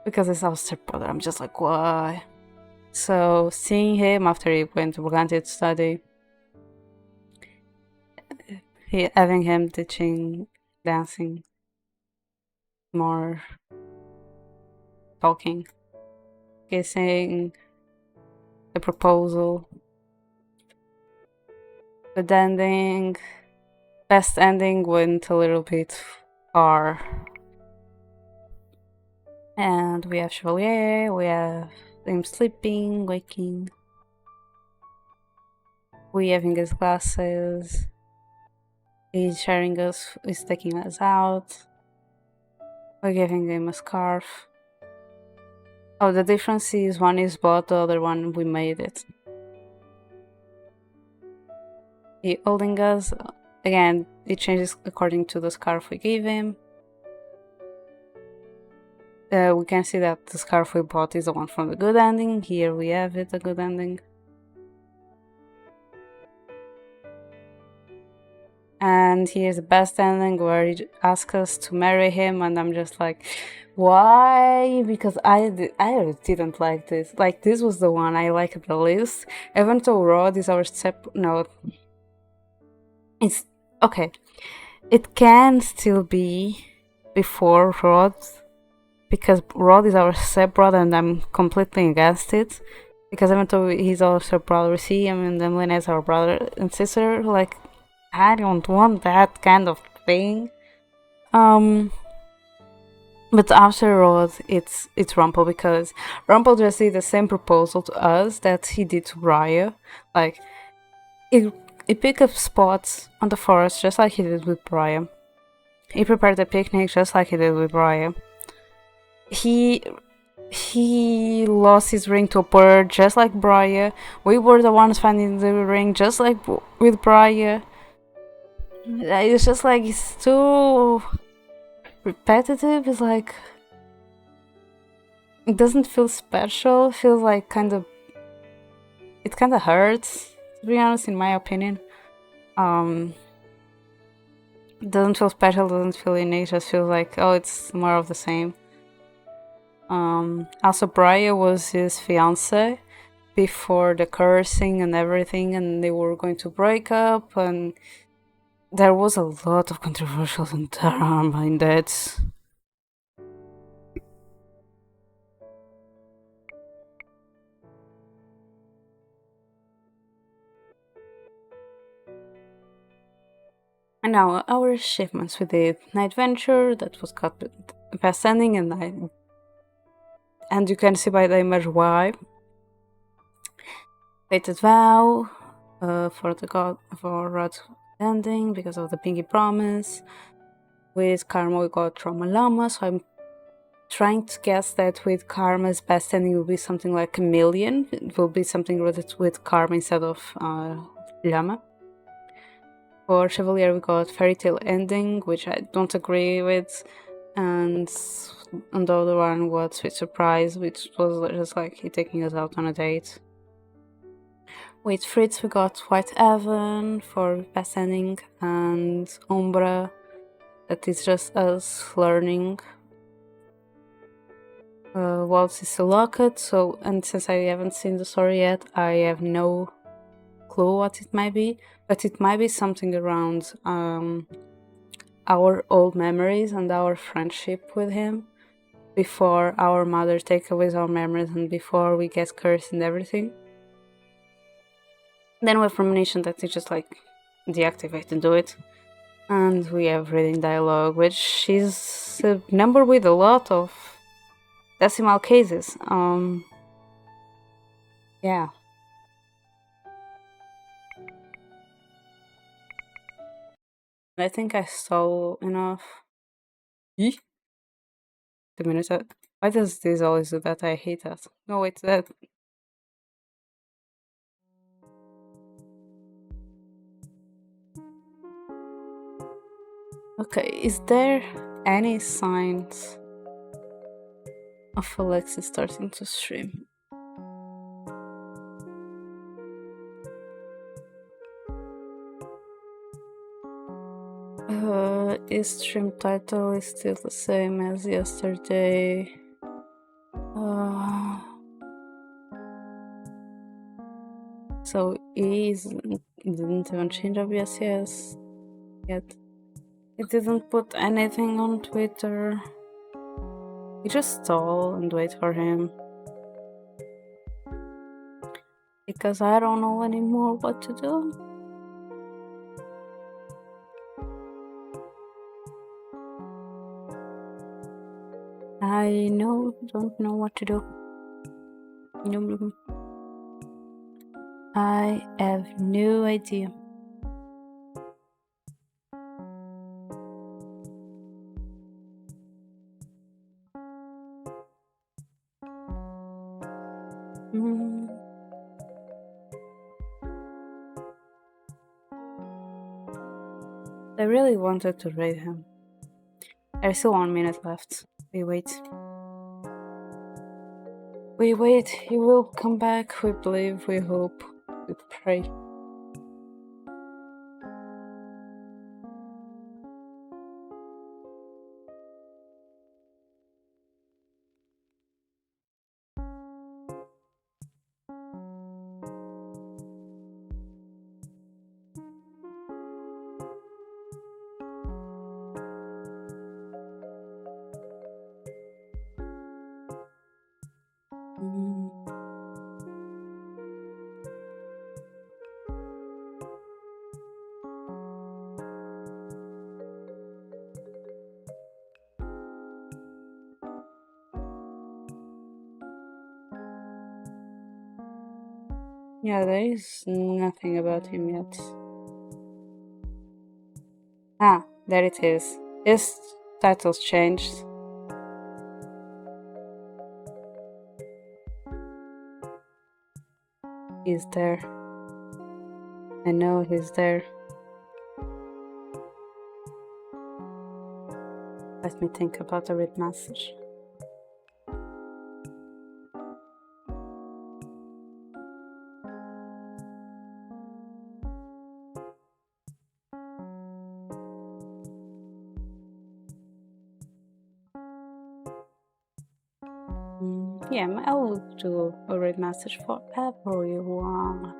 Because it's our stepbrother. I'm just like, why? So seeing him after he went to Burgundy to study, having him teaching dancing, more talking, kissing, the proposal, the ending. Best ending went a little bit far. And we have Chevalier, we have him sleeping, waking. We having his glasses. He's sharing us, he's taking us out. We're giving him a scarf. Oh, the difference is one is bought, the other one we made it. He holding us. Again, it changes according to the scarf we gave him. We can see that the scarf we bought is the one from the good ending. Here we have it, the good ending. And here's the best ending where he asks us to marry him, and I'm just like, why? Because I didn't like this. Like, this was the one I liked the least. Even though Rod is our no. It's okay. It can still be before Rod, because Rod is our stepbrother and I'm completely against it. Because even though he's our stepbrother, we see him and Emily as our brother and sister, like, I don't want that kind of thing. But after Rod, it's Rumpel, because Rumpel just did the same proposal to us that he did to Briar. Like, he picked up spots on the forest just like he did with Briar. He prepared the picnic just like he did with Briar. He lost his ring to a bird just like Briar. We were the ones finding the ring just like with Briar. It's just like, it's too repetitive. It's like, it doesn't feel special. It feels like it kind of hurts, to be honest, in my opinion. It doesn't feel special, doesn't feel unique, just feels like, oh, it's more of the same. Also, Brian was his fiance before the cursing and everything, and they were going to break up, and there was a lot of controversial drama in that. And now our achievements: we did Night Venture, that was cut with Past Ending, and you can see by the image why. Fated Vow, for the god for Rod ending because of the Pinky Promise. With Karma we got Trauma Lama, so I'm trying to guess that with Karma's best ending will be something like a million. It will be something related with Karma instead of Lama. For Chevalier we got Fairy Tale Ending, which I don't agree with, and the other one was Sweet Surprise, which was just like he taking us out on a date. With Fritz we got White Heaven for best ending, and Umbra, that is just us learning. Waltz is a locket, so, and since I haven't seen the story yet, I have no clue what it might be, but it might be something around our old memories and our friendship with him before our mother takes away our memories and before we get cursed and everything. Then we have Premonition that is just like deactivate and do it. And we have Reading Dialogue, which is a number with a lot of decimal cases. Yeah. I think I stole enough. Eeh. The minute why does this always do that? I hate that. No, wait, that. Okay, is there any signs of Alexis starting to stream? His stream title is still the same as yesterday. So he didn't even change OBS yet. He didn't put anything on Twitter. We just stall and wait for him. Because I don't know anymore what to do. I don't know what to do. I have no idea. I really wanted to raid him. There's still 1 minute left. We wait. We wait. He will come back. We believe. We hope. We pray. Yeah, there is nothing about him yet. Ah, there it is. His title's changed. He's there. I know he's there. Let me think about a read message. Yeah, I will do a read message for everyone.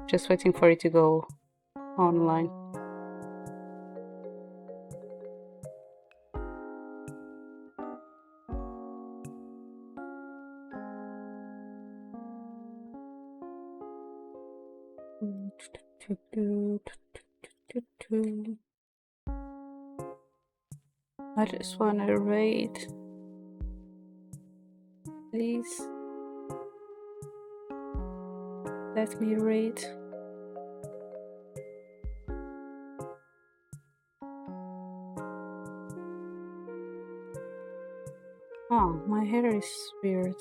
Just waiting for it to go online. I just want to read. Please let me read. Oh, my hair is weird.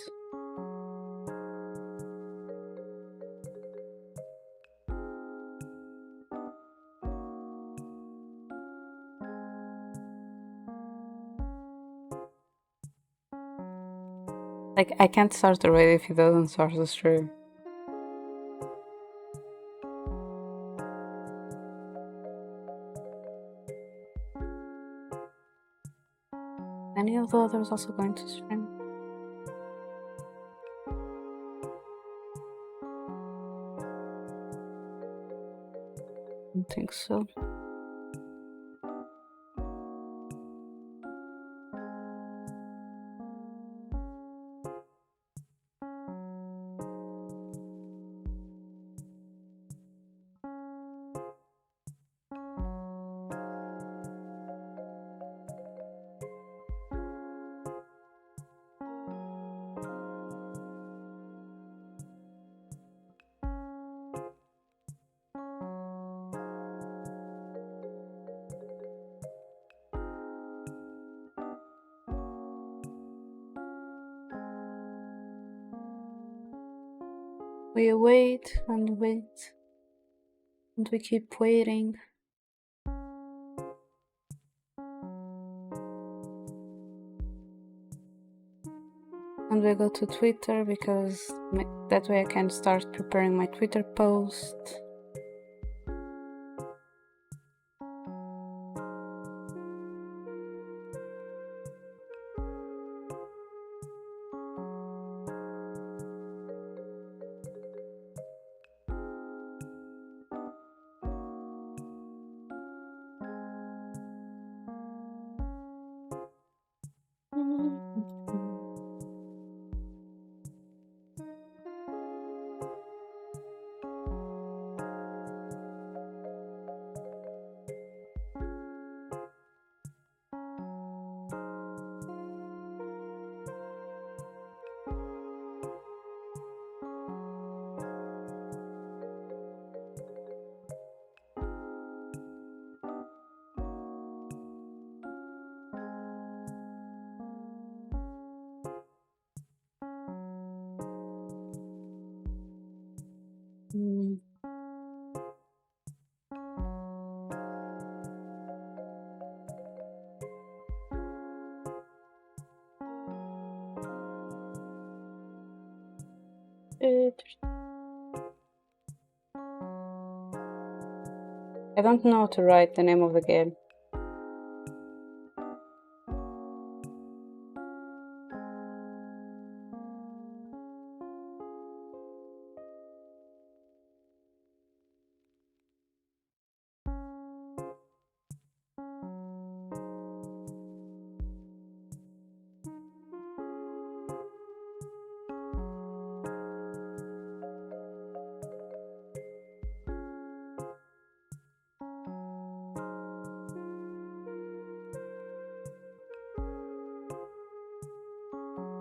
Like, I can't start the read if it doesn't start the stream. Any of the others also going to stream? I don't think so. We wait and wait, and we keep waiting. And we go to Twitter because that way I can start preparing my Twitter post. I don't know how to write the name of the game.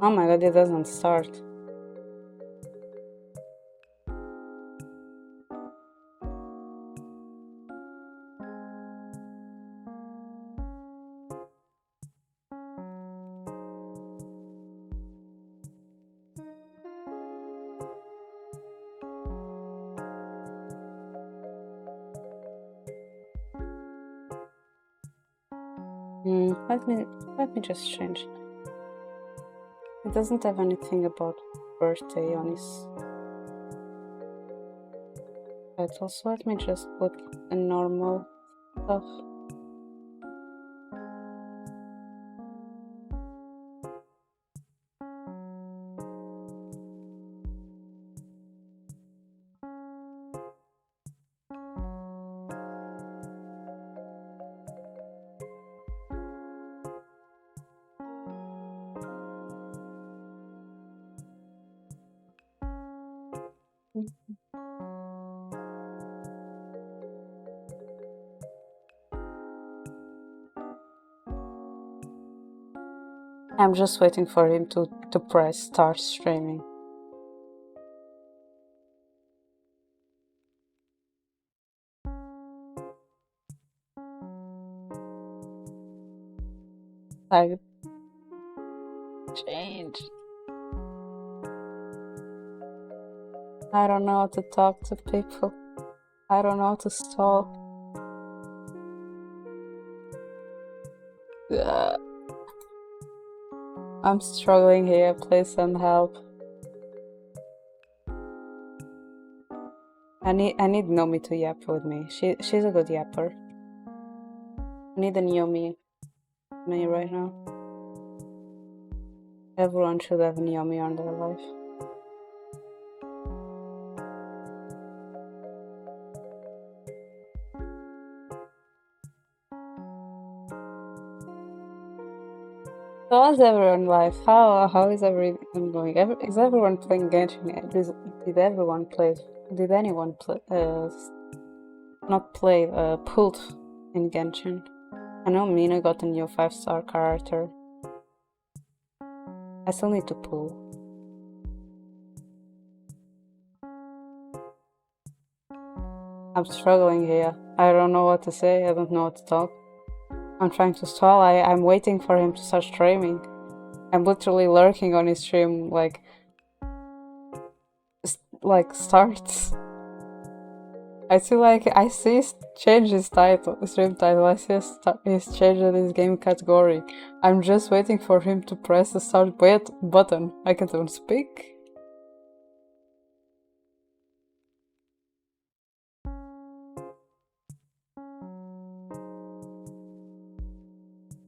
Oh my god, it doesn't start. Let me just change. It doesn't have anything about birthday on his title, so let me just put a normal stuff. I'm just waiting for him to press start streaming. Like, change. I don't know how to talk to people. I don't know how to stall. I'm struggling here. Please send help. I need Nomi to yap with me. She's a good yapper. I need a Naomi me right now. Everyone should have Naomi on their life. So how's everyone life? How is everything going? Is everyone playing Genshin? Did everyone play? Did anyone play? Not play. Pulled in Genshin. I know Mina got a new 5-star character. I still need to pull. I'm struggling here. I don't know what to say. I don't know what to talk. I'm trying to stall. I'm waiting for him to start streaming. I'm literally lurking on his stream, like starts. I see change his stream title. I see he's changing his game category. I'm just waiting for him to press the start button. I can't even speak.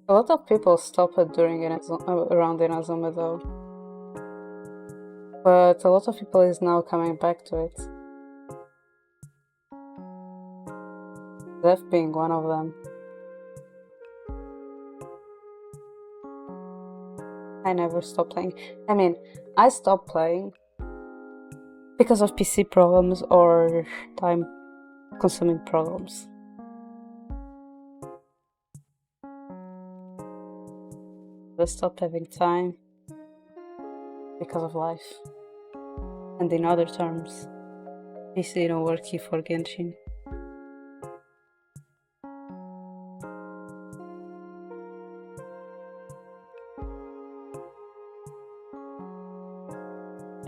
A lot of people stop it during around Inazuma though. But a lot of people is now coming back to it. Zeph being one of them. I never stopped playing. I mean, I stopped playing because of PC problems or time-consuming problems. I stopped having time because of life. And in other terms, PC don't work here for Genshin.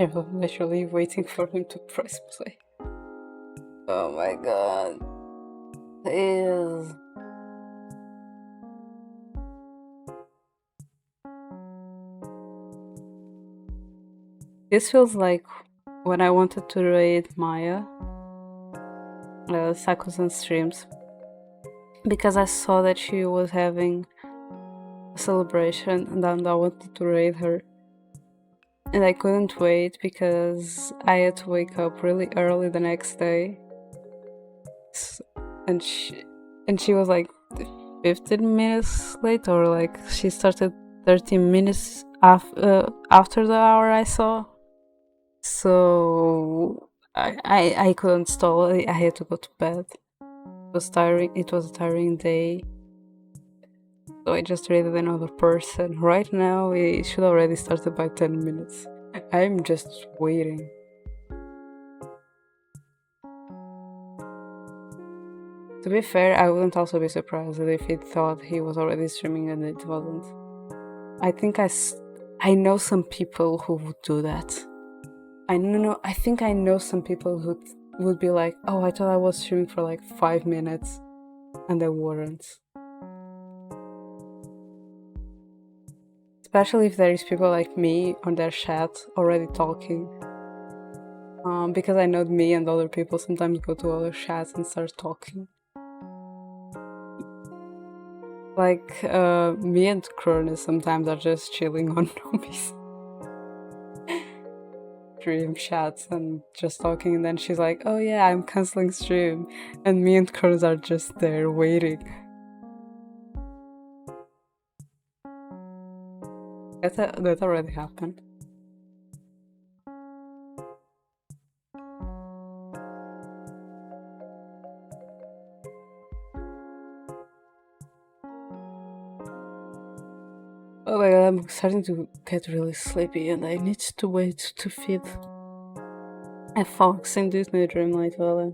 I'm literally waiting for him to press play. Oh my god. Please. This feels like when I wanted to raid Maya, Sakusan streams, because I saw that she was having a celebration and I wanted to raid her. And I couldn't wait because I had to wake up really early the next day. And she was like 15 minutes late, or like she started 13 minutes after the hour I saw. So I couldn't stall. I had to go to bed. It was tiring. It was a tiring day. So I just raided another person. Right now, it should already started by 10 minutes. I'm just waiting. To be fair, I wouldn't also be surprised if he thought he was already streaming and it wasn't. I think I know some people who would do that. I think I know some people who would be like, oh, I thought I was streaming for like 5 minutes, and they weren't. Especially if there is people like me on their chat already talking. Because I know me and other people sometimes go to other chats and start talking. Like, me and Cronus sometimes are just chilling on Nomi's stream chats and just talking, and then she's like, oh yeah, I'm cancelling stream. And me and Cronus are just there waiting. That already happened. Oh my god, I'm starting to get really sleepy and I need to wait to feed a fox in Disney Dreamlight Valley.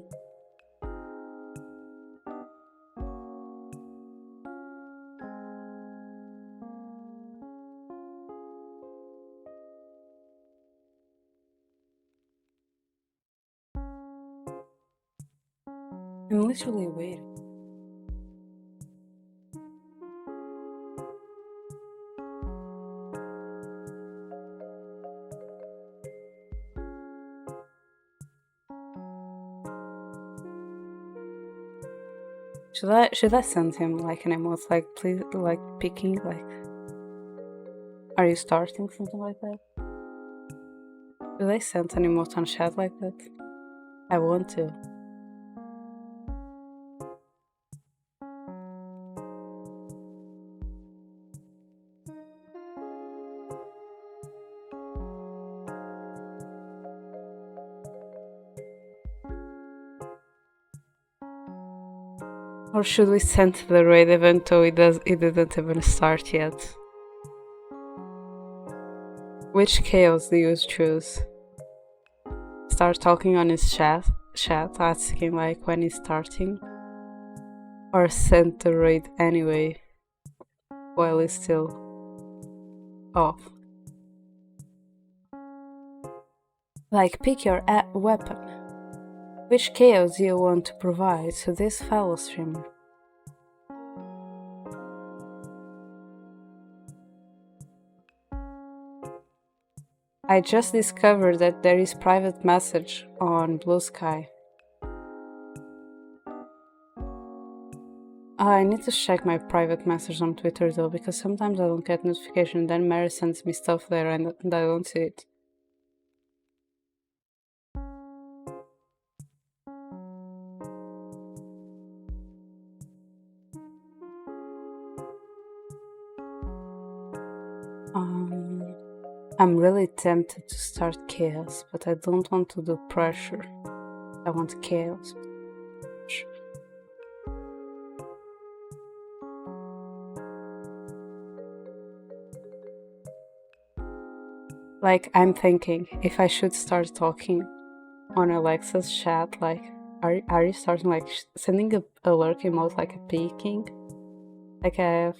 I'm literally waiting. Should I send him like an emote, like please, like picking, like, are you starting, something like that? Should I send an emote on chat like that? I want to. Or should we send the raid event though it didn't even start yet? Which chaos do you choose? Start talking on his chat asking like when he's starting? Or send the raid anyway while he's still off? Like, pick your weapon. Which chaos do you want to provide to this fellow streamer? I just discovered that there is private message on Blue Sky. I need to check my private message on Twitter though, because sometimes I don't get notification, then Mary sends me stuff there and I don't see it. I'm really tempted to start chaos, but I don't want to do pressure. I want chaos. Like, I'm thinking if I should start talking on Alexa's chat, like, are you starting like sending a lurk emote, like a peeking, like a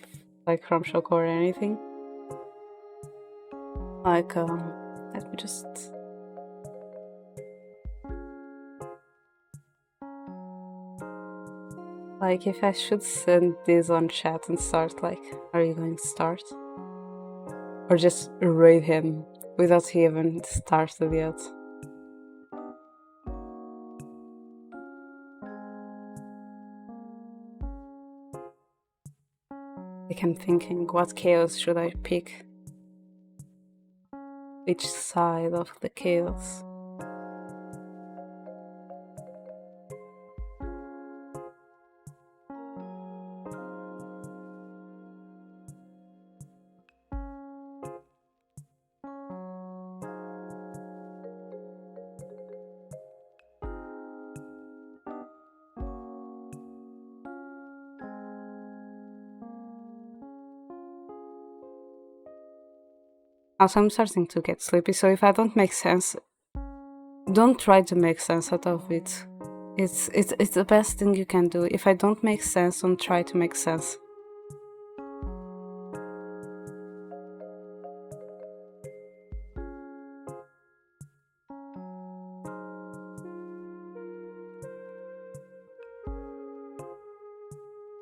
like from Shoko or anything? Like, let me just. Like, if I should send this on chat and start, like, are you going to start? Or just raid him without he even started yet? Like, I'm thinking, what chaos should I pick? Which side of the chaos? Also, I'm starting to get sleepy, so if I don't make sense, don't try to make sense out of it. It's the best thing you can do. If I don't make sense, don't try to make sense.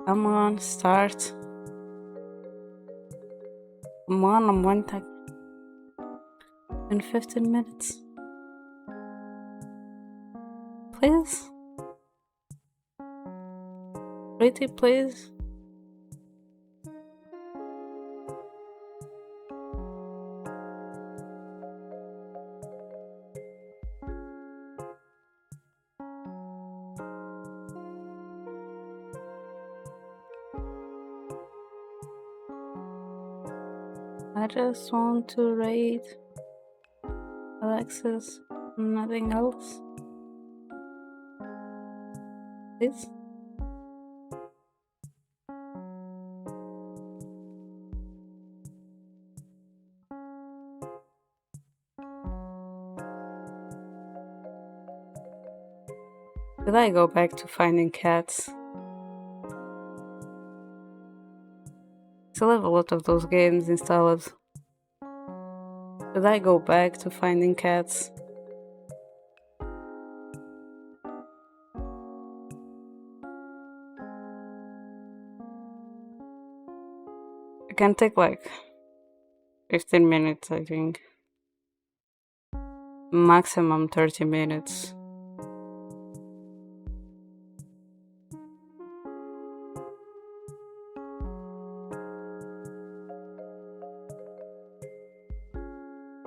Come on, start. Come on, I'm one time in 15 minutes. Please? Pretty, please? I just want to raid Alexis, nothing else. Please? I go back to finding cats? Still have a lot of those games installed. Should I go back to finding cats? It can take like 15 minutes, I think. Maximum 30 minutes.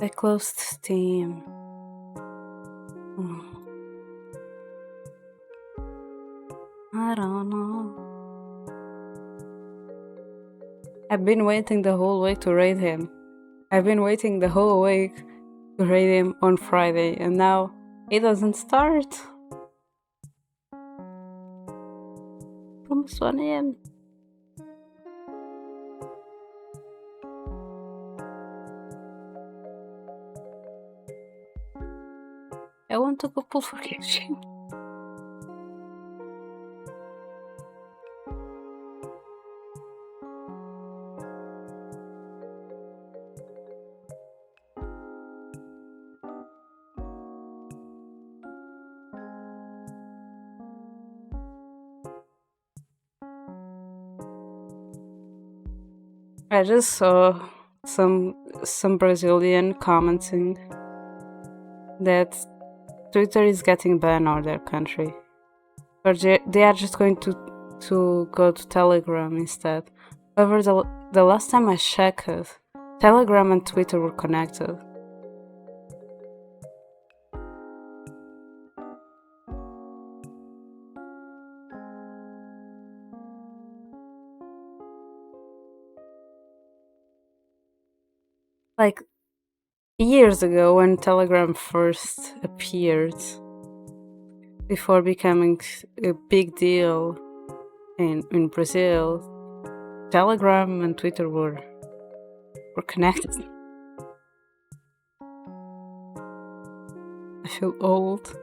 I closed Steam. I don't know. I've been waiting the whole week to raid him. I've been waiting the whole week to raid him on Friday, and now it doesn't start. Almost 1 a.m. I want to go pull for kitchen. I just saw some Brazilian commenting that Twitter is getting banned on their country, or they are just going to go to Telegram instead. However, the last time I checked, Telegram and Twitter were connected. Like years ago, when Telegram first appeared, before becoming a big deal in Brazil, Telegram and Twitter were connected. I feel old.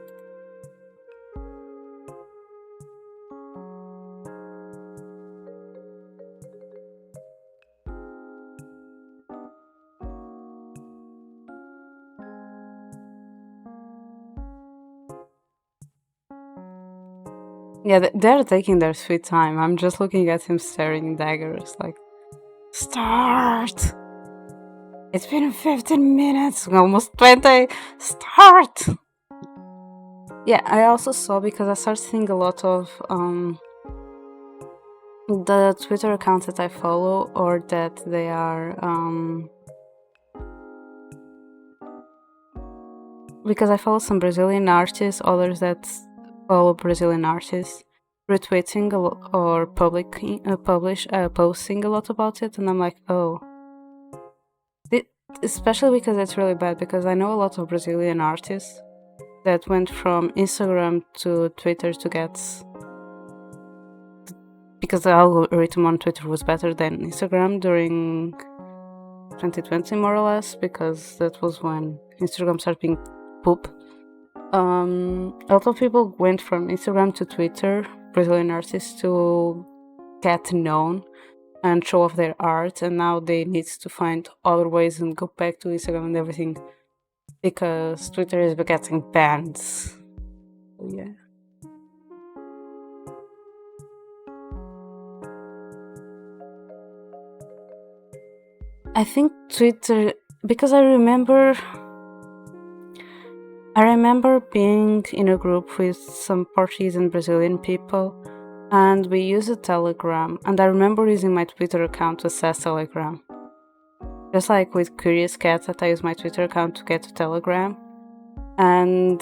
Yeah, they're taking their sweet time. I'm just looking at him staring daggers like, start! It's been 15 minutes, almost 20. Start! Yeah, I also saw, because I started seeing a lot of the Twitter accounts that I follow, or that they are because I follow some Brazilian artists, others that follow Brazilian artists, retweeting or posting a lot about it, and I'm like, oh. Especially because it's really bad, because I know a lot of Brazilian artists that went from Instagram to Twitter to get, because the algorithm on Twitter was better than Instagram during 2020, more or less, because that was when Instagram started being poop. A lot of people went from Instagram to Twitter, Brazilian artists, to get known and show off their art, and now they need to find other ways and go back to Instagram and everything, because Twitter is getting banned. So, yeah. I think Twitter, because I remember being in a group with some Portuguese and Brazilian people, and we used a Telegram, and I remember using my Twitter account to access Telegram. Just like with Curious Cat, that I used my Twitter account to get to Telegram, and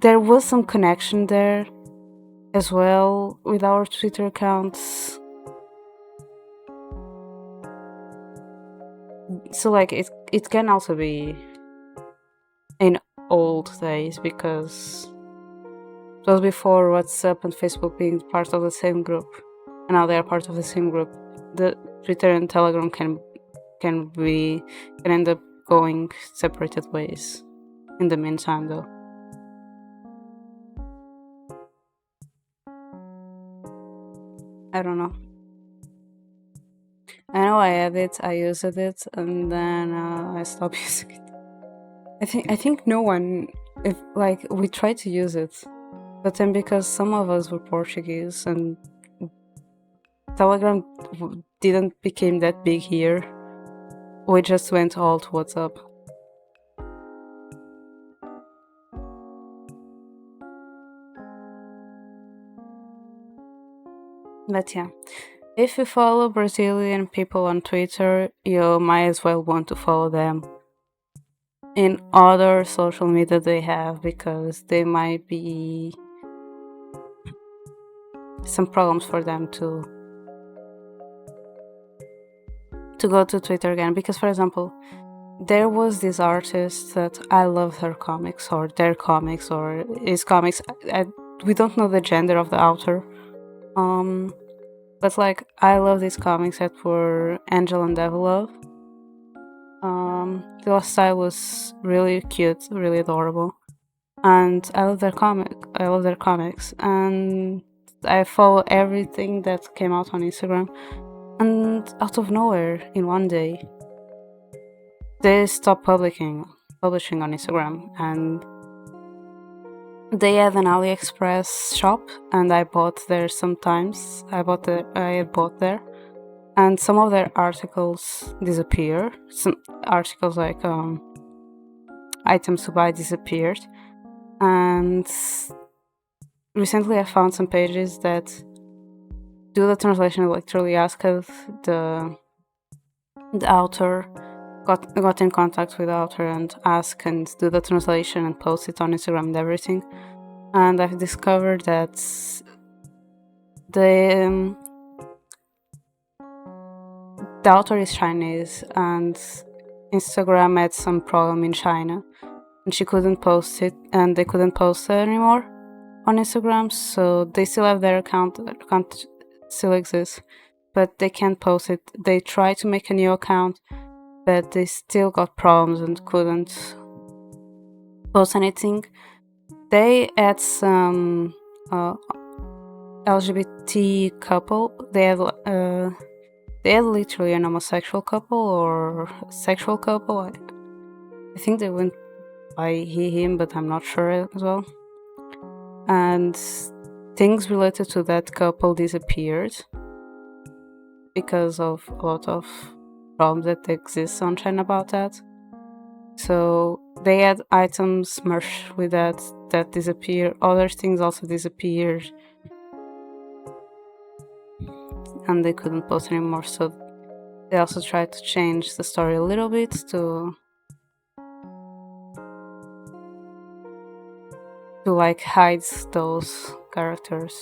there was some connection there as well with our Twitter accounts. So like it can also be in old days, because it was before WhatsApp and Facebook being part of the same group, and now they are part of the same group. The Twitter and Telegram can end up going separated ways in the meantime, though. I don't know. I know I had it, I used it, and then I stopped using it. I think no one, if like we tried to use it, but then because some of us were Portuguese and Telegram didn't became that big here, we just went all to WhatsApp. But yeah, if you follow Brazilian people on Twitter, you might as well want to follow them in other social media they have, because they might be some problems for them to go to Twitter again. Because, for example, there was this artist that I love her comics, or their comics, or his comics. We don't know the gender of the author, but like I love these comics that were Angel and Devilove. The last style was really cute, really adorable, and I love their comics, and I follow everything that came out on Instagram. And out of nowhere, in one day, they stopped publishing on Instagram, and they had an AliExpress shop, and I bought there sometimes. I had bought there, and some of their articles disappear. Some articles like items to buy disappeared, and recently I found some pages that do the translation. Literally asked the author, got in contact with the author and asked and do the translation and post it on Instagram and everything. And I've discovered that the author is Chinese, and Instagram had some problem in China, and she couldn't post it, and they couldn't post it anymore on Instagram. So they still have their account still exists, but they can't post it. They tried to make a new account, but they still got problems and couldn't post anything. They had some LGBT couple. They had literally an homosexual couple or sexual couple. I think they went by him, but I'm not sure as well. And things related to that couple disappeared because of a lot of problems that exist on China about that. So they had items merged with that disappeared. Other things also disappeared, and they couldn't post anymore. So they also tried to change the story a little bit to like hide those characters,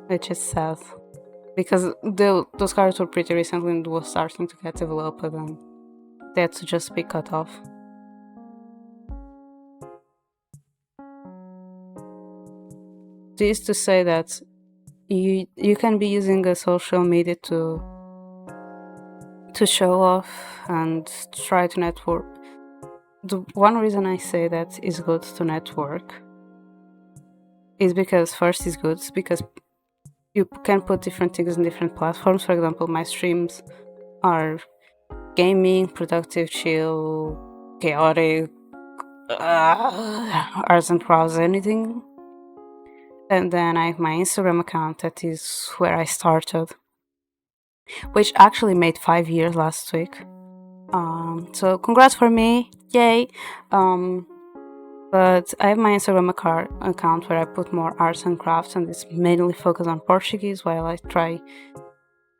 which is sad, because those characters were pretty recently and was starting to get developed, and they had to just be cut off. This to say that you can be using a social media to show off and try to network. The one reason I say that is good to network is because first it's good because you can put different things in different platforms. For example, my streams are gaming, productive, chill, chaotic, arts and crafts, anything. And then I have my Instagram account, that is where I started, which actually made 5 years last week. So congrats for me, yay! But I have my Instagram account where I put more arts and crafts, and it's mainly focused on Portuguese, while I try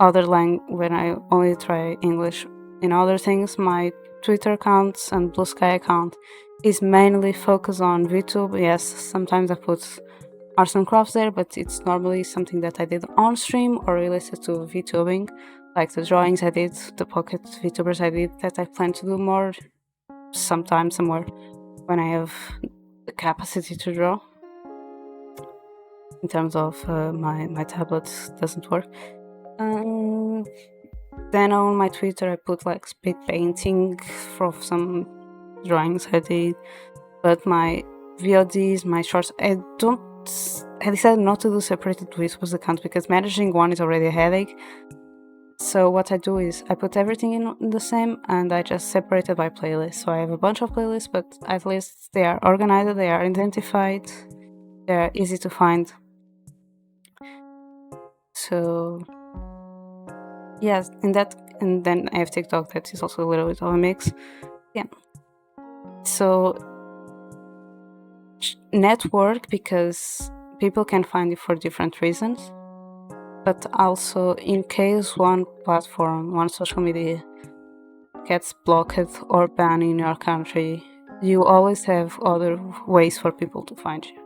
other when I only try English in other things. My Twitter account and Blue Sky account is mainly focused on VTube. Yes, sometimes I put arts and crafts there, but it's normally something that I did on stream or related to VTubing, like the drawings I did, the pocket VTubers I did, that I plan to do more sometime somewhere when I have the capacity to draw. In terms of my tablet doesn't work. Then on my Twitter I put like speed painting for some drawings I did, but my VODs, my shorts, I don't I decided not to do separated whispers accounts because managing one is already a headache. So what I do is I put everything in the same and I just separate it by playlist. So I have a bunch of playlists, but at least they are organized, they are identified, they are easy to find. So yes, and then I have TikTok that is also a little bit of a mix. Yeah. So network because people can find you for different reasons, but also in case one platform, one social media gets blocked or banned in your country, you always have other ways for people to find you.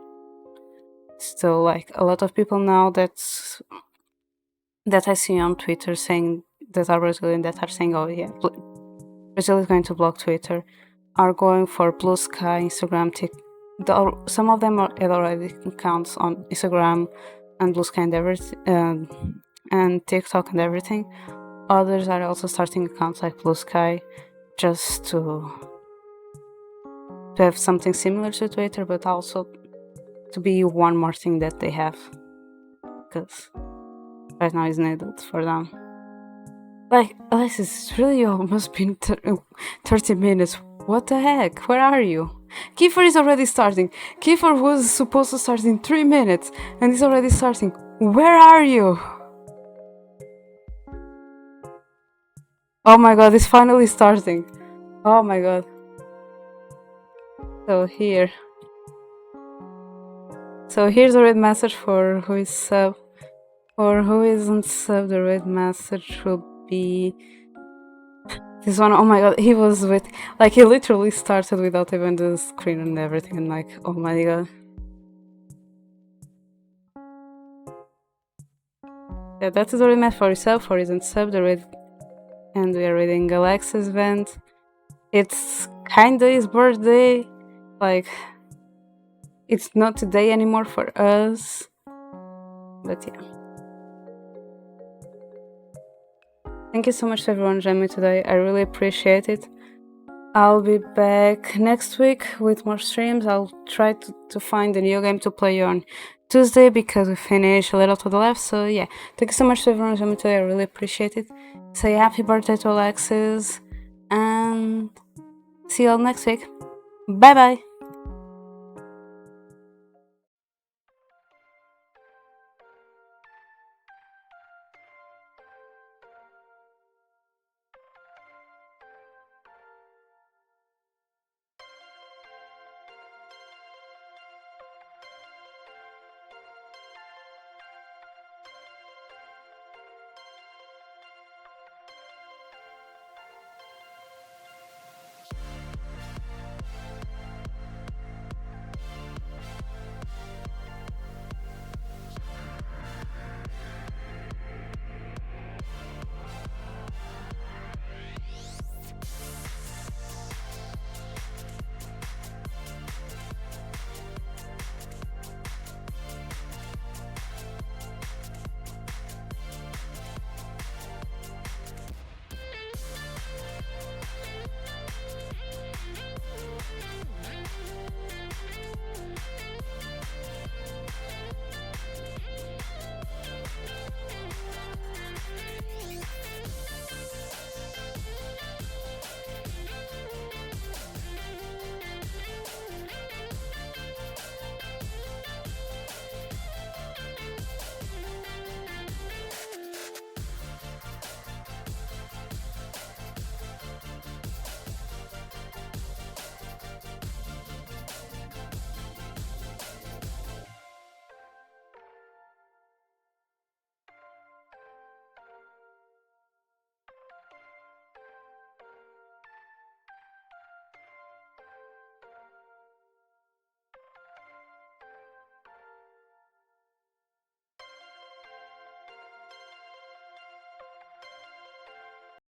So like a lot of people now that I see on Twitter saying that are Brazilian that are saying, oh yeah, Brazil is going to block Twitter, are going for Blue Sky, Instagram, some of them had already accounts on Instagram and Blue Sky and everything, and TikTok and everything. Others are also starting accounts like Blue Sky just to have something similar to Twitter, but also to be one more thing that they have, because right now is needed for them. Like, this is really almost been 30 minutes. What the heck? Where are you? Kiefer is already starting. Kiefer was supposed to start in 3 minutes and he's already starting. Where are you? Oh my god, it's finally starting. Oh my god. So here's a red message for who is sub. For who isn't sub, the red message will be this one. Oh my god, he was with, like, he literally started without even the screen and everything, and like, oh my god. Yeah, that is already meant for yourself, for isn't sub, the red, and we are reading Alexa's vent. It's kinda his birthday, like, it's not today anymore for us, but yeah. Thank you so much to everyone joining me today. I really appreciate it. I'll be back next week with more streams. I'll try to find a new game to play on Tuesday because we finished a little to the left. So yeah, thank you so much to everyone joining me today. I really appreciate it. Say happy birthday to Alexis and see you all next week. Bye bye.